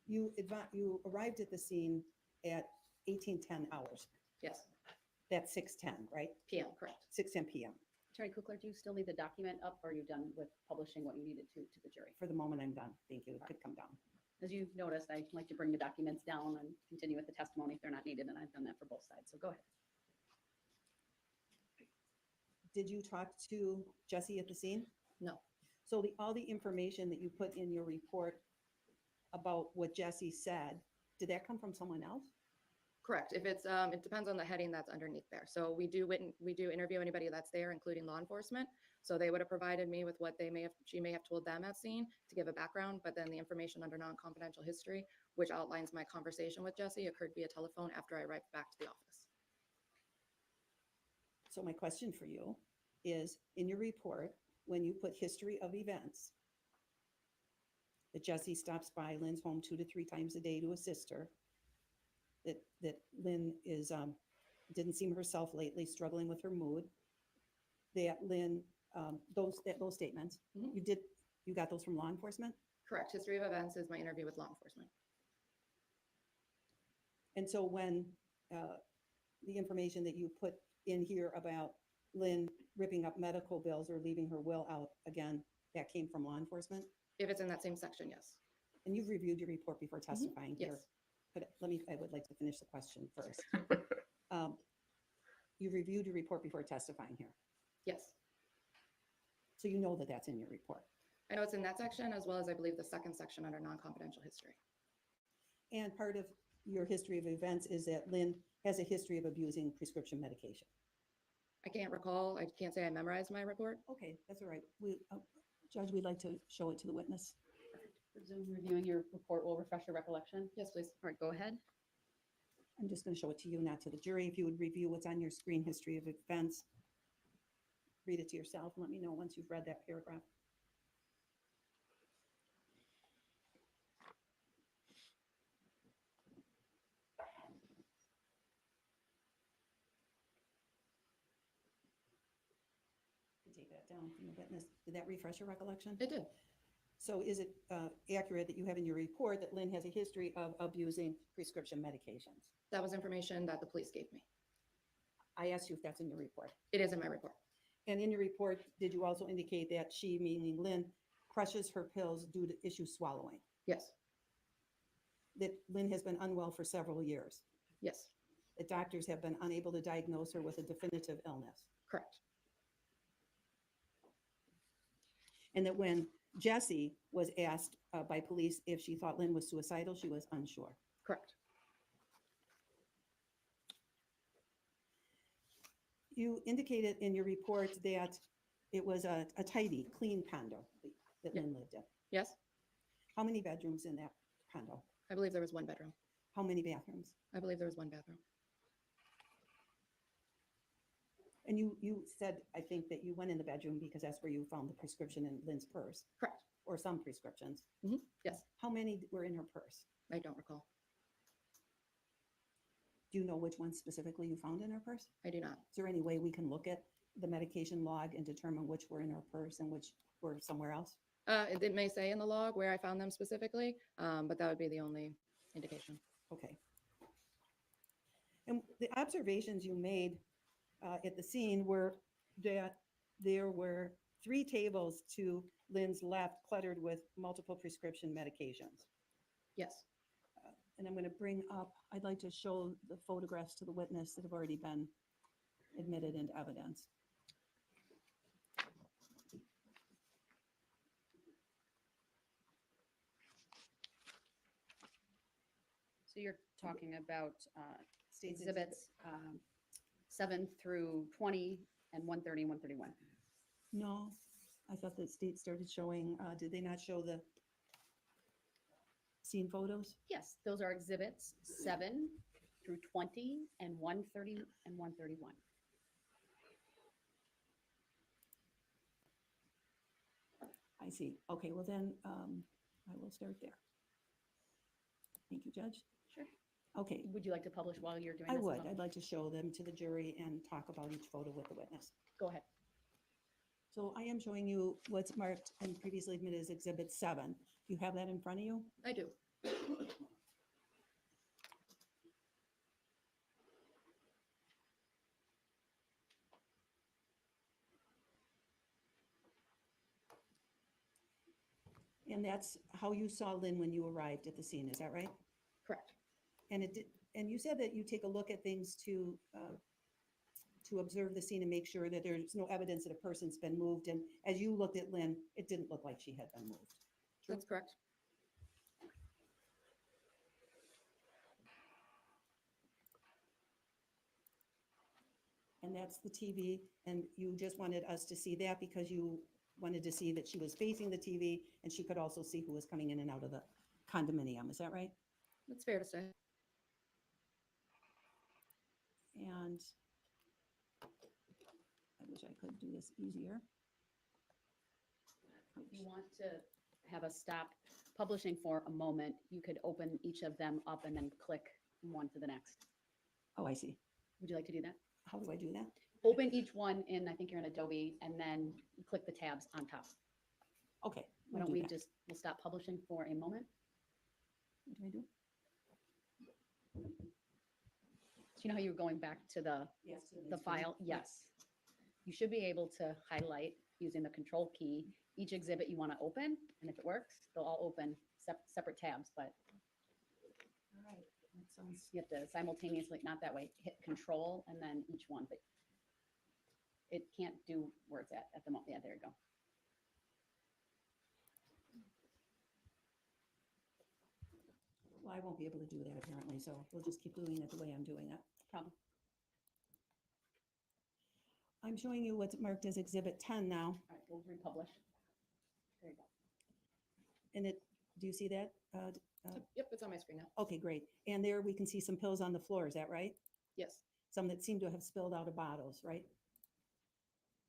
You arrived at the scene at 18:10 hours. Yes, That's 6:10, right? PM, correct. 6:10 p.m. Attorney Kukler, do you still need the document up or are you done with publishing what you needed to the jury? For the moment, I'm done. Thank you. It could come down. As you've noticed, I like to bring the documents down and continue with the testimony if they're not needed, and I've done that for both sides. So go ahead. Did you talk to Jessy at the scene? No, So all the information that you put in your report about what Jessy said, did that come from someone else? correct. If it's, it depends on the heading that's underneath there. So we do interview anybody that's there, including law enforcement. So they would have provided me with what she may have told them at scene to give a background, but then the information under non-confidential history, which outlines my conversation with Jessy, occurred via telephone after I arrived back to the office. So my question for you is, in your report, when you put history of events, that Jessy stops by Lynn's home 2 to 3 times a day to assist her, that Lynn is didn't seem herself lately, struggling with her mood, that Lynn, those statements, Mhm. you got those from law enforcement? Correct. History of events is my interview with law enforcement. And so when the information that you put in here about Lynn ripping up medical bills or leaving her will out, again, that came from law enforcement? If it's in that same section, yes. And you've reviewed your report before testifying here? Yes. But I would like to finish the question first. You reviewed your report before testifying here, Yes. so you know that that's in your report. I know it's in that section as well as I believe the second section under non-confidential history. And part of your history of events is that Lynn has a history of abusing prescription medication. I can't recall. I can't say I memorized my report. Okay, that's all right. Judge, we'd like to show it to the witness. Presume reviewing your report will refresh your recollection. Yes, please. All right, go ahead. I'm just going to show it to you, not to the jury. If you would review what's on your screen, history of events, read it to yourself and let me know once you've read that paragraph. Take that down from the witness. Did that refresh your recollection? It did. So is it accurate that you have in your report that Lynn has a history of abusing prescription medications? That was information that the police gave me. I asked you if that's in your report. It is in my report. And in your report, did you also indicate that she, meaning Lynn, crushes her pills due to issue swallowing? Yes, That Lynn has been unwell for several years? yes, That doctors have been unable to diagnose her with a definitive illness? correct. And that when Jessy was asked by police if she thought Lynn was suicidal, she was unsure? Correct. You indicated in your report that it was a tidy, clean condo that Yeah. Lynn lived in. Yes, How many bedrooms in that condo? I believe there was one bedroom. How many bathrooms? I believe there was one bathroom. And you said, I think, that you went in the bedroom because that's where you found the prescription in Lynn's purse, Correct. or some prescriptions. Yes, How many were in her purse? I don't recall. Do you know which ones specifically you found in her purse? I do not. Is there any way we can look at the medication log and determine which were in her purse and which were somewhere else? It may say in the log where I found them specifically, but that would be the only indication. Okay. And the observations you made at the scene were that there were 3 tables to Lynn's left cluttered with multiple prescription medications. Yes, And I'm going to bring up, I'd like to show the photographs to the witness that have already been admitted into evidence. So you're talking about State's exhibits 7 through 20 and 130 and 131. No, I thought the state started showing, did they not show the scene photos? Yes, those are exhibits 7 through 20 and 130 and 131. I see. Okay, well then, I will start there. Thank you, Judge. Sure. Okay, Would you like to publish while you're doing I this? as would. well? I'd like to show them to the jury and talk about each photo with the witness. Go ahead. So I am showing you what's marked and previously admitted as Exhibit 7. Do you have that in front of you? I do. And that's how you saw Lynn when you arrived at the scene, is that right? Correct. And and you said that you take a look at things to observe the scene and make sure that there's no evidence that a person's been moved. And as you looked at Lynn, it didn't look like she had been moved. True? That's correct. And that's the TV, and you just wanted us to see that because you wanted to see that she was facing the TV and she could also see who was coming in and out of the condominium, is that right? That's fair to say. And I wish I could do this easier. If you want to have us stop publishing for a moment, you could open each of them up and then click from one to the next. Oh, I see. Would you like to do that? How do I do that? Open each one in, I think you're in Adobe, and then click the tabs on top. Okay. Why we'll don't do we that. we'll stop publishing for a moment. What do I do? So you know how you were going back to the Yes. file? Yes. You should be able to highlight using the control key each exhibit you want to open, and if it works, they'll all open separate tabs, but All right. That sounds, you have to simultaneously, not that way, hit control and then each one, but it can't do where it's at the moment. Yeah, there you go. well, I won't be able to do that apparently, so we'll just keep doing it the way I'm doing it. Problem. I'm showing you what's marked as Exhibit 10 now, All right, we'll republish. There you go. and do you see that? Yep, it's on my screen now. Okay, great. And there we can see some pills on the floor, is that right? Yes. Some that seem to have spilled out of bottles, right?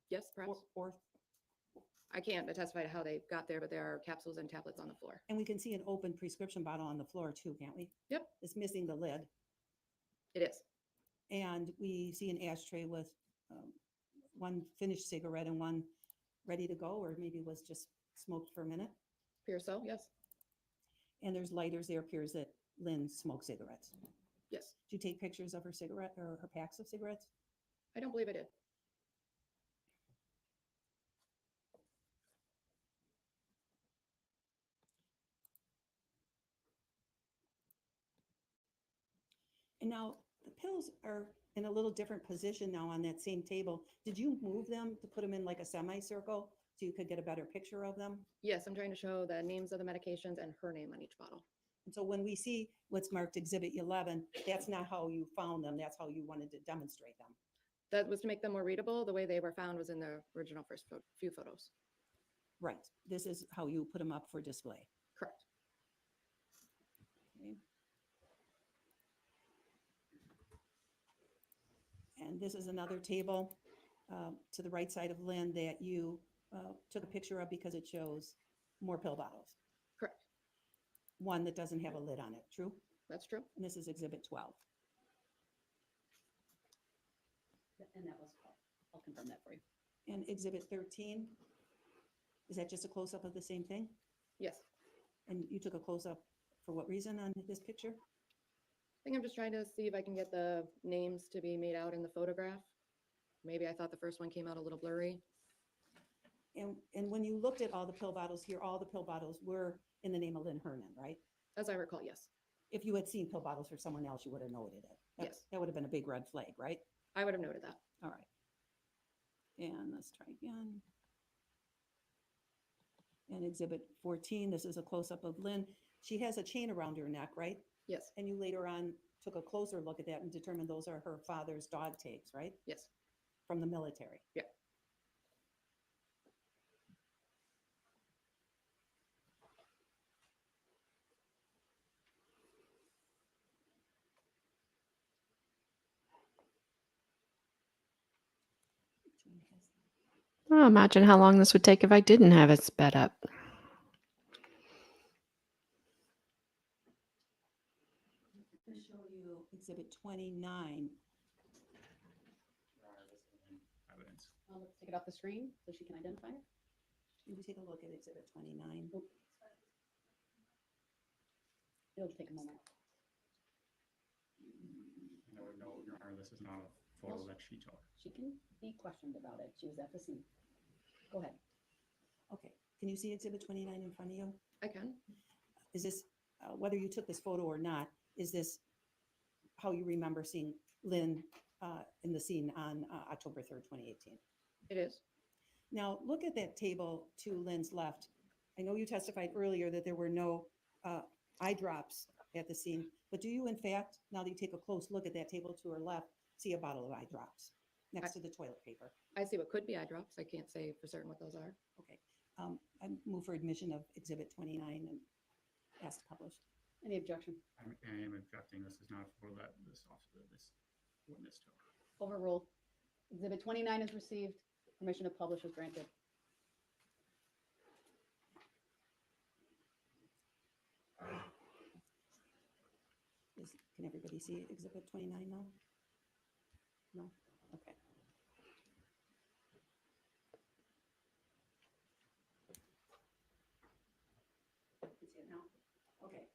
Yes, perhaps. Or I can't testify to how they got there, but there are capsules and tablets on the floor. and we can see an open prescription bottle on the floor too, can't we? Yep. It's missing the lid. It is. And we see an ashtray with one finished cigarette and one ready to go, or maybe was just smoked for a minute. Appears so, yes. And there's lighters there, appears that Lynn smoked cigarettes. Yes. Did you take pictures of her cigarette or her packs of cigarettes? I don't believe I did. And now the pills are in a little different position now on that same table. Did you move them to put them in like a semicircle so you could get a better picture of them? Yes, I'm trying to show the names of the medications and her name on each bottle. And so when we see what's marked Exhibit 11, that's not how you found them. That's how you wanted to demonstrate them. That was to make them more readable. The way they were found was in the original first few photos. Right. This is how you put them up for display. Correct. Okay. And this is another table to the right side of Lynn that you took a picture of because it shows more pill bottles. Correct. One that doesn't have a lid on it, true? That's true. And this is Exhibit 12. And that was, I'll confirm that for you. And Exhibit 13, is that just a close-up of the same thing? Yes. And you took a close-up for what reason on this picture? I think I'm just trying to see if I can get the names to be made out in the photograph. Maybe I thought the first one came out a little blurry. And when you looked at all the pill bottles here, all the pill bottles were in the name of Lynn Hernan, right? As I recall, yes. If you had seen pill bottles for someone else, you would have noted it. Yes. That would have been a big red flag, right? I would have noted that. All right. And let's try again. And Exhibit 14, this is a close-up of Lynn. She has a chain around her neck, right? Yes. And you later on took a closer look at that and determined those are her father's dog tags, right? Yes. From the military. Yeah. Which one has that? Oh, imagine how long this would take if I didn't have it sped up. I'm going to show you Exhibit 29. Evidence. Let's take it off the screen so she can identify it. Can you take a look at Exhibit 29? It'll take a moment. No, Your Honor, this is not a photo that she took. She can be questioned about it. She was at the scene. Go ahead. Okay. Can you see Exhibit 29 in front of you? I can. Is this, whether you took this photo or not, is this how you remember seeing Lynn in the scene on October 3rd, 2018? It is. Now, look at that table to Lynn's left. I know you testified earlier that there were no eye drops at the scene, but do you in fact, now that you take a close look at that table to her left, see a bottle of eye drops next to the toilet paper? I see what could be eye drops. I can't say for certain what those are. Okay. I move for admission of Exhibit 29 and ask to publish. Any objection? I am objecting. This is not a photo that this witness took. Overruled. Exhibit 29 is received. Permission to publish is granted. Can everybody see Exhibit 29 now? No? Okay. You see it now? Okay.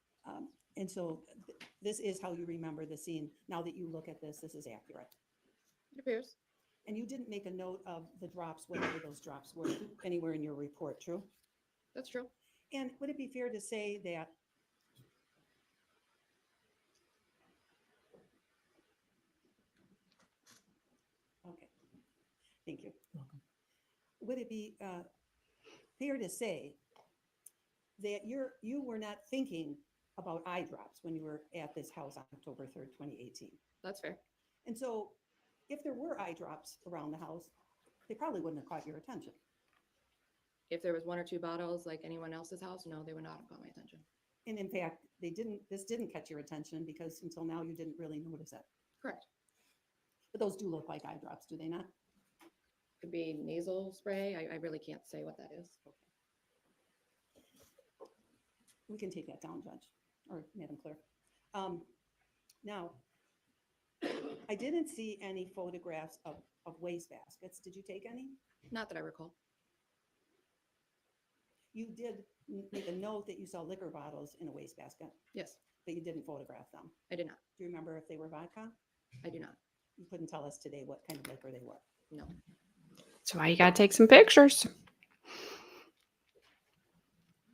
And so this is how you remember the scene. Now that you look at this, this is accurate. It appears. And you didn't make a note of the drops, whatever those drops were, anywhere in your report, true? That's true. And would it be fair to say that okay, thank you. Welcome. Would it be fair to say that you were not thinking about eye drops when you were at this house on October 3rd, 2018? That's fair. And so if there were eye drops around the house, they probably wouldn't have caught your attention. If there was one or two bottles like anyone else's house, no, they would not have caught my attention. And in fact, this didn't catch your attention because until now you didn't really notice it. Correct. But those do look like eye drops, do they not? Could be nasal spray. I really can't say what that is. We can take that down, Judge, or Madam Clerk. Now, I didn't see any photographs of waste baskets. Did you take any? Not that I recall. You did make a note that you saw liquor bottles in a waste basket, Yes, but you didn't photograph them. I did not. Do you remember if they were vodka? I do not. You couldn't tell us today what kind of liquor they were. No. That's why you got to take some pictures.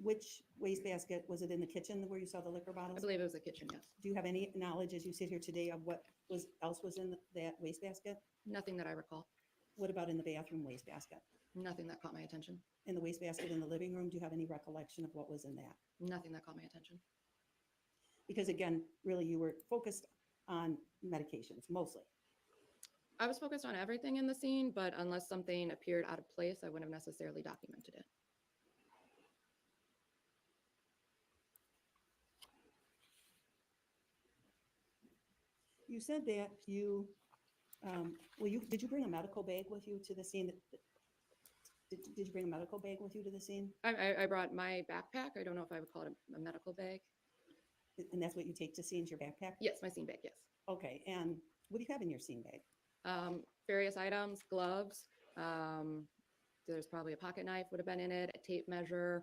Which wastebasket, was it in the kitchen where you saw the liquor I bottles? believe it was the kitchen, yes. Do you have any knowledge as you sit here today of what else was in that wastebasket? Nothing that I recall. What about in the bathroom wastebasket? Nothing that caught my attention. In the wastebasket in the living room, do you have any recollection of what was in that? Nothing that caught my attention. Because again, really you were focused on medications mostly. I was focused on everything in the scene, but unless something appeared out of place, I wouldn't have necessarily documented it. You said that you, did you bring a medical bag with you to the scene? Did you bring a medical bag with you to the scene? I brought my backpack. I don't know if I would call it a medical bag. And that's what you take to scenes, your backpack? Yes, my scene bag, yes. Okay, and what do you have in your scene bag? Various items, gloves. There's probably a pocket knife would have been in it, a tape measure,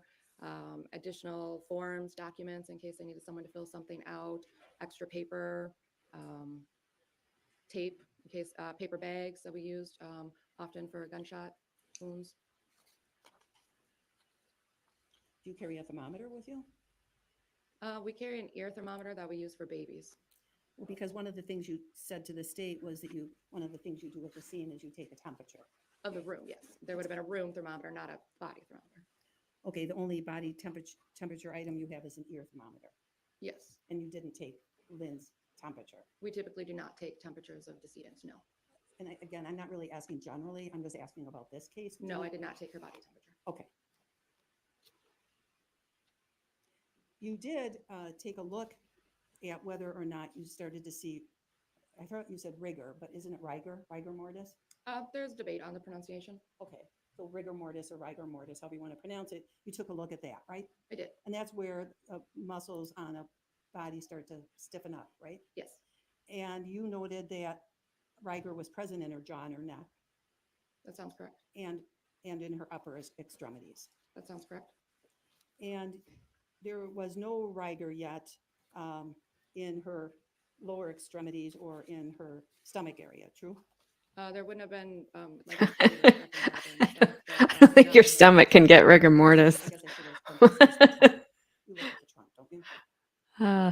additional forms, documents in case I needed someone to fill something out, extra paper, tape in case paper bags that we used often for gunshot wounds. Do you carry a thermometer with you? We carry an ear thermometer that we use for babies. Well, because one of the things you said to the state was that one of the things you do at the scene is you take a temperature. Of the room, yes. There would have been a room thermometer, not a body thermometer. Okay, the only body temperature item you have is an ear thermometer, Yes. and you didn't take Lynn's temperature. We typically do not take temperatures of decedents, no. And again, I'm not really asking generally, I'm just asking about this case. No, I did not take her body temperature. Okay. You did take a look at whether or not you started to see, I thought you said rigor, but isn't it rigor mortis? There's debate on the pronunciation. Okay, so rigor mortis or rigor mortis, however you want to pronounce it, you took a look at that, right? I did, And that's where muscles on a body start to stiffen up, right? yes. And you noted that rigor was present in her jaw and her neck That sounds correct. and in her upper extremities. That sounds correct. And there was no rigor yet in her lower extremities or in her stomach area, true? There wouldn't have been, I think your stomach can get rigor mortis. I guess I should have emphasized the trunk. You look at the trunk, don't you?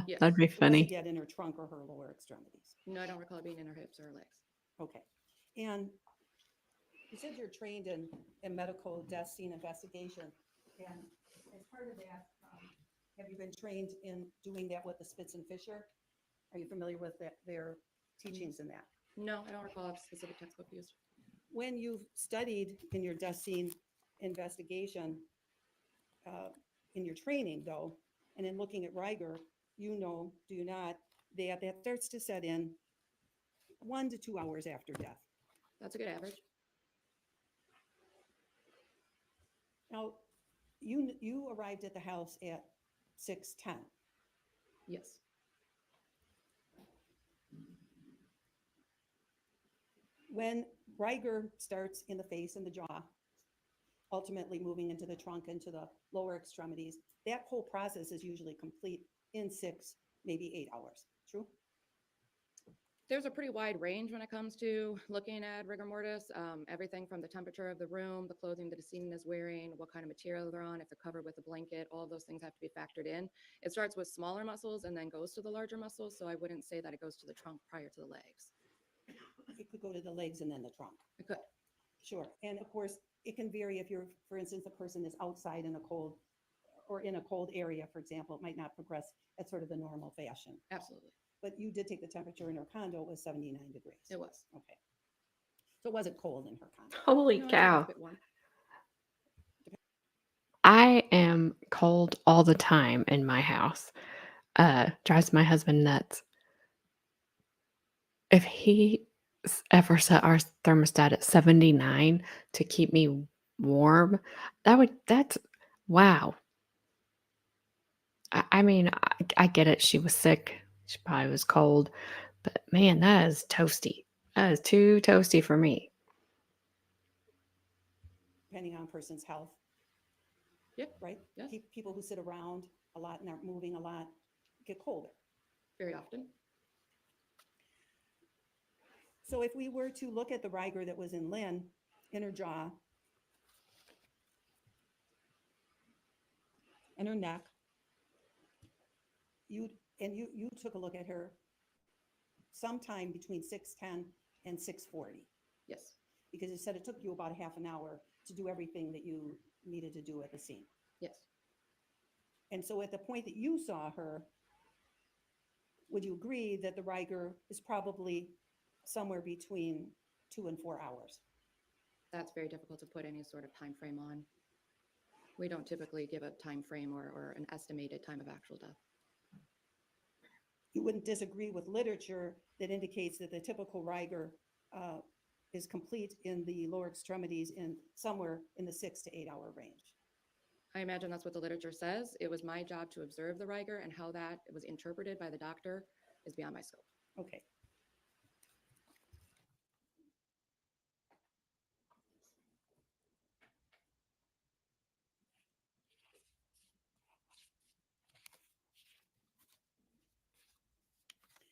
Yes. That'd be It wasn't funny. yet in her trunk or her lower extremities. No, I don't recall it being in her hips or her legs. Okay. And you said you're trained in medical death scene investigation. And as part of that, have you been trained in doing that with the Spitz and Fisher? Are you familiar with their teachings in that? No, I don't recall a specific textbook used. When you've studied in your death scene investigation, in your training though, and in looking at Riger, you know, do you not, that starts to set in 1 to 2 hours after death. That's a good average. Now, you arrived at the house at 6:10. Yes. When Riger starts in the face and the jaw, ultimately moving into the trunk, into the lower extremities, that whole process is usually complete in 6, maybe 8 hours. True? There's a pretty wide range when it comes to looking at rigor mortis. Everything from the temperature of the room, the clothing the decedent is wearing, what kind of material they're on, if they're covered with a blanket, all of those things have to be factored in. It starts with smaller muscles and then goes to the larger muscles, so I wouldn't say that it goes to the trunk prior to the legs. It could go to the legs and then the trunk. It could. Sure. And of course, it can vary if you're, for instance, a person is outside in a cold or in a cold area, for example, it might not progress at sort of the normal fashion. Absolutely. But you did take the temperature in her condo, it was 79 degrees. It was. Okay. So it wasn't cold in her condo. Holy No, it was cow. a bit warm. I am cold all the time in my house. Drives my husband nuts. If he ever set our thermostat at 79 to keep me warm, that's wow. I mean, I get it. She was sick. She probably was cold, but man, that is toasty. That is too toasty for me. Depending on a person's health. Yep. Right? Yes. People who sit around a lot and aren't moving a lot get colder. Very often. So if we were to look at the Riger that was in Lynn, in her jaw, and her neck, you took a look at her sometime between 6:10 and 6:40, Yes, because you said it took you about a half an hour to do everything that you needed to do at the scene. yes. And so at the point that you saw her, would you agree that the Riger is probably somewhere between 2 and 4 hours? That's very difficult to put any sort of time frame on. We don't typically give a time frame or an estimated time of actual death. You wouldn't disagree with literature that indicates that the typical Riger is complete in the lower extremities in somewhere in the 6 to 8 hour range. I imagine that's what the literature says. It was my job to observe the Riger, and how that was interpreted by the doctor is beyond my scope. Okay.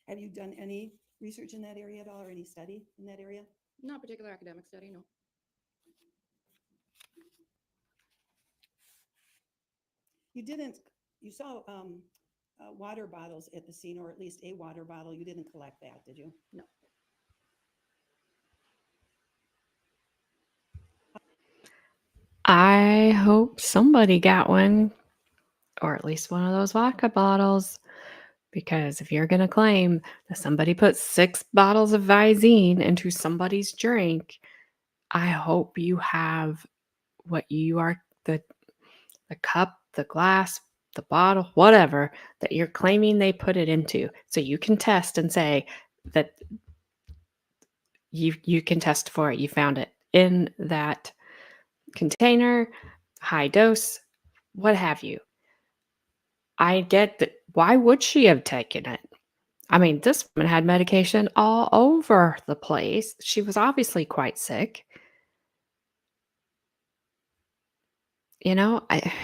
Have you done any research in that area at all, or any study in that area? Not particular academic study, no. You saw water bottles at the scene, or at least a water bottle. You didn't collect that, did you? No. I hope somebody got one, or at least one of those vodka bottles, because if you're going to claim that somebody put 6 bottles of Visine into somebody's drink, I hope you have what you are, the cup, the glass, the bottle, whatever that you're claiming they put it into, so you can test and say that you can test for it. You found it in that container, high dose, what have you. I get that. Why would she have taken it? I mean, this woman had medication all over the place. She was obviously quite sick. You know,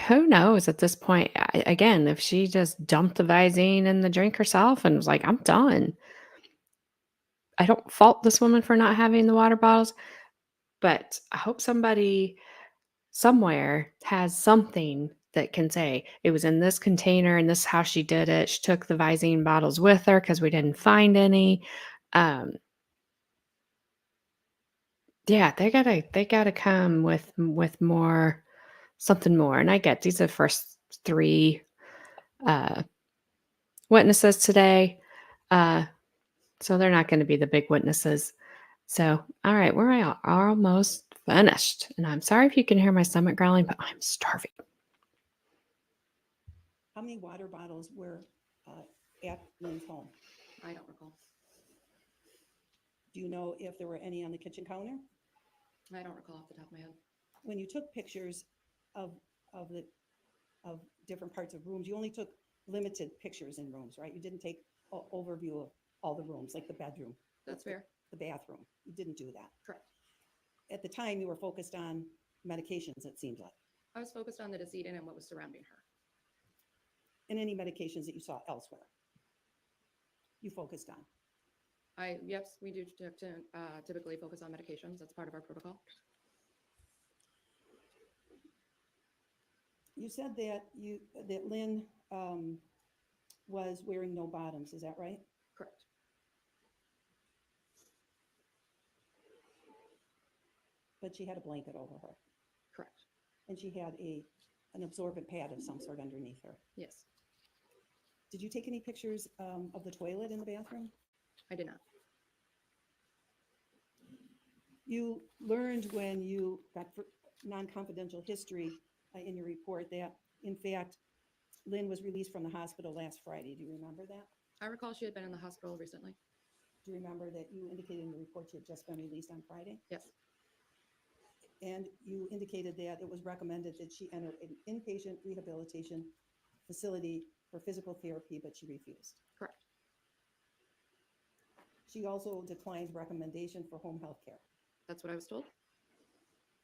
who knows at this point? Again, if she just dumped the Visine in the drink herself and was like, I'm done. I don't fault this woman for not having the water bottles, but I hope somebody somewhere has something that can say it was in this container and this is how she did it. She took the Visine bottles with her because we didn't find any. Yeah, they gotta come with more, something more. And I get these are the first 3 uh, witnesses today, so they're not going to be the big witnesses. So, all right, we're almost finished, and I'm sorry if you can hear my stomach growling, but I'm starving. How many water bottles were at Lynn's home? I don't recall. Do you know if there were any on the kitchen counter? I don't recall off the top of my head. When you took pictures of different parts of rooms, you only took limited pictures in rooms, right? You didn't take an overview of all the rooms, like the bedroom. That's fair. The bathroom. You didn't do that. Correct. At the time, you were focused on medications, it seems like, I was focused on the decedent and what was surrounding her. and any medications that you saw elsewhere. You focused on. Yes, we do typically focus on medications. That's part of our protocol. You said that Lynn was wearing no bottoms, is that right? Correct. But she had a blanket over her, Correct. and she had an absorbent pad of some sort underneath her. Yes, Did you take any pictures of the toilet in the bathroom? I did not. You learned when you got non-confidential history in your report that, in fact, Lynn was released from the hospital last Friday. Do you remember that? I recall she had been in the hospital recently. Do you remember that you indicated in your report she had just been released on Friday? Yes, And you indicated that it was recommended that she enter an inpatient rehabilitation facility for physical therapy, but she refused. correct. She also declined recommendation for home health care. That's what I was told.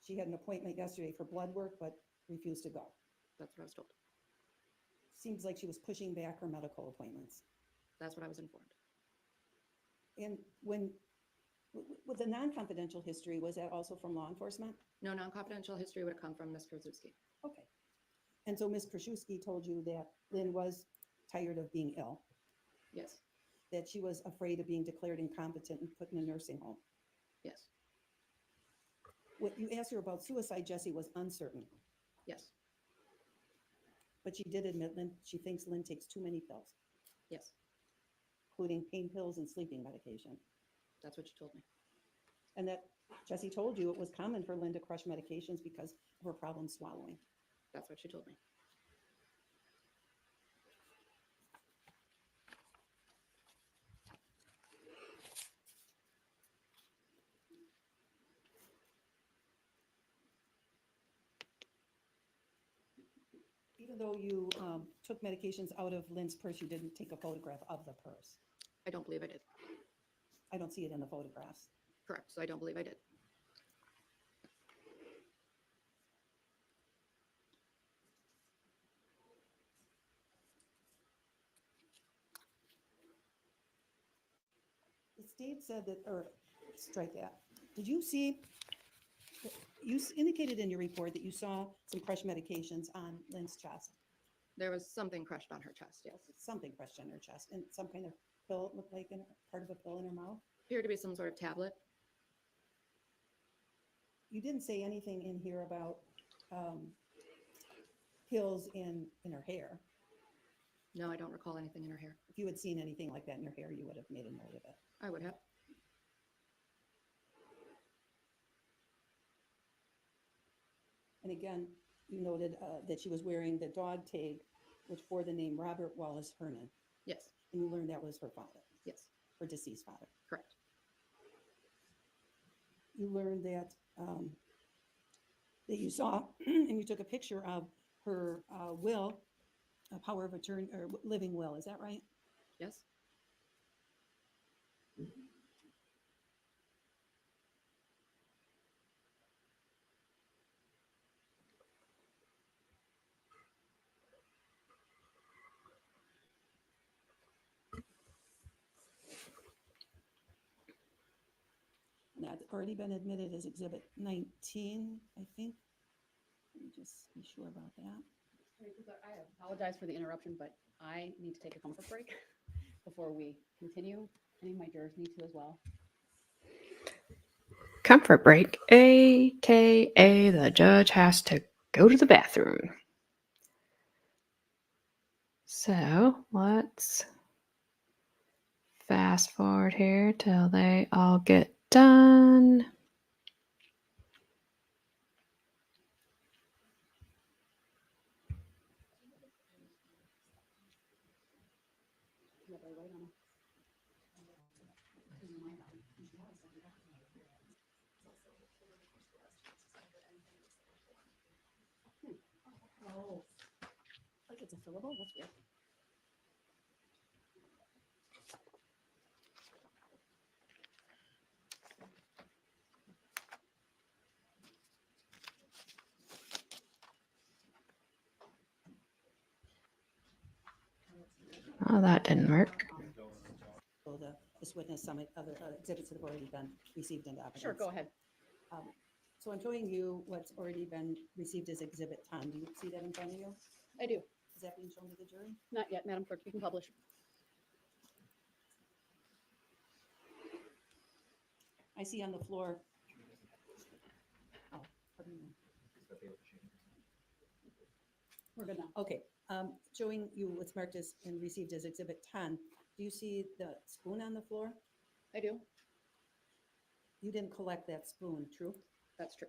She had an appointment yesterday for blood work, but refused to go. That's what I was told. Seems like she was pushing back her medical appointments. That's what I was informed. And with the non-confidential history, was that also from law enforcement? No non-confidential history would have come from Ms. Kurczeweski. Okay. And so Ms. Kurczeweski told you that Lynn was tired of being ill, Yes, that she was afraid of being declared incompetent and put in a nursing home. yes, What you asked her about suicide, Jesse, was uncertain, yes, but she did admit she thinks Lynn takes too many pills, yes. including pain pills and sleeping medication. That's what you told me. And that Jesse told you it was common for Lynn to crush medications because of her problem swallowing. That's what she told me. Even though you took medications out of Lynn's purse, you didn't take a photograph of the purse. I don't believe I did. I don't see it in the photographs. Correct. So I don't believe I did. The state said that, or strike that. Did you see, you indicated in your report that you saw some crushed medications on Lynn's chest, There was something crushed on her chest. Yes. something crushed on her chest, and some kind of pill, it looked like part of a pill in her mouth. Appeared to be some sort of tablet. You didn't say anything in here about pills in her hair. No, I don't recall anything in her hair. If you had seen anything like that in her hair, you would have made a note of it. I would have. And again, you noted that she was wearing the dog tag, which bore the name Robert Wallace Hernan. Yes. And you learned that was her father, Yes. her deceased father. Correct. You learned that that you saw and you took a picture of her will, a power of attorney or living will. Is that right? Yes. And that's already been admitted as Exhibit 19, I think. Let me just be sure about that. I apologize for the interruption, but I need to take a comfort break before we continue. I think my jurors need to as well. Comfort break, aka the judge has to go to the bathroom. So let's fast forward here till they all get done. Oh, like it's a fillable? That's weird. Oh, that didn't work. So this witness summit, other exhibits that have already been received into evidence. Sure, go ahead. So I'm showing you what's already been received as Exhibit 10. Do you see that in front of you? I do. Is that being shown to the jury? Not yet, Madam Clerk. You can publish. I see on the floor. Oh, pardon me. We're good now. Okay, showing you what's marked as and received as Exhibit 10. Do you see the spoon on the floor? I do. You didn't collect that spoon, true? That's true.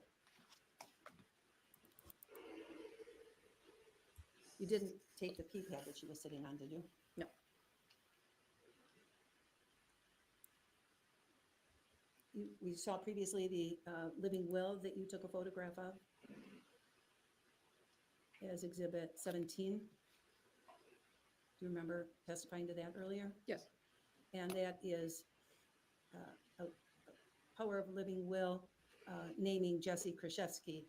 You didn't take the pee pad that she was sitting on, did you? No. We saw previously the living will that you took a photograph of as Exhibit 17. Do you remember testifying to that earlier? Yes. And that is a power of living will naming Jessy Kurczeweski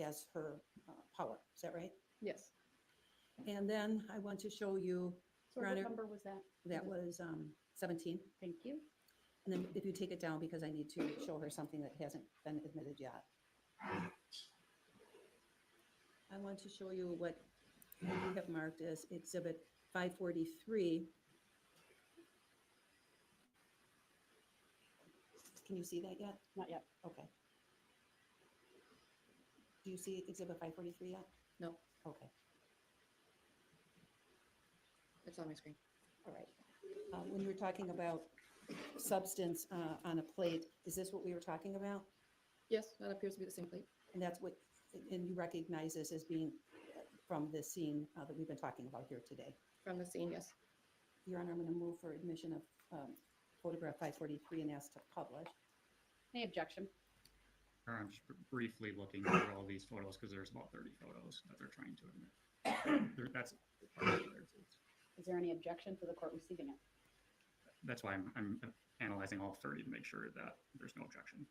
as her power. Is that right? Yes. And then I want to show you, So Your what Honor, number was that? that was 17. Thank you. And then if you take it down, because I need to show her something that hasn't been admitted yet. I want to show you what you have marked as Exhibit 543. Can you see that yet? Not yet. Okay. Do you see exhibit 543 yet? No, Okay, it's on my screen. all right. When you were talking about substance on a plate, is this what we were talking about? Yes, that appears to be the same plate. And that's what, and you recognize this as being from the scene that we've been talking about here today? From the scene, yes. Your Honor, I'm going to move for admission of photograph 543 and ask to publish. Any objection? I'm just briefly looking through all these photos because there's about 30 photos that they're trying to admit. That's Is there any objection to the court receiving it? that's why I'm analyzing all 30 to make sure that there's no objection.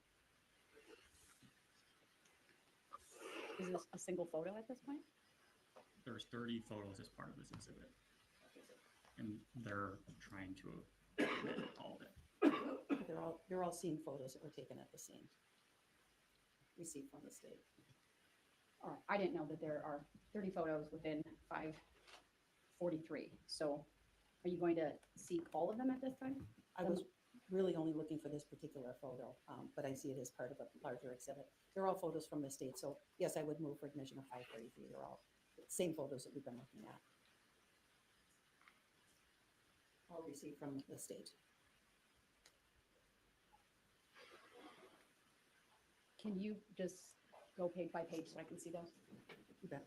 Is this a single photo at this point? There's 30 photos as part of this exhibit, and they're trying to admit all of it. They're all scene photos that were taken at the scene. Received from the state. All right, I didn't know that there are 30 photos within 543. So are you going to seek all of them at this time? I was really only looking for this particular photo, but I see it as part of a larger exhibit. They're all photos from the state, so yes, I would move for admission of 543. They're all same photos that we've been looking at. All received from the state. Can you just go page by page so I can see those? You bet.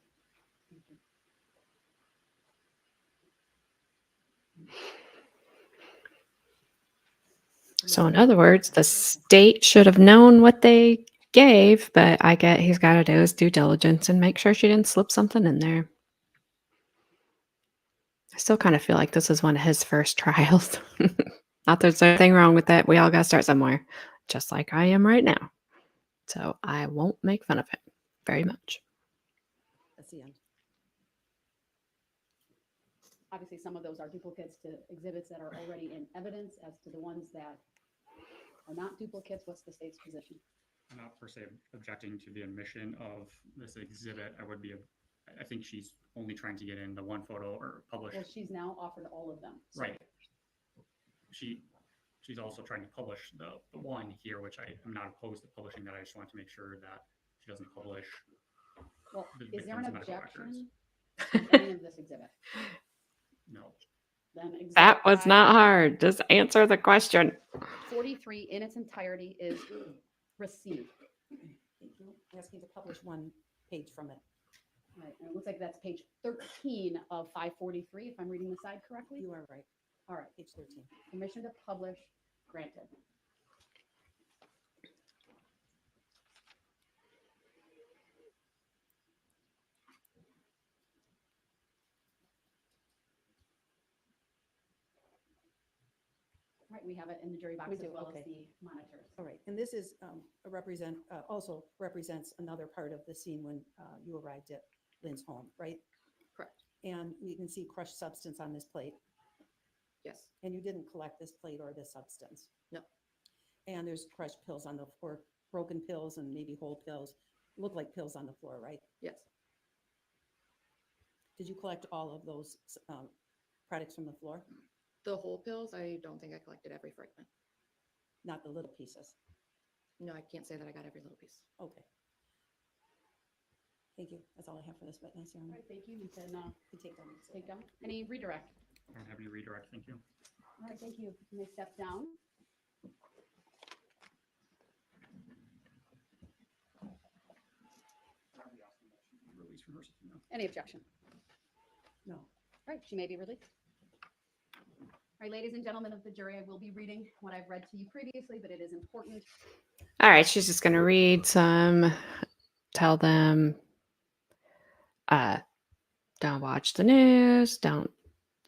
Thank you. So in other words, the state should have known what they gave, but I get he's got to do his due diligence and make sure she didn't slip something in there. I still kind of feel like this is one of his first trials. Not that there's anything wrong with that. We all got to start somewhere, just like I am right now. So I won't make fun of him very much. That's the end. Obviously, some of those are duplicates to exhibits that are already in evidence. As to the ones that are not duplicates, what's the state's position? I'm not per se objecting to the admission of this exhibit. I think she's only trying to get in the one photo or publish. Well, she's now offered all of them. So Right. She's also trying to publish the one here, which I am not opposed to publishing that. I just want to make sure that she doesn't publish. Well, the is there an victim's medical records. objection to any of this exhibit? No. Then exhibit That was not 5 hard. Just answer the question. 43 in its entirety is received. Thank you. Asking to publish one page from it. Right, and it looks like that's page 13 of 543, if I'm reading the side correctly. You are right. All right, Page 13. permission to publish granted. Right, we have it in the jury box We as do, well as okay. the monitors. All right, and this is also represents another part of the scene when you arrived at Lynn's home, right? Correct. And you can see crushed substance on this plate, Yes. and you didn't collect this plate or this substance. No. And there's crushed pills on the floor, broken pills and maybe whole pills, look like pills on the floor, right? Yes. Did you collect all of those products from the floor? The whole pills, I don't think I collected every fragment. Not the little pieces? No, I can't say that I got every little piece. Okay. Thank you. That's all I have for this witness. Your All Honor. right, thank you. You can You take down. the take down any redirect. I don't have any redirect. Thank you. All right, thank you. You may step down. Release from her subpoena. Any objection? No. All right, she may be released. All right, ladies and gentlemen of the jury, I will be reading what I've read to you previously, but it is important. All right, she's just going to read some, tell them, don't watch the news, don't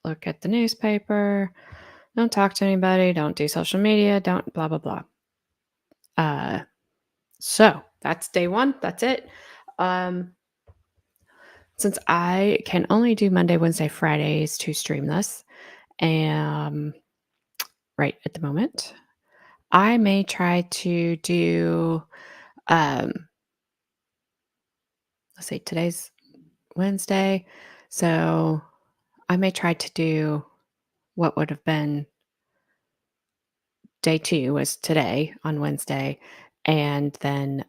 look at the newspaper, don't talk to anybody, don't do social media, don't blah, blah, blah. So that's day one. That's it. Since I can only do Monday, Wednesday, Fridays to stream this, right at the moment, I may try to do, let's see, today's Wednesday. So I may try to do what would have been day 2 was today on Wednesday, and then,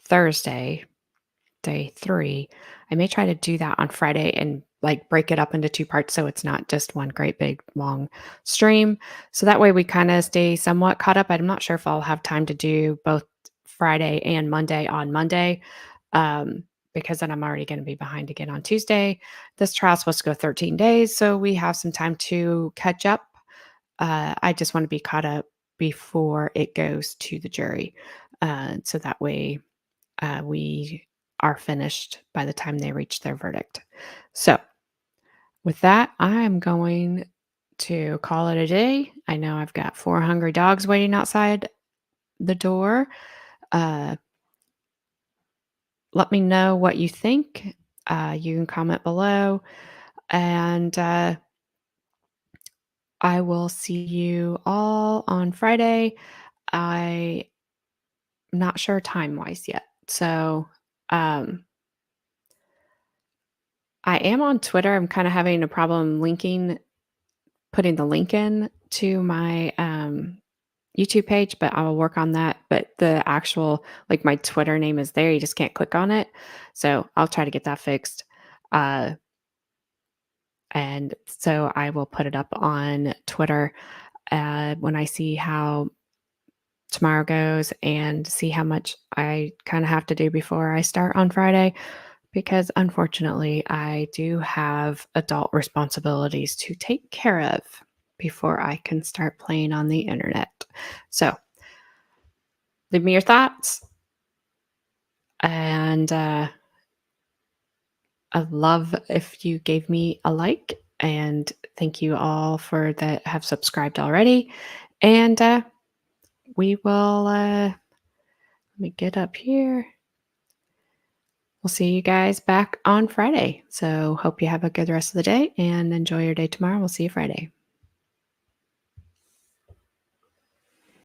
Thursday, day 3, I may try to do that on Friday and, like, break it up into 2 parts so it's not just one great big long stream. So that way we kinda stay somewhat caught up. I'm not sure if I'll have time to do both Friday and Monday on Monday, um, because then I'm already gonna be behind again on Tuesday. This trial's supposed to go 13 days, so we have some time to catch up. I just wanna be caught up before it goes to the jury, so that way, we are finished by the time they reach their verdict. So, with that, I'm going to call it a day. I know I've got 4 hungry dogs waiting outside the door. Uh, let me know what you think. You can comment below, and I will see you all on Friday. I'm not sure time wise yet. So, um, I am on Twitter. I'm kind of having a problem putting the link in to my YouTube page, but I will work on that. But the actual, like my Twitter name is there. You just can't click on it. So I'll try to get that fixed. Uh, and so I will put it up on Twitter when I see how tomorrow goes and see how much I kind of have to do before I start on Friday. Because unfortunately, I do have adult responsibilities to take care of before I can start playing on the internet. So, leave me your thoughts. And I'd love if you gave me a like. And thank you all for that have subscribed already. And we will, let me get up here. We'll see you guys back on Friday. So, hope you have a good rest of the day and enjoy your day tomorrow. We'll see you Friday.